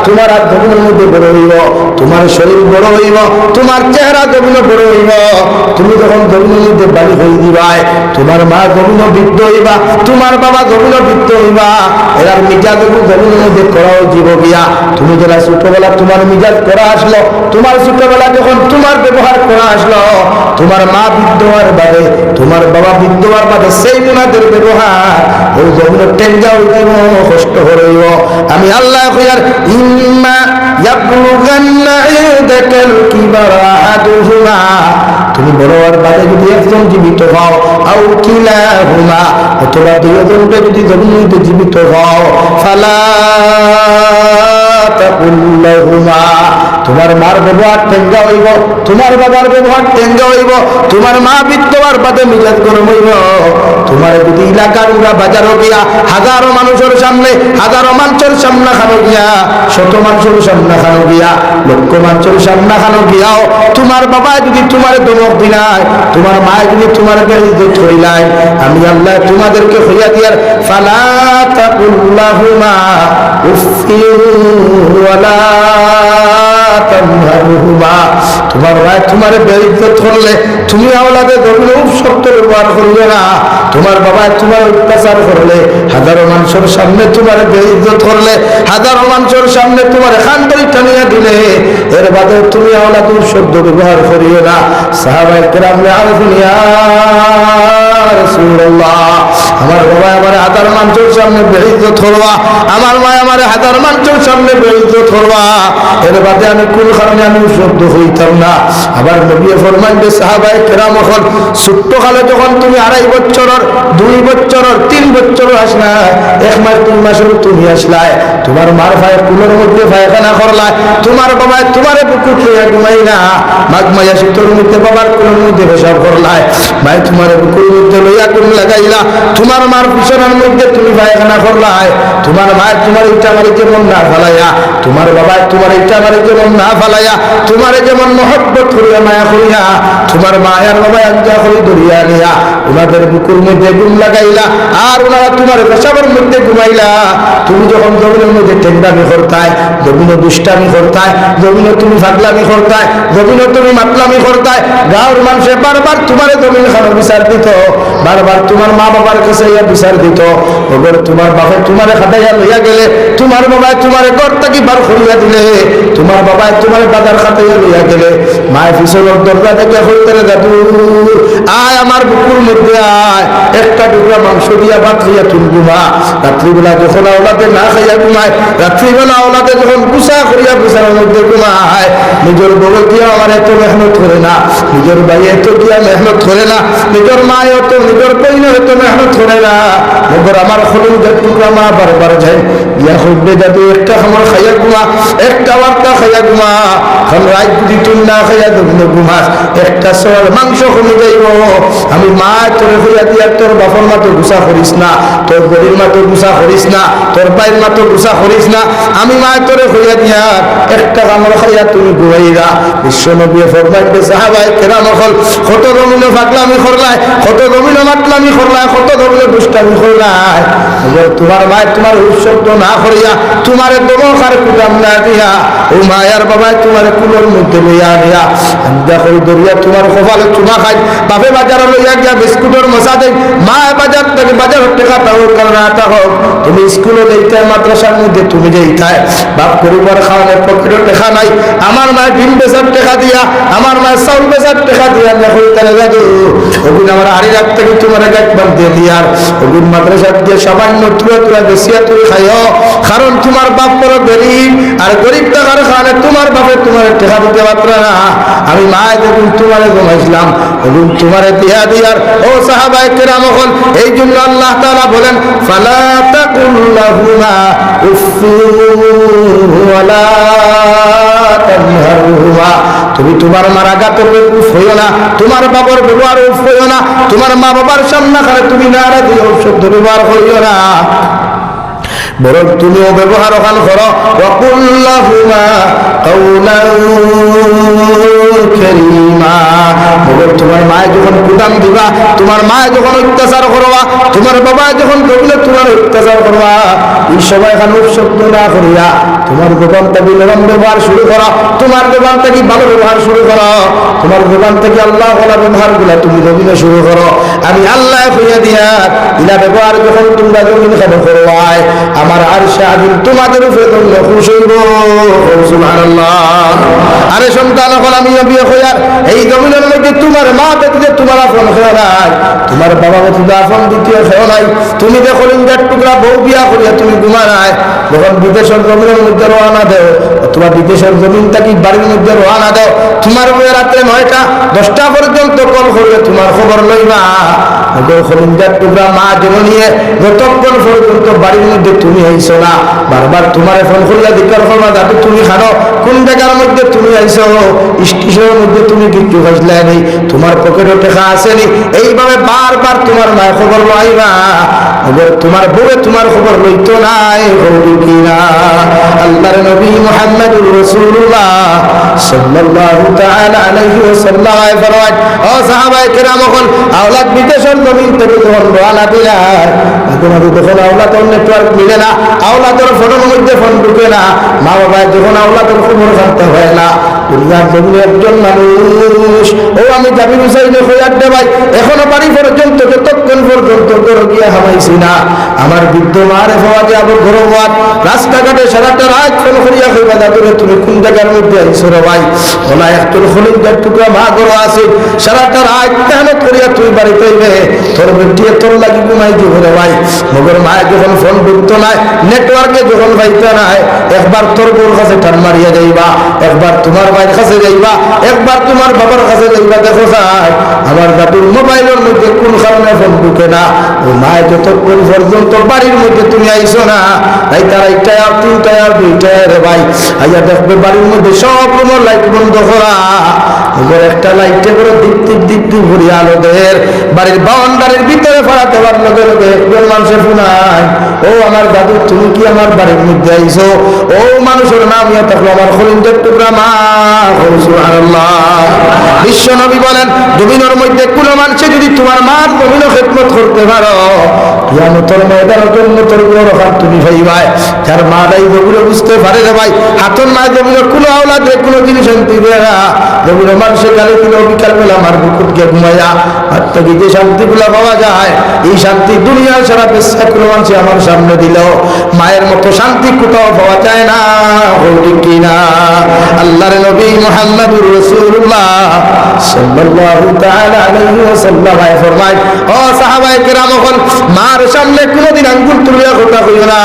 তোমার আর জমিনের মধ্যে বড় হইব, তোমার শরীর বড় হইব, তোমার চেহারা জমিনে বড় হইব, তুমি যখন জমিনের মধ্যে বাড়ি হয়ে দিবাই, তোমার মা জমিনে বৃদ্ধ হইবা, তোমার বাবা জমিনে বৃদ্ধ হইবা, এরার মিজাজ জমিনের মধ্যে করাও জীব গিয়া, তুমি যারা ছোটবেলা তোমার মিজাজ করা আসলো, তোমার ছোটবেলা যখন তোমার ব্যবহার করা আসলো, তোমার মা বৃদ্ধ হওয়ার বাদে তোমার বাবা বৃদ্ধ হওয়ার বাদে সেই মুনাদের ব্যবহার ওই জমিনে টেঙ্গা হইব কষ্ট হইব। আমি আল্লাহ কইয়ার ইম্মা ইয়াবলুগান্না ইনদাকাল কিবারা আহাদুহুমা, তুমি বড় হওয়ার বাদে যদি একজন জীবিত হও আও কিলাহুমা অথবা দুইজনকে যদি জমিনে জীবিত হও ফালা তাকুল লাহুমা, তোমার মার ব্যবহার টেঙ্গা হইব, তোমার বাবার ব্যবহার টেঙ্গা হইব, তোমার মা বৃদ্ধ হওয়ার বাদে মিজাজ গরম হইব, তোমার যদি টাকা উড়া বাজারও গিয়া হাজারো মানুষের সামনে হাজারো মানুষের সামনে খানো গিয়া শত মানুষের সামনে খানো গিয়া লক্ষ মানুষের সামনে খানো গিয়াও তোমার বাবা যদি তোমার দমক দিলায় তোমার মা যদি তোমার বেইজ্জত হইলাই আমি আল্লাহ তোমাদেরকে হইয়া দিয়ার ফালা তাকুল্লাহুমা উফিন ওয়ালা তানহারহুমা তোমার ভাই তোমার বেইজ্জত করলে তুমি আওলাদে ধরলে শব্দ ব্যবহার করবে না তোমার বাবা তোমার অত্যাচার করলে হাজারো মানুষের সামনে তোমার বেইজ্জত করলে হাজারো মানুষের সামনে তোমার খানদারি টানিয়া দিলে এর বাদে তুমি আওলাদের শব্দ ব্যবহার করিও না সাহাবায়ে কেরাম আরফুন ইয়া রাসূলুল্লাহ আমার বাবা আমার হাজার মানুষের সামনে বেইজ্জত করবা আমার মা আমার হাজার মানুষের সামনে বেইজ্জত করবা এর বাদে আমি কোন কারণে আমি শব্দ হইতাম না আবার নবী ফরমাইবে সাহাবায়ে কেরাম হল ছোট্ট কালে যখন তুমি 2.5 বছরের 2 বছরের 3 বছরের আসলা 1 মাস 2 মাসের তুমি আসলাই তোমার মার ভাই কুলের মধ্যে পায়খানা করলাই তোমার বাবা তোমারে বুকুট লইয়া ঘুমাইলা মাঘ মায়া শীতের মধ্যে বাবার কুলের মধ্যে পেশাব করলাই ভাই তোমারে বুকুর মধ্যে লইয়া কুল লাগাইলা তোমার মার পিছনের মধ্যে তুমি পায়খানা করলাই তোমার মা তোমার ইটা মারি যেমন না ফালাইয়া তোমার বাবা তোমার ইটা মারি যেমন না ফালাইয়া তোমারে যেমন মহব্বত করিয়া মায়া করিয়া তোমার মা আর বাবা আজ্ঞা করে ধরিয়া নিয়া ওনাদের বুকুর মধ্যে ঘুম লাগাইলা আর ওনারা তোমার পেশাবের মধ্যে ঘুমাইলা তুমি যখন জমিনের মধ্যে টেন্ডামি করতায় জমিনে দুষ্টামি করতায় জমিনে তুমি ফাগলামি করতায় জমিনে তুমি মাতলামি করতায় গাঁর মানুষে বারবার তোমার জমিন খানো বিচার দিত বারবার তোমার মা বাবার কাছে ইয়া বিচার দিত ওগর তোমার বাবা তোমারে খাটাইয়া লইয়া গেলে তোমার বাবা তোমার ঘর থেকে বার করিয়া দিলে তোমার বাবা তোমার বাজার খাটাইয়া লইয়া গেলে মায়ের পিছনের দরজা থেকে হইতে দাদু আয় আমার বুকুর মধ্যে আয় একটা টুকরা মাংস দিয়া ভাত খাইয়া তুল ঘুমা রাত্রিবেলা যখন আওলাদে না খাইয়া ঘুমায় রাত্রিবেলা আওলাদে যখন গুসা করিয়া গুসার মধ্যে ঘুমায় নিজের বউ দিয়া আমার এত মেহনত করে না নিজের ভাই এত দিয়া মেহনত করে না নিজের মা এত নিজের বইন এত মেহনত করে না মগর আমার খলুন টুকরা মা বারবার যায় ইয়া খুববে দাদু একটা খাবার খাইয়া ঘুমা একটা বার্তা খাইয়া ঘুমা কারণ রাত যদি তুই না খাইয়া ঘুমাস একটা সর মাংস কমে যাইব আমি মা তোর হইয়া দিয়া তোর বাপর মা তো গুসা করিস না তোর গরির মা তো গুসা করিস না তোর পায়ের মা তো গুসা করিস না আমি মা তোরে হইয়া দিয়া একটা কামড় খাইয়া তুমি ঘুমাইরা বিশ্ব নবী ফরমাইতে সাহাবায়ে কেরাম হল কত জমিনে ফাগলামি করলাই কত জমিনে মাতলামি করলাই কত জমিনে দুষ্টামি করলাই তোমার মা তোমার উৎসব না করিয়া তোমার দমকার কুদাম না দিয়া ও মায়ার বাবা তোমার কুলোর মধ্যে লইয়া নিয়া দেখো দরিয়া তোমার কপালে চুমা খাই বাপে বাজারে লইয়া গিয়া বিস্কুটের মশা দেয় মা বাজার থেকে বাজার টাকা তাও কারণটা হোক তুমি স্কুলে যাইতে মাদ্রাসার মধ্যে তুমি যাইতায় বাপ পরিবার খাওয়ানোর পক্ষে টাকা নাই আমার মায়ের ডিম বেচার টাকা দিয়া আমার মায়ের চাউল বেচার টাকা দিয়া দেখো তাহলে দাদু ওগুন আমার হাড়ি রাখতে কি তোমার গাছ বাঁধতে দিয়ার ওগুন মাদ্রাসার দিয়ে সামান্য তুলা তুলা বেশিয়া তুলে খাইও কারণ তোমার বাপ বড় গরিব আর গরিব টাকার খাওয়ালে তোমার বাপে তোমার টাকা দিতে পারত না আমি মায়ের দেখুন তোমারে ঘুমাইছিলাম এবং তোমারে দিয়া দিয়ার ও সাহাবায়ে কেরাম হল এই জন্য আল্লাহ তাআলা বলেন ফালা তাকুল্লাহুমা উফিন ওয়ালা তানহারহুমা তুমি তোমার মারা গাতরে উফ হইও না তোমার বাবার ব্যবহার উফ হইও না তোমার মা বাবার সামনে খালে তুমি নারা দিও শব্দ ব্যবহার করিও না বরং তুমিও ব্যবহার ওখান করো ওয়াকুল্লাহুমা কাওলান কারীমা বরং তোমার মায়ে যখন কুদাম দিবা তোমার মায়ে যখন অত্যাচার করবা তোমার বাবা যখন দৌলে তোমার অত্যাচার করবা এই সময় খান শব্দ না করিয়া তোমার দোকান থেকে নরম ব্যবহার শুরু করো তোমার দোকান থেকে ভালো ব্যবহার শুরু করো তোমার দোকান থেকে আল্লাহ ওয়ালা ব্যবহার গুলা তুমি জমিনে শুরু করো আমি আল্লাহ হইয়া দিয়া ইলা ব্যবহার যখন তোমরা জমিনে খানো করবাই আমার আরশে আজিম তোমাদের উপরে তোমরা খুশি হইব সুবহানাল্লাহ আরে সন্তান হল আমি নবী হইয়া এই জমিনের মধ্যে তোমার মা ব্যতীত তোমার আপন হয় নাই তোমার বাবা ব্যতীত আপন দ্বিতীয় হয় নাই তুমি দেখো লিঙ্গার টুকরা বউ বিয়া করিয়া তুমি ঘুমা নাই যখন বিদেশের জমিনের মধ্যে রওনা দেও অথবা বিদেশের জমিন থেকে বাড়ির মধ্যে রওনা দেও তোমার বউ রাত্রে 9টা 10টা পর্যন্ত কল করবে তোমার খবর লইবা লিঙ্গার টুকরা মা জন্য নিয়ে যতক্ষণ পর্যন্ত বাড়ির মধ্যে তুমি আইছো না, বারবার তোমার ফোন করিয়া জিজ্ঞাসা করবা যাতে তুমি খানো কোন জায়গার মধ্যে তুমি আইছো, স্টেশনের মধ্যে তুমি কিছু খাইলা নেই, তোমার পকেটে টাকা আসেনি, এইভাবে বারবার তোমার মায়ের খবর লইবা। এবার তোমার বউয়ে তোমার খবর লইতো নাই, হবি কিনা? আল্লাহর নবী মুহাম্মদুর রাসূলুল্লাহ সাল্লাল্লাহু তাআলা আলাইহি ওয়াসাল্লাম ফরমায়, ও সাহাবায়ে কেরাম, যখন আওলাদ বিদেশের জমিন থেকে যখন রওনা দিলাম, তখন আওলাদের নেটওয়ার্ক মিলে না, আওলাদের ফোনের মধ্যে ফোন ঢুকে না, মা বাবা যখন আওলাদের খবর জানতে হয় না, দুনিয়ার জমিনে একজন মানুষ, ও আমি জাবির হুসাইনে খোয়ার দেবাই এখনো বাড়ি পর্যন্ত যতক্ষণ পর্যন্ত ঘরে গিয়া হামাইছি না, আমার বৃদ্ধ মারে হওয়া যে আবার গরবাদ রাস্তাঘাটে সারাটা রাত ফোন করিয়া কইবা দাদুরে তুমি কোন জায়গার মধ্যে আইছো রে ভাই, ওলা একটুর খলিজার টুকরা মা গরো আছে, সারাটা রাত মেহনত করিয়া তুই বাড়িতে আইবে, তোর বেটিয়ে তোর লাগি ঘুমাই দিব রে ভাই। মগর মায়ের যখন ফোন ঢুকতো না, নেটওয়ার্কে যখন পাইতে নাই, একবার তোর বউর কাছে টান মারিয়া যাইবা, একবার তোমার ভাইয়ের কাছে যাইবা, একবার তোমার বাবার কাছে যাইবা, দেখো যাই আমার দাদুর মোবাইলের মধ্যে কোন কারণে ফোন ঢুকে না, ও মায়ের যতক্ষণ পর্যন্ত বাড়ির মধ্যে তুমি আইছো না, তাই তার একটাই আর তিনটায় আর দুইটায় রে ভাই, আইয়া দেখবে বাড়ির মধ্যে সব তোমার লাইট বন্ধ করা, এবার একটা লাইটে করে দীপ্তি ভরি আলো দের বাড়ির বাউন্ডারির ভিতরে ফেরাতে পার লগে লগে একজন মানুষের ফোনায়, ও আমার দাদু তুমি কি আমার বাড়ির মধ্যে আইছো? ও মানুষের নাম ইয়া থাকলো আমার খলিলের টুকরা মা। সুবহানাল্লাহ। বিশ্ব নবী বলেন, জমিনের মধ্যে কোন মানুষে যদি তোমার মার জমিনও খেদমত করতে পারো, কিয়ামতের ময়দানে জন্নতের গৌরব তুমি পাইবাই। যার মা নাই জমিনে বুঝতে পারে রে ভাই, হাতন মা জমিনের কোনো আওলাদে কোনো জিনিস শান্তি দেয় না, জমিনের মানুষের গালে দিল বিকাল বেলা আমার বুকুট গিয়ে ঘুমাইয়া আর থেকে যে শান্তিগুলো পাওয়া যায়, এই শান্তি দুনিয়ার সারা বিশ্বে কোনো মানুষে আমার সামনে দিল মায়ের মতো শান্তি কোথাও পাওয়া যায় না, ঠিক কিনা? আল্লাহর নবী মুহাম্মদুর রাসূলুল্লাহ সাল্লাল্লাহু তাআলা আলাইহি ওয়াসাল্লাম ফরমায়, ও সাহাবায়ে কেরাম, মার সামনে কোনোদিন আঙ্গুল তুলিয়া কথা কইও না,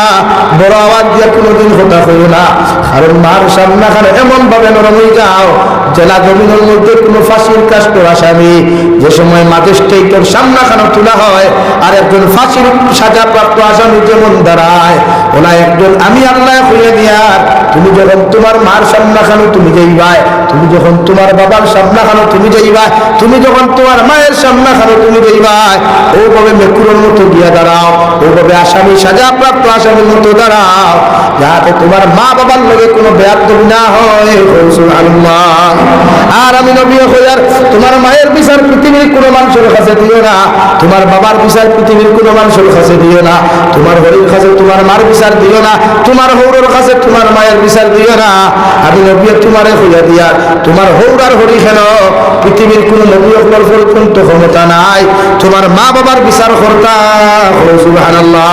বড় আওয়াজ দিয়ে কোনোদিন কথা কইও না, কারণ মার সামনে খানে এমন ভাবে নরম হয়ে যাও জেলা জমিনের মধ্যে কোনো ফাঁসির কাষ্ট আসামি যে সময় ম্যাজিস্ট্রেটের সামনে খানো তোলা হয় আর একজন ফাঁসির সাজাপ্রাপ্ত আসামি যেমন দাঁড়ায়, ওলা একজন আমি আল্লাহ কইয়া দিয়ার, তুমি যখন তোমার মার সামনে খানো তুমি যাইবাই, তুমি যখন তোমার বাবার সামনে খানো তুমি যাইবাই, তুমি যখন তোমার মায়ের সামনে খানো তুমি যাইবাই, ওভাবে মেকুরের মতো গিয়া দাঁড়াও, ওভাবে আসামি সাজাপ্রাপ্ত আসামির মতো দাঁড়াও, যাতে তোমার মা বাবার লগে কোনো বেয়াদবি না হয়। সুবহানাল্লাহ। আর আমি নবী কইয়ার, তোমার মায়ের বিচার পৃথিবীর কোনো মানুষের কাছে দিও না, তোমার বাবার বিচার পৃথিবীর কোনো মানুষের কাছে দিও না, তোমার হরির কাছে তোমার মার বিচার দিও না, তোমার হৌরের কাছে তোমার মায়ের বিচার দিও না। আমি নবী তোমারে কইয়া দিয়ার, তোমার হৌর আর হরি কেন পৃথিবীর কোনো নবী অকল পর্যন্ত ক্ষমতা নাই তোমার মা বাবার বিচার করতা। সুবহানাল্লাহ।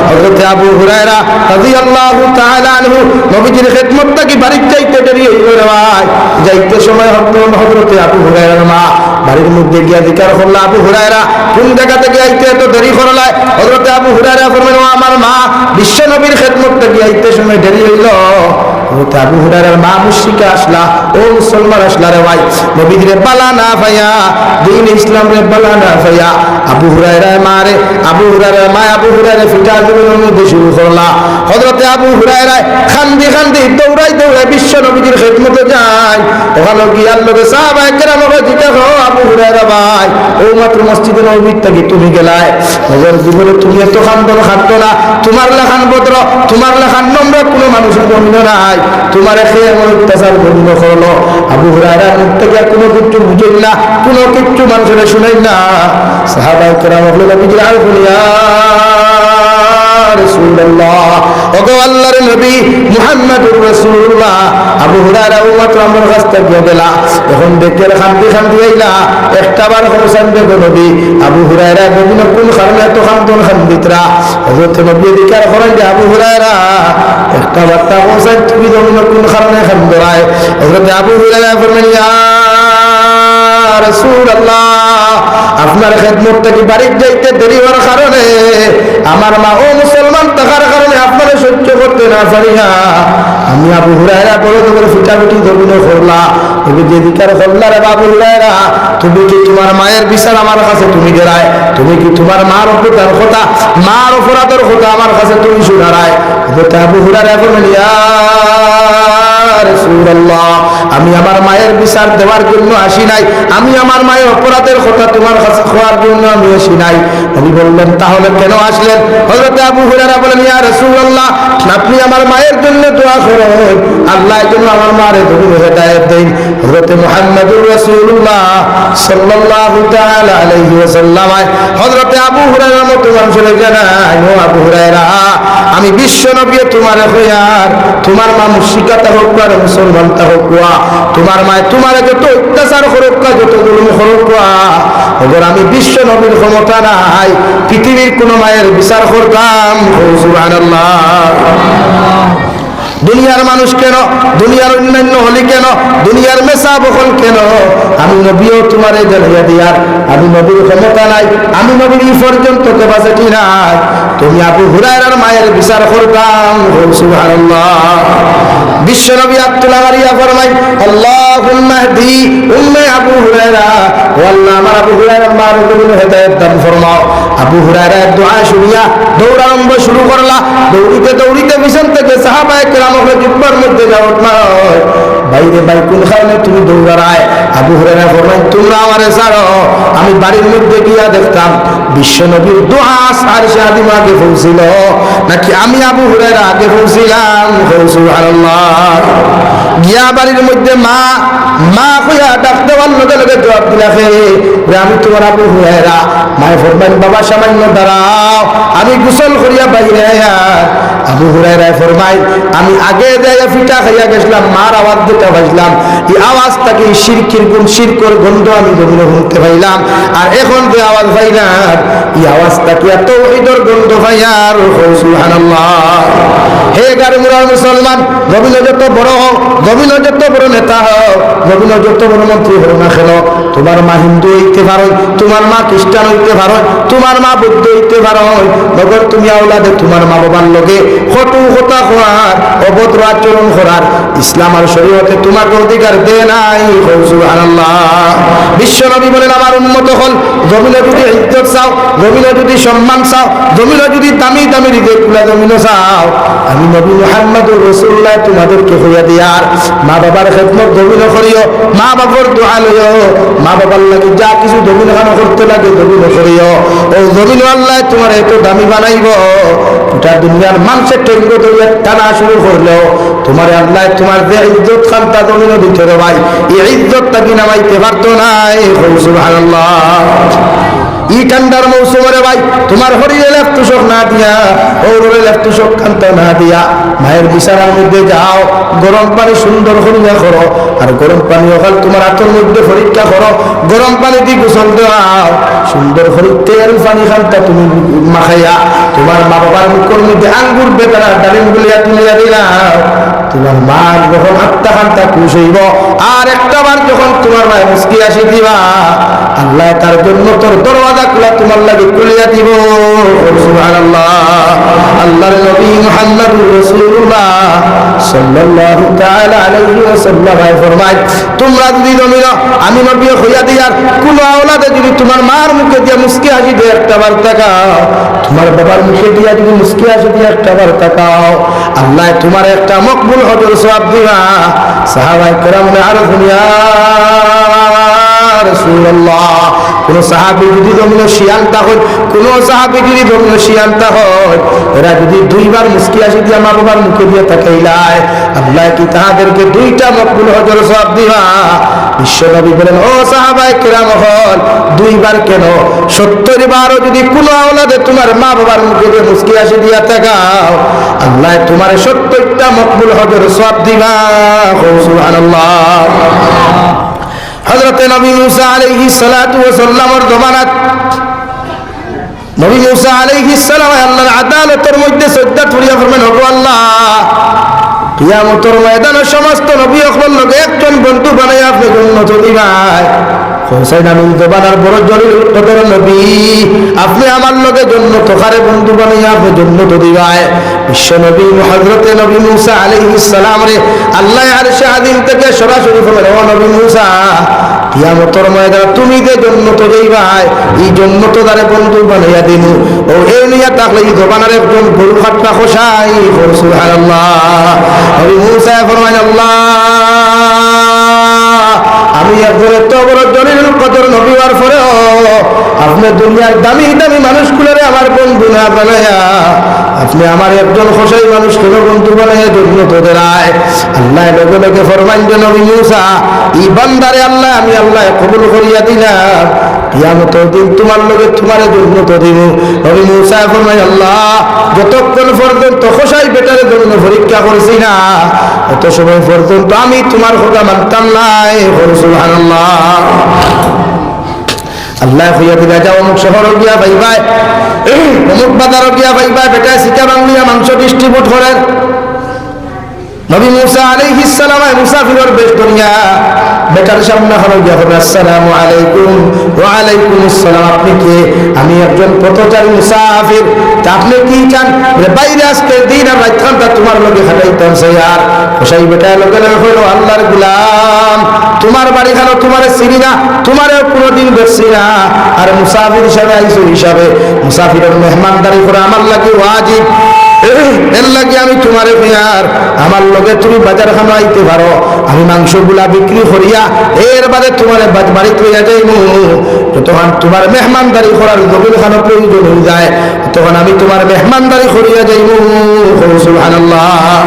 হযরত আবু হুরায়রা রাদিয়াল্লাহু তাআলা আনহু নবীজির খিদমতটা কি বাড়িতে যাইতে দেরি হইল রে ভাই, যাইতে সময় হযরত আবু হুরায়রার মা বাড়ির মধ্যে গিয়া জিজ্ঞাসা করল, আবু হুরায়রা কোন জায়গা থেকে আইতে এত দেরি করলাই? হযরত আবু হুরায়রা ফরমালেন, ও আমার মা, বিশ্ব নবীর খিদমতটা কি আইতে সময় দেরি হইল। হযরত আবু হুরায়রার মা মুশরিকা আসলা, ও মুসলমান আসলা রে ভাই, নবীজির বালা না পাইয়া, দ্বীন ইসলাম রে বালা না পাইয়া আবু হুরায়রার মা রে, আবু হুরায়রার মা আবু হুরায়রা ফিটা জমিনের মধ্যে শুরু করলা। হযরত আবু হুরায়রা খান্দি খান্দি দৌড়াই দৌড়াই বিশ্ব নবীজির খিদমতে যায়, ওখানে গিয়ে আল্লাহর সাহাবায়ে কেরামকে জিজ্ঞাসা, আবু হুরায়রা ভাই, ও মাত্র মসজিদে নববী থেকে তুমি গেলাই, নজর জীবনে তুমি এত খান্দন খাদ্য না, তোমার লেখান ভদ্র, তোমার লেখান নম্র কোনো মানুষের জমিন নাই, তোমার খেয়ে এমন অত্যাচার বন্ধ করলো। আবু হুরায়রা মুখ থেকে কোনো কিছু বুঝেন না, কোনো কিছু মানুষের শুনেন না। সাহাবায়ে কেরাম বললেন, নবীজি আর বলিয়া রাসূলুল্লাহ, ওগো আল্লাহর নবী মুহাম্মদুর রাসূলুল্লাহ, আবু হুরায়রা মাত্র আমার কাছ থেকে গেলা, এখন দেখে খান্দি খান্দি আইলা, একটা বার হোসেন দেখো নবী আবু হুরায়রা নবীর কোন কারণে এত খান্দন খান্দিতরা। হযরত নবী জিজ্ঞাসা করেন যে, আবু হুরায়রা একটা বার্তা হোসেন তুমি নবীর কোন কারণে খান্দরায়? হযরত আবু হুরায়রা বললেন, ইয়া রাসূলুল্লাহ, আপনার খেদমতটা কি বাড়িতে যাইতে দেরি হওয়ার কারণে আমার মা ও মুসলমান থাকার কারণে আপনারা সহ্য করতে না পারিয়া আমি আবু হুরায়রা বড় করে ফিটাফিটি জমিনে করলাম, তুমি যে দিকার হল্লারে বাবু হুরায়রা, তুমি কি তোমার মায়ের বিচার আমার কাছে তুমি গেরায়, তুমি কি তোমার মার অপরাধের কথা, মার অপরাধের কথা আমার কাছে তুমি শুনারায়। হযরত আবু হুরায়রা বলেন, ইয়া রাসূলুল্লাহ, আমি আমার মায়ের বিচার দেওয়ার জন্য আসি নাই, আমি আমার মায়ের অপরাধের কথা তোমার কাছে খোয়ার জন্য আমি আসি নাই। নবী বললেন, তাহলে কেন আসলেন? হযরত আবু হুরায়রা বলেন, ইয়া রাসূলুল্লাহ, আপনি আমার মায়ের জন্য দোয়া করেন, আল্লাহর জন্য আমার মায়ের জন্য হেদায়েত দেন। হযরত মুহাম্মদুর রাসূলুল্লাহ সাল্লাল্লাহু তাআলা আলাইহি ওয়াসাল্লাম হযরত আবু হুরায়রার মতো মানুষের জানায়, ও আবু হুরায়রা, আমি বিশ্ব নবী তোমার হইয়ার, তোমার মা মুশরিকাতা হোক আর মুসলমানতা হোক, তোমার মায় তোমার যত অত্যাচার করুক, যত জুলুম করুক, ওদের আমি বিশ্ব নবীর ক্ষমতা নাই পৃথিবীর কোন মায়ের বিচার করতাম। সুবহানাল্লাহ। দুনিয়ার মানুষ কেন, দুনিয়ার অন্যান্য হলি কেন, দুনিয়ার মেসা বহল কেন, আমি নবীও তোমার জানাইয়া দিয়ার, আমি নবীর ক্ষমতা নাই, আমি নবীর পর্যন্ত ক্যাপাসিটি নাই, তুমি আবু হুরায়রার মায়ের বিচার করতাম। সুবহানাল্লাহ। বিশ্ব নবী আব্দুল্লাহ মারিয়া ফরমাই, আল্লাহুম্মা হদি উম্মে আবু হুরায়রা, ও আল্লাহ আমার আবু হুরায়রার মার জন্য হেদায়েত দান ফরমাও। আবু হুরায়রার দোয়া শুনিয়া দৌড়ারম্ভ শুরু করলা, দৌড়িতে দৌড়িতে পিছন থেকে সাহাবায়ে কেরাম জিব্বার মধ্যে যাও না, বাইরে বাই কোন খানে তুমি দৌড়ায়। আবু হুরায়রা ফরমাই, তোমরা আমারে ছাড়ো, আমি বাড়ির মধ্যে গিয়া দেখতাম বিশ্ব নবীর দোয়া আরশে আযিম আগে পৌঁছিল নাকি আমি আবু হুরায়রা আগে পৌঁছিলাম। সুবহানাল্লাহ। গিয়া বাড়ির মধ্যে মা মা কইয়া ডাকতে বলল, লগে লগে জবাব দিলা, আমি তোমার আবু হুরায়রা। মায়ে ফরমাইন, বাবা সামান্য দাঁড়াও, আমি গোসল করিয়া বাইরে আয়া। আবু হুরায়রা ফরমাই, আমি আগে দেয়া ফিটা খাইয়া গেছিলাম, মার আওয়াজ দিতে পাইলাম, এই আওয়াজটাকে শিরকির গুণ শিরকর গন্ধ আমি জমিনে শুনতে পাইলাম, আর এখন যে আওয়াজ পাইলাম এই আওয়াজটাকে তাওহীদের গন্ধ পাইয়ার। সুবহানাল্লাহ। হে গারমুরার মুসলমান, জমিনে যত বড় হোক, জমিনে যত বড় নেতা হোক, জমিনে যত বড় মন্ত্রী হোক না কেন, তোমার মা হিন্দু হইতে পারো, তোমার মা খ্রিস্টান হইতে পারো, তোমার মা বৌদ্ধ হইতে পারো, মগর তুমি আওলাদে তোমার মা বাবার লগে কটু কথা করার, অভদ্র আচরণ করার ইসলাম আর শরীয়তে তোমাকে অধিকার দেয় নাই। সুবহানাল্লাহ। বিশ্ব নবী বলেন, আমার উম্মত হল, জমিনে যদি ইজ্জত চাও, জমিনে যদি সম্মান চাও, জমিনে যদি দামি দামি রিজেকুলা জমিনে চাও, আমি নবী মুহাম্মদুর রাসূলুল্লাহ তোমাদেরকে হইয়া দিয়ার। মা বাবার খেদমত জমিনে করিও, মা বাবার দোয়া লইও, মা বাবার লাগে যা কিছু জমিনে খানো করতে লাগে জমিনে করিও। ও জমিনে আল্লাহ তোমার এত দামি বানাইব, গোটা দুনিয়ার মানুষের টেঙ্গ ধরিয়া টানা শুরু করলেও তোমার আল্লাহ তোমার যে ইজ্জত খান্তা জমিনে দিতে রে ভাই, এই ইজ্জতটা কি নামাইতে পারতো নাই। সুবহানাল্লাহ। ই ঠান্ডার মৌসুমে ভাই তোমার শরীরে লেফটুশক না দিয়া, ওরে লেফটুশক কান্তা না দিয়া মায়ের বিছানার মধ্যে যাও, গরম পানি সুন্দর করিয়া করো, আর গরম পানি ওখানে তোমার হাতের মধ্যে পরীক্ষা করো, গরম পানি দিয়ে গোসল দাও, সুন্দর করে তেল পানি খান্তা তুমি মাখাইয়া তোমার মা বাবার মুখের মধ্যে আঙ্গুর বেদানা ডালিম গুলিয়া তুলিয়া দিলাম। তোমার মা যখন আত্মা খান্তা খুশ হইব, আর একটা বার যখন তোমার মায়ের মুস্কি আসি দিবা, আল্লাহ তার জন্য তোর দরওয়াজা খুলা তোমার লাগে খুলিয়া দিব। সুবহানাল্লাহ। আল্লাহর নবী মুহাম্মদুর রাসূলুল্লাহ সাল্লাল্লাহু তাআলা আলাইহি ওয়াসাল্লাম ফরমায়, তোমরা যদি জমিনা আমি নবী হইয়া দিয়ার কোন আওলাদে যদি তোমার মার মুখে দিয়া মুস্কি হাসি দিয়ে একটা বার তাকাও, তোমার বাবার মুখে দিয়া যদি মুস্কি হাসি দিয়ে একটা বার তাকাও, আল্লাহ তোমার একটা মকবুল হজর সওয়াব দিবা। সাহাবায়ে কেরাম আরো দুনিয়া রাসূলুল্লাহ, কোন সাহাবী যদি জমিনে শিয়ান্তা হয়, কোন সাহাবী যদি জমিনে শিয়ান্তা হয়, এরা যদি দুইবার মুস্কি হাসি দিয়া মা বাবার মুখে দিয়ে তাকাইলায়, আল্লাহ কি তাহাদেরকে দুইটা মকবুল হজর সওয়াব দিবা। বিশ্বনবী বলেন, ও সাহাবায়ে কেরাম হল, দুইবার কেন 70 বারও যদি কোন আওলাদে তোমার মা বাবার মুখে দিয়ে মুস্কি হাসি দিয়া তাকাও, আল্লাহ তোমার 70টা মকবুল হজর সওয়াব দিবা। সুবহানাল্লাহ। হযরতে নবী মুসা আলাইহিস সালাতু ওয়াস সালামের জমানাত নবী মুসা আলাইহিস সালাম আল্লাহর আদালতের মধ্যে সিজদা করিয়া ফরমান, ওগো আল্লাহ, কিয়ামতের ময়দানে সমস্ত নবী সকলের লগে একজন বন্ধু বানাইয়া আপনি জান্নাত দিবাই। হোসেন আমি জবানার বড় জলিল কদর নবী, আপনি আমার লগে জন্নত খারে বন্ধু বানাইয়া আপনি জন্নত দিবায়। বিশ্ব নবী হযরতে নবী মূসা আলাইহিস সালাম রে আল্লাহ আরশে আযীম থেকে সরাসরি বলেন, ও নবী মূসা, কিয়ামতের ময়দানে তুমি যে জন্নত যাইবাই, এই জন্নত দ্বারে বন্ধু বানাইয়া দিমু। ও এই নিয়া তাকলে এই জবানার একজন গরু খাটনা খোসাই সুবহানাল্লাহ। নবী মূসা ফরমায়, আল্লাহ আমি একজন এত বড় জলিল কদর নবী হওয়ার পরেও আপনি দুনিয়ার দামি দামি মানুষগুলোরে আমার বন্ধু না বানায়া আপনি আমার একজন খোসাই মানুষ কেন বন্ধু বানাইয়া জন্নত দেয়। আল্লাহ লগে লগে ফরমান যে নবী মূসা, এই বান্দারে আল্লাহ আমি আল্লাহ কবুল করিয়া দিলাম, কিয়ামতের দিন তোমার লগে তোমারে জন্নত দিব। নবী মূসা ফরমায়, আল্লাহ যতক্ষণ পর্যন্ত খোসাই বেটারে জন্য পরীক্ষা করছি না, এত সময় পর্যন্ত আমি তোমার কথা মানতাম নাই। সুবহানাল্লাহ। আল্লাহ হইয়া দিলা যাও অমুক শহর গিয়া ভাইবাই, অমুক বাজার গিয়া ভাইবাই বেটা শিকা বাংলিয়া মাংস ডিস্ট্রিবিউট করেন। নবী মূসা আলাইহিস সালাম মুসাফিরের বেশ দুনিয়া বেটার সামনে হলো গিয়া হবে, আসসালামু আলাইকুম। ওয়া আলাইকুমুস সালাম। আপনি কে? আমি একজন পথচারী মুসাফির। তা আপনি কি চান? বাইরে আজকে দিন আর রাত খানটা তোমার লগে খাটাইতাম স্যার। ওসাই বেটা লগে লগে হলো, আল্লাহর গোলাম, তোমার বাড়ি খানো তোমারে চিনি না, তোমারে কোনোদিন দেখছি না, আর মুসাফির হিসাবে আইসো হিসাবে মুসাফিরের মেহমানদারি করে আমার লাগে ওয়াজিব। এর লাগে আমি তোমারে ফিয়ার আমার লগে তুমি বাজার খানো আইতে পারো, আমি মাংসগুলা বিক্রি করিয়া এর বাদে তোমার বাড়ি লইয়া যাইমু। যতক্ষণ তোমার মেহমানদারি করার জমিন খানো প্রয়োজন হয়ে যায়, তখন আমি তোমার মেহমানদারি করিয়া যাইমু। সুবহানাল্লাহ।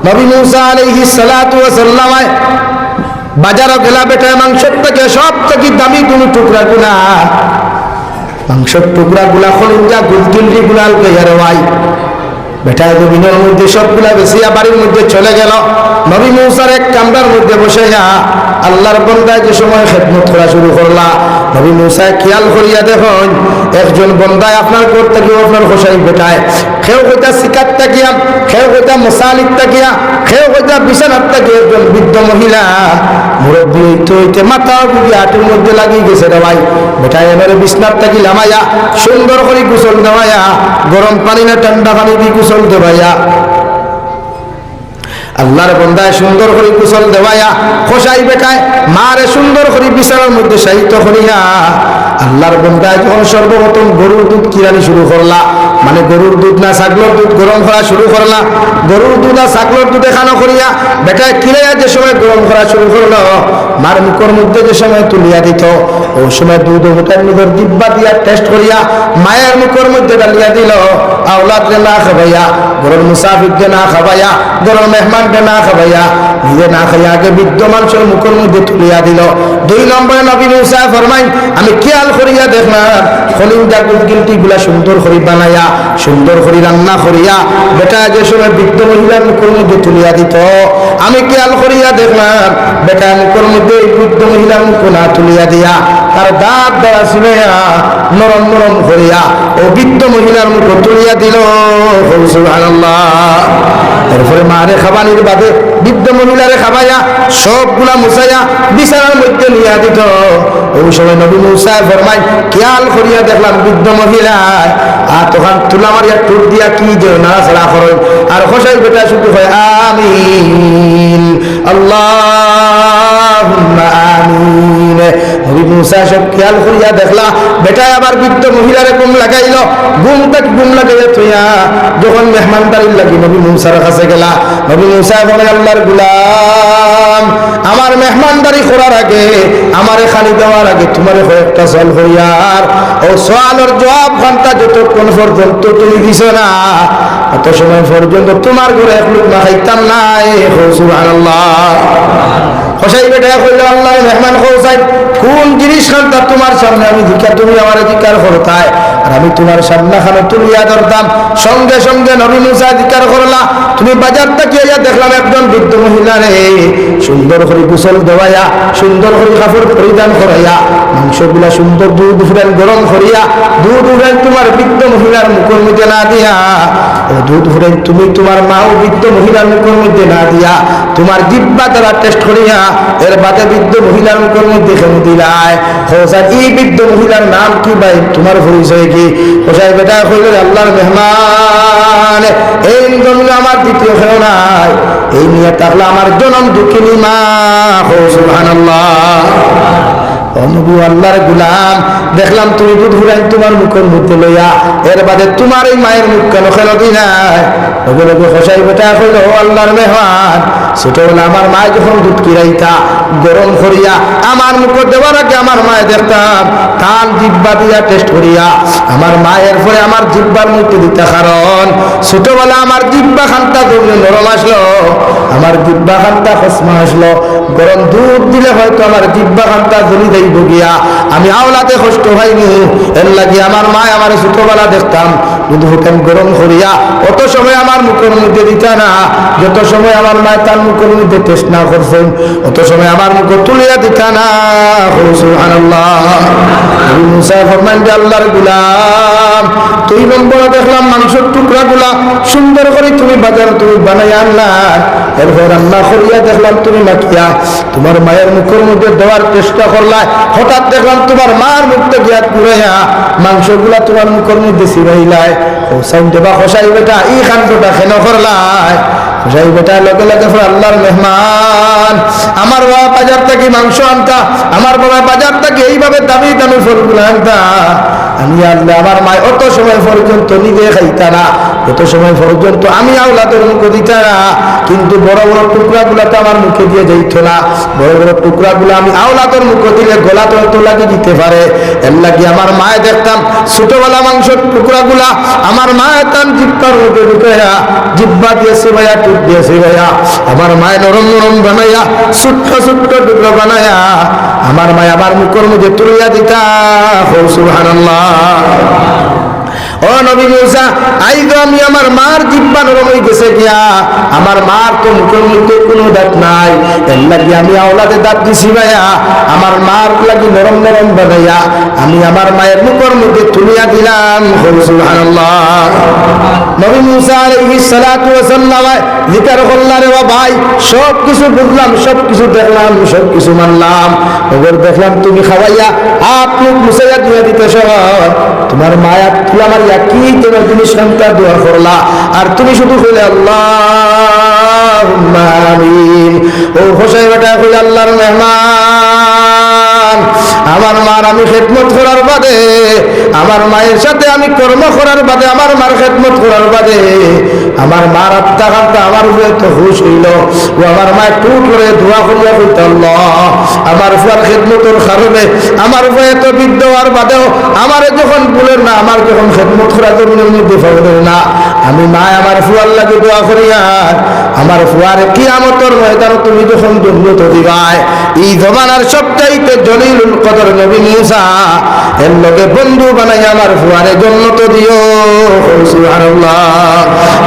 নবী মূসা আলাইহিস সালাতু ওয়াস সালাম বাজারও গেলা বেটা মাংসের থেকে সব থেকে দামি কোনো টুকরা গুলা মাংসের টুকরা গুলা খলিঞ্জা গুলগিল্লি গুলাল কইয়ারে ভাই বেটা জমিনের মধ্যে সবগুলা বেশিয়া বাড়ির মধ্যে চলে গেল। নবী মূসার এক কামরার মধ্যে বসে আল্লাহর বান্দা যে সময় খেদমত করা শুরু করলা, নবী মূসা খেয়াল করিয়া দেখুন একজন বান্দায় আপনার ঘর থেকে আপনার খোসাই বেটায় খেউ কইতা শিকার তাকিয়া, খেউ কইতা মশালিক তাকিয়া, খেউ কইতা বিছানার তাকিয়া একজন বৃদ্ধ মহিলা মুরব্বী হইতে হইতে মাথা বুঝি হাঁটুর মধ্যে লাগিয়ে গেছে রে ভাই। বেটায় এবারে বিছনার তাকি লামাইয়া সুন্দর করে গোসল দেওয়াইয়া, গরম পানি না ঠান্ডা পানি দিয়ে গোসল দেওয়াইয়া, আল্লাহর বান্দায় সুন্দর করে গোসল দেওয়াইয়া খোসাই বেটায় মারে সুন্দর করে বিছানার মধ্যে শায়িত করিয়া আল্লাহর বান্দায় যখন সর্বপ্রথম গরুর দুধ কিরানি শুরু করলা, মানে গরুর দুধ না ছাগলের দুধ গরম করা শুরু করলা, গরুর দুধ আর ছাগলের দুধ এখানো করিয়া বেটায় কিরাইয়া যে সময় গরম করা শুরু করলো, মার মুখের মধ্যে যে সময় তুলিয়া দিত ওই সময় দুধ ওটার নিজের দিব্বা দিয়া টেস্ট করিয়া মায়ের মুখের মধ্যে ডালিয়া দিল। আওলাদকে না খাবাইয়া, গরুর মুসাফিরকে না খাবাইয়া, গরুর মেহমানকে না খাবাইয়া, নিজে না খাইয়া আগে বৃদ্ধ মানুষের মুখের মধ্যে তুলিয়া দিল। 2 নম্বরে নবী মূসা ফরমাই, আমি খেয়াল করিয়া দেখলাম খলিঞ্জা গুলগিলটি গুলা সুন্দর করে বানাইয়া সুন্দর করে রান্না করিয়া বেটা যে সময় বৃদ্ধ মহিলার মুখের মধ্যে তুলিয়া দিত, আমি খেয়াল করিয়া দেখলাম বেটা মুখের মধ্যে বৃদ্ধ মহিলার মুখ না তুলিয়া দিয়া তার দাঁত দ্বারা শুনিয়া নরম নরম করিয়া ও বৃদ্ধ মহিলার মুখ তুলিয়া দিল। সুবহানাল্লাহ। এরপরে মারে খাবানির বাদে বৃদ্ধ মহিলারে খাবাইয়া সবগুলা মুছাইয়া বিছানার মধ্যে নিয়ে দিত। ওই সময় নবী মূসা ফরমাই, খেয়াল করিয়া দেখলাম বৃদ্ধ মহিলা আর তখন তুলা মারিয়া টুট দিয়া কি যে নাড়াচাড়া করেন আর খোসাই বেটা শুধু হয় আমিন আল্লাহুম্মা আমিন। নবী মূসা সব খেয়াল করিয়া দেখলা বেটা আবার বৃদ্ধ মহিলারে ঘুম লাগাইল, ঘুম লাগাইয়া থইয়া যখন মেহমানদারির লাগি নবী মূসার কাছে গেলা, নবী মূসা বলে, আল্লাহর গোলাম, আমার মেহমানদারি করার আগে আমারে খালি দেওয়ার আগে তোমারে কয়েকটা সওয়াল হইয়ার, ও সওয়ালের জবাব ঘন্টা যতক্ষণ পর্যন্ত তুমি দিছ না এত সময় পর্যন্ত তোমার ঘরে এক লুকমা খাইতাম নাই। সুবহানাল্লাহ। খোসাই বেটা কইল, আল্লাহর মেহমান খোসাই কোন জিনিস খানটা তোমার সামনে আমি দিকা তুমি আমার অধিকার করতাই আর আমি তোমার সামনে খানো তুলিয়া ধরতাম। সঙ্গে সঙ্গে নবী মূসা অধিকার করলা, তুমি বাজার থেকে দেখলাম একজন বৃদ্ধ মহিলা রে সুন্দর করে গোসল দেওয়াইয়া সুন্দর করে কাপড় পরিধান করাইয়া মাংসগুলা সুন্দর দুধ উঠেন গরম করিয়া দুধ উঠেন তোমার বৃদ্ধ মহিলার মুখের মধ্যে না দিয়া, ও দুধ ফুরাইন তুমি তোমার মা ও বৃদ্ধ মহিলার মুখের মধ্যে না দিয়া, তোমার জিহ্বা দ্বারা টেস্ট করিয়া এর বাদে বৃদ্ধ মহিলার মুখের মধ্যে খেলে দিলায়। হোসাইন এই বৃদ্ধ মহিলার নাম কি ভাই, তোমার পরিচয় কি? হোসাইন বেটা কইল আল্লাহর মেহমান, এই জন্য আমার দ্বিতীয় খেলো নাই, এই নিয়ে থাকলে আমার জনম দুঃখিনী মা। সুবহানাল্লাহ। নবী আল্লাহর গোলাম, দেখলাম তুমি দুধ ফুরাই তোমার মুখের মধ্যে লইয়া, এর বাদে তোমার এই মায়ের মুখ কেন খেলো দি নাই? লগে লগে হোসাই বেটা কইল ও আল্লাহর মেহমান, ছোটবেলা আমার মা যখন দুধ কিরাইতা গরম করিয়া আমার মুখে দেওয়ার আগে আমার মায়ে দেখতাম তার জিহ্বা দিয়া টেস্ট করিয়া আমার মায়ের পরে আমার জিহ্বার মধ্যে দিতা, কারণ ছোটবেলা আমার জিহ্বা খানটা ধরলে নরম আসলো, আমার জিহ্বা খানটা খসমা আসলো, গরম দুধ দিলে হয়তো আমার জিহ্বা খানটা জ্বলি যাইব গিয়া, আমি আওলাতে কষ্ট হয়নি। এর লাগি আমার মা আমার ছোটবেলা দেখতাম দুধ হুকেন গরম করিয়া অত সময় আমার মুখের মধ্যে দিতা না, যত সময় আমার মা তার মুখের মধ্যে টেস্ট না করছেন অত সময় আমার মুখে তুলিয়া দিতা না। সুবহানাল্লাহ। নবী মুসা ফরমান যে আল্লাহর গোলাম, তুই নম্বরে দেখলাম মাংসের টুকরা গুলা সুন্দর করে তুমি বাজার তুমি বানাই আনলা, এরপর রান্না করিয়া দেখলাম তুমি মাখিয়া তোমার মায়ের মুখের মধ্যে দেওয়ার চেষ্টা করলা, হঠাৎ দেখলাম তোমার মার মুখটা গিয়া পুরাইয়া মাংসগুলা তোমার মুখের মধ্যে ছিড়াইলাই। হোসাইন দেবা হোসাই বেটা এই কাণ্ডটা কেন করলাই? হোসাই বেটা লগে লগে আল্লাহর মেহমান, আমার বাবা বাজার থেকে মাংস আনতা, আমার বাবা বাজার থেকে এইভাবে দামি দামি ফলগুলো আনতা, আমি আনলে আমার মা অত সময় পর্যন্ত নিজে খাইতা না, এত সময় পর্যন্ত আমি আওলাদের মুখে দিতা না, কিন্তু বড় বড় টুকরা গুলা তো আমার মুখে দিয়ে যাইতো না, বড় বড় টুকরা গুলা আমি আওলাদের মুখে দিলে গলা তো লাগিয়ে দিতে পারে, এর লাগি আমার মায়ে দেখতাম ছোটবেলা মাংসের টুকরা গুলা আমার মায়ের তান জিব্বার মধ্যে ঢুকাইয়া জিব্বা দিয়েছে ভাইয়া টুক দিয়েছে ভাইয়া, আমার মায়ের নরম নরম বানাইয়া ছোট্ট ছোট্ট টুকরা বানাইয়া আমার মায় আমার মুখের মধ্যে তুলিয়া দিতা। সুবহানাল্লাহ। ও নবী মুসা, আইজ আমি আমার মার জিহ্বা নরম হয়ে গেছে গিয়া, আমার মার তো মুখের মধ্যে কোনো দাঁত নাই, এর লাগি আমি আওলাদে দাঁত দিছি ভাইয়া, আমার মার লাগি নরম নরম বানাইয়া আমি আমার মায়ের মুখের মধ্যে তুলিয়া দিলাম। সুবহানাল্লাহ। নবী মুসা আলাইহিস সালাতু ওয়াস সালাম জিকির করলেন, রে ভাই সব কিছু বুঝলাম, সব কিছু দেখলাম, সব কিছু মানলাম, ওগর দেখলাম তুমি খাওয়াইয়া আপনি মুসাইয়া দিয়ে দিতেছ, তোমার মায়া তুলা মারিয়া কি তোমার জিনিস কান্তা দোয়া করলা, আর তুমি শুধু কইলে আল্লাহুম্মা আমিন। ও হোসাই বেটা কইলে আল্লাহর মেহমান, আমার মার আমি খেদমত করার বাদে, আমার মায়ের সাথে আমি কর্ম করার বাদে, আমার মার খেদমত করার বাদে আমার মার আত্মা কান্তা আমার উপরে তো খুশ হইল, ও আমার মা একটু করে দোয়া করিয়া কইতে আল্লাহ আমার ফুয়ার খেদমতের কারণে আমার উপরে এত বৃদ্ধ হওয়ার বাদেও আমার যখন বলেন না, আমার যখন খেদমত করা জমিনের মধ্যে ফেলেন না, আমি মা আমার ফুয়ার লাগে দোয়া করিয়া আমার ফুয়ার কিয়ামতের ময়দানে তুমি যখন জন্নত দিবাই, এই জমানার সবচাইতে জলিলুল কদর নবী মুসা এর লগে বন্ধু বানাই আমার ফুয়ারে জন্নত দিও। সুবহানাল্লাহ।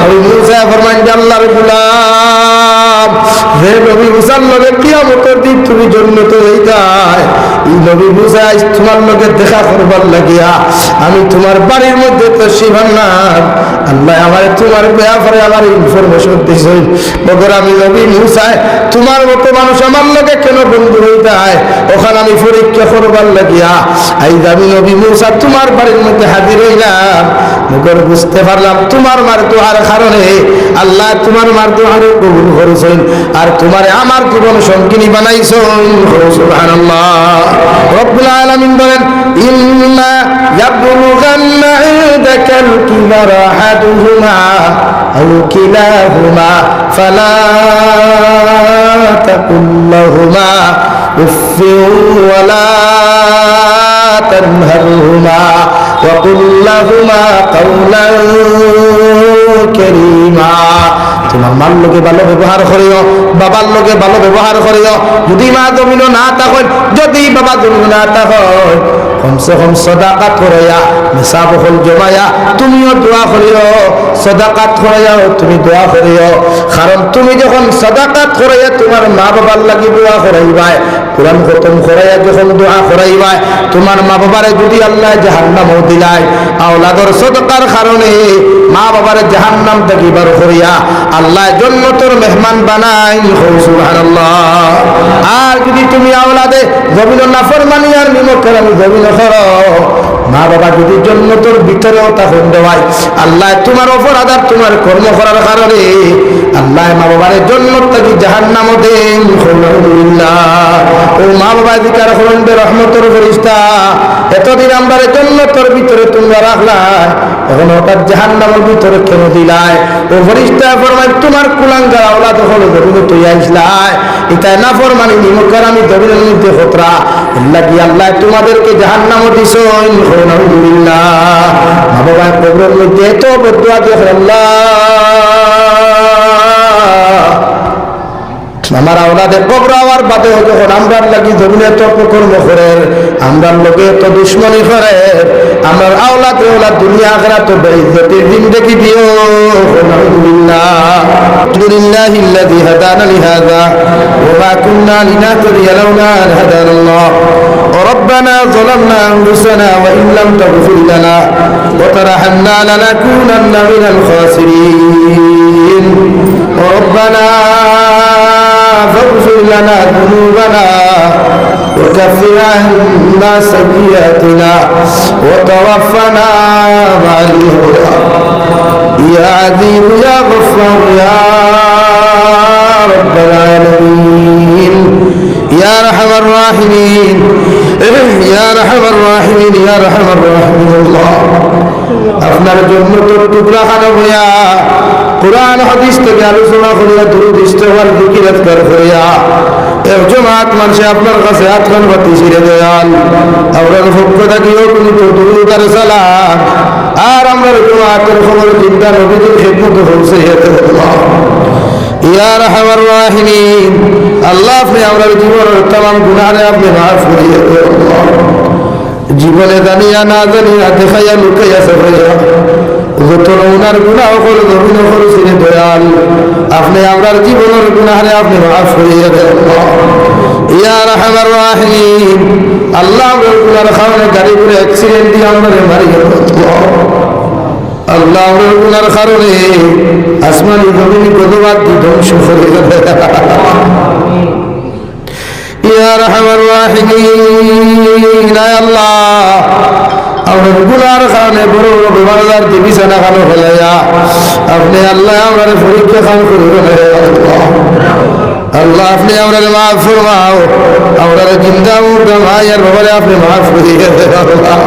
নবী মুসা ফরমান যে আল্লাহর গোলাম, হে নবী মুসার লগে কিয়ামতের দিন তুমি জন্নত হইতাই, এই নবী মুসা তোমার লগে দেখা করবার লাগিয়া আমি তোমার বাড়ির মধ্যে তো শিবান্নার আল্লাহ আমার তোমার ব্যাপারে আমার ইনফরমেশন দিয়েছেন, বগর আমি নবী মুসা তোমার মতো মানুষ আমার লগে কেন বন্ধু হইতাই, ওখানে আমি পরীক্ষা করবার লাগিয়া আইজ আমি নবী মুসা তোমার বাড়ির মধ্যে হাজির হইলাম, বগর বুঝতে পারলাম তোমার মার দোয়ার কারণে আল্লাহ তোমার মার দোয়ারে কবুল করেছেন, আর তোমারে আমার জীবন সঙ্গিনী বানাইছেন। সুবহানাল্লাহ। রব্বুল আলামিন বলেন, ইন্না ইয়াবলুগান্না ইনদাকাল কিবারা আহাদুহুমা আও কিলাহুমা ফালা তাকুল লাহুমা উফফিন ওয়ালা তানহারহুমা ওয়া কুল লাহুমা কাওলান কারীমা। তোমার মার লোকে ভালো ব্যবহার করিও, বাবার লোকে ভালো ব্যবহার করিও, যদি মা জমিন না থাকেন, যদি বাবা জমিন না থাকেন, কমসে কম সদাকাত করাইয়া নিসাব হল জমাইয়া তুমিও দোয়া করিও, সদাকাত করাইয়াও তুমি দোয়া করিও, কারণ তুমি যখন সদাকাত করাইয়া তোমার মা বাবার লাগি দোয়া করাইবাই, কোরআন খতম করাইয়া যখন দোয়া করাইবাই তোমার মা বাবারে যদি আল্লাহ জাহান্নামও দিলাই আওলাদর সদকার কারণে মা বাবার জাহান্নাম থেকে বার করিয়া আল্লাহ জান্নাতের মেহমান বানাই সুবহানাল্লাহ। আর যদি তুমি আওলাদে জমিন নাফরমানি আর নিমকরামি জমিন করো মা বাবা যদি জান্নাতের ভিতরেও তখন দেওয়াই আল্লাহ তোমার অপরাধ আর তোমার কর্ম করার কারণে আল্লাহ মা বাবার জান্নাত থেকে জাহান্নামও দেন আলহামদুলিল্লাহ। ও মা বাবা জিকার করেন রহমতের ফেরেশতা এতদিন আমরা জান্নাতের ভিতরে তোমরা রাখলাই এখন হঠাৎ জাহান্নামের ভিতরে কেন দিলাই? ও ফেরেশতা ফরমায় তোমার কুলাঙ্গার আওলাদ হলো জমিনে তুই আইসলাই এটা না ফরমানি নিমকরামি জমিনের মধ্যে খতরা আল্লাহ কি আল্লাহ তোমাদেরকে জাহান্নামও দিছো আলহামদুলিল্লাহ। মা বাবা কবরের মধ্যে এত বদুয়া দিয়ে আল্লাহ আমার আওলাদের কবর আওয়ার বাদে যখন আমরার লাগি জমিনে এত কর্ম করে আমরার লোকে এত দুশ্মনী করে আমার আওলাদ ওলা দুনিয়া আখিরাত বেইজ্জতির জিন্দেগি দিও আলহামদুলিল্লাহ। আলহামদুলিল্লাহিল্লাযী হাদানা লিহাযা ওয়া মা কুন্না লিনাহতাদিয়া লাওলা আন হাদানাল্লাহ ربنا ظلمنا أنفسنا وإن لم تغفر لنا وترحمنا لنكونن من الخاسرين ربنا فاغفر لنا ذنوبنا وكفر عنا سيئاتنا وتوفنا مع الأبرار يا عزيز يا غفار يا رب العالمين يا أرحم الراحمين يا أرحم الراحمين يا أرحم الراحمين الله আপনার জন্য তোর টুকরা খানো হইয়া কুরআন হাদিস থেকে আলোচনা করিয়া দুরূদ ইস্তেগফার জিকির আজকার করিয়া এক জমাত মানুষে আপনার কাছে আতখান বাতি ছিড়ে দেয়াল আপনার পক্ষ থাকিও তুমি তো দুরূদ আর সালাম আর আমরা জমাতের খবর চিন্তা নবীদের খিদমত পৌঁছে যেতে আল্লাহ ইয়া আরহামার রাহিমিন আল্লাহ আপনি আমার জীবনের तमाम গুনাহে আপনি মাফ করিয়ে দেন আল্লাহ জীবনে জানিয়া না জানিয়া দেখাইয়া লুকাইয়া সাফাইয়া যত ওনার গুনাহ করে জমিন করেছেন দয়াল আপনি আমার জীবনের গুনাহে আপনি মাফ করিয়ে দেন আল্লাহ ইয়া আরহামার রাহিমিন আল্লাহ আমরা গুনার কারণে গাড়ি করে অ্যাক্সিডেন্ট দিয়ে আমাদের মারিয়ে দেন আল্লাহ আল্লাহ আমরা গুনার কারণে আসমানি জমিনি গদবাদ ধ্বংস করে দেন ইয়া আরহামার রাহিমিন আয় আল্লাহ আমরা গুনার কারণে বড় বড় বেমারদার বিছানা খানো ফেলাইয়া আপনি আল্লাহ আমরা পরীক্ষা খান করবেন আল্লাহ আল্লাহ আপনি আমরা মাফ ফরমাও আমরা জিন্দা মুর্দা ভাইয়ের ব্যাপারে আপনি মাফ করিয়ে দেন আল্লাহ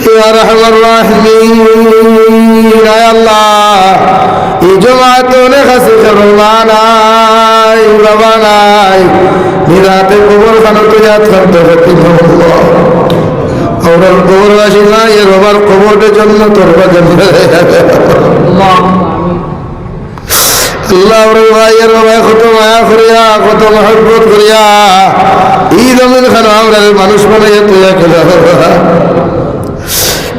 ইয়া আরহামার রাহিমিন আয় আল্লাহ এই জমাতে অনেক আছে নাই বাবা নাই নিরাতে কবর খানো তো ইয়াদ করতে পারতি और कबर वासी ना ये बाबार कबरटे जन्म তোর বাগান আল্লাহ রে ভাইয়ের বাবা কত মায়া করিয়া কত মহব্বত করিয়া এই জমিন খানো আমরা মানুষ বানাইয়া তুইয়া খেলা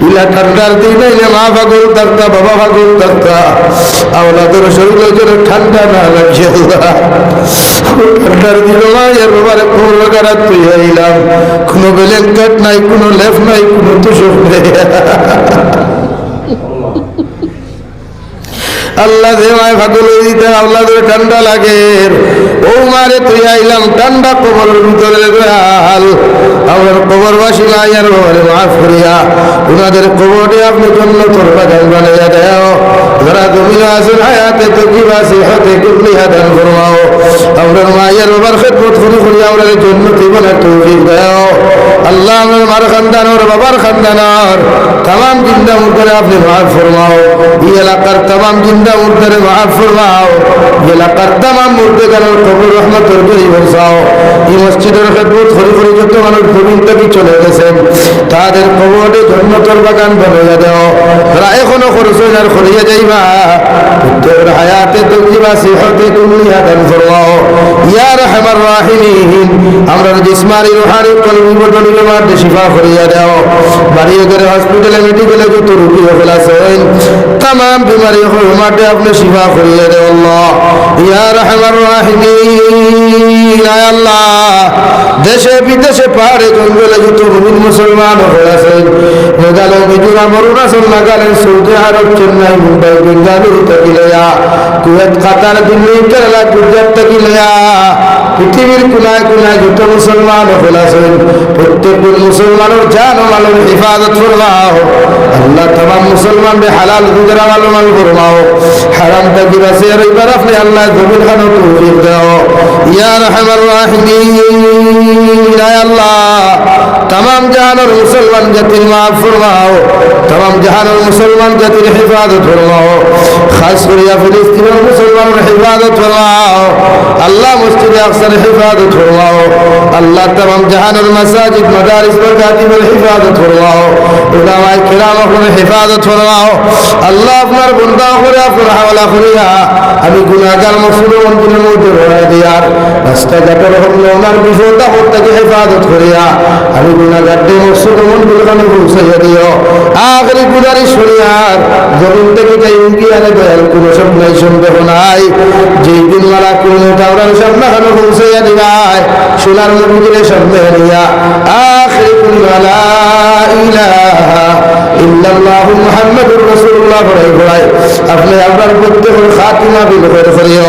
ইলা ঠান্ডার দিনে মা পাগল থাকতা বাবা পাগল থাকতা আওলাদের শরীরের জন্য ঠান্ডা না লাগছে ঠান্ডার দিন এর ব্যাপারে কোন লাগারা তুই আইলাম কোনো ব্ল্যাঙ্কেট নাই কোনো লেফ নাই কোনো তুষক নেই আল্লাহ দেওয়ায় পাগল হয়ে দিতে আল্লাহদের ঠান্ডা লাগে ও মারে তুই আইলাম ঠান্ডা কবরের ভিতরে হাল আমার কবরবাসী নাই আর বাবারে মাফ করিয়া ওনাদের কবরে আপনি জন্য তোর বাগান বানাইয়া দেও যারা জমিনে আছেন হায়াতে তো কি বাসি হাতে কুল্লি হাদান ফরমাও আমরা মায়ের বাবার খেদমত করি আমরা জন্য জীবনের তৌফিক দেও আল্লাহ আমার মার খানদান ওর বাবার খানদান तमाम जिंदा मुर्दे आपने माफ फरमाओ ये इलाकार तमाम जिंदा मुर्दे माफ फरमाओ ये इलाकार तमाम मुर्दे का कबूल रहमत और गरीब बरसाओ ये मस्जिद और खिदमत खरी खरी जो तो मानो जमीन तक ही चले गए ताদের কবরে জান্নাতের বাগান বানাইয়া দাও যারা এখনো খরচের আর খরিয়া যাইবা তোর হায়াতে তজিবা সিহতে দুনিয়া দান ফরমাও ইয়া রহমান রাহিমিন আমরা জিসমানি রুহানি কলবি বদলিলে মাঝে শিফা করিয়া দাও বাড়ি করে হসপিটালে মেডিকেলে যত রোগী হয়ে আছেন तमाम बीमारी माटे अपने शिफा करिए दे अल्लाह या रहमान राहिमीन आय अल्लाह देशे विदेशे पहाड़े जंगले যত মুমিন মুসলমান আছেন মেঘালয় মিজোরাম অরুণাচল নাগাল্যান্ড সৌদি আরব চেন্নাই মুম্বাই বেঙ্গালুরু থেকে লয়া কুয়েত কাতার দিল্লি কেরালা গুজরাট থেকে লয়া পৃথিবীর কোনায় কোনায় যত মুসলমান আছেন প্রত্যেকজন মুসলমানের জান ও মালের হিফাজত ফরমাও আল্লাহ तमाम মুসলমান বে হালাল গুজরা মাল ফরমাও হারাম থেকে বাঁচিয়ে রইবার আপনি আল্লাহ জমিন খানো তৌফিক দাও ইয়া রহমান রাহিমিন আয় আল্লাহ तमाम जहानों मुसलमान जातिर माफ फरमाओ तमाम जहानों मुसलमान जातिर हिफाजत फरमाओ खास करिया फिलिस्तीन मुसलमान हिफाजत फरमाओ अल्लाह मस्जिद अक्सा हिफाजत फरमाओ अल्लाह तमाम जहानों मसाजिद मदारिस बरकाती में हिफाजत फरमाओ उलमाए किराम अपने हिफाजत फरमाओ अल्लाह अपना बंदा करे अपना हवाला करिया আমি গুনাহগার মুসলমান দিনের মধ্যে রয়ে দিয়ার রাস্তাঘাটের হন্যনার বিপদা হত্যাকে হেফাজত করিয়া আমি গুনাহগারদের মুসলমান গুলোকে পৌঁছাইয়া দিও আখরি গুনারি শরিয়ার জমিন থেকে তাই উঙ্গিয়ারে দয়াল কোনো সব নাই সন্দেহ নাই যেই দিন মারা কোনো টাওরার সামনে হলো পৌঁছাইয়া দিবাই সোনার মন্দিরে সামনে দিয়া আখরি লা ইলাহা ইল্লাল্লাহু মুহাম্মাদুর রাসূলুল্লাহ বলাই আপনি আপনার প্রত্যেকের খাতিমা بالخير فريو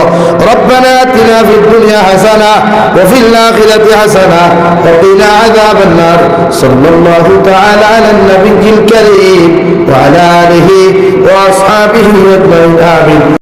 ربنا آتنا في الدنيا حسنة وفي الآخرة حسنة وقنا عذاب النار صلى الله تعالى على النبي الكريم وعلى آله وأصحابه أجمعين آمين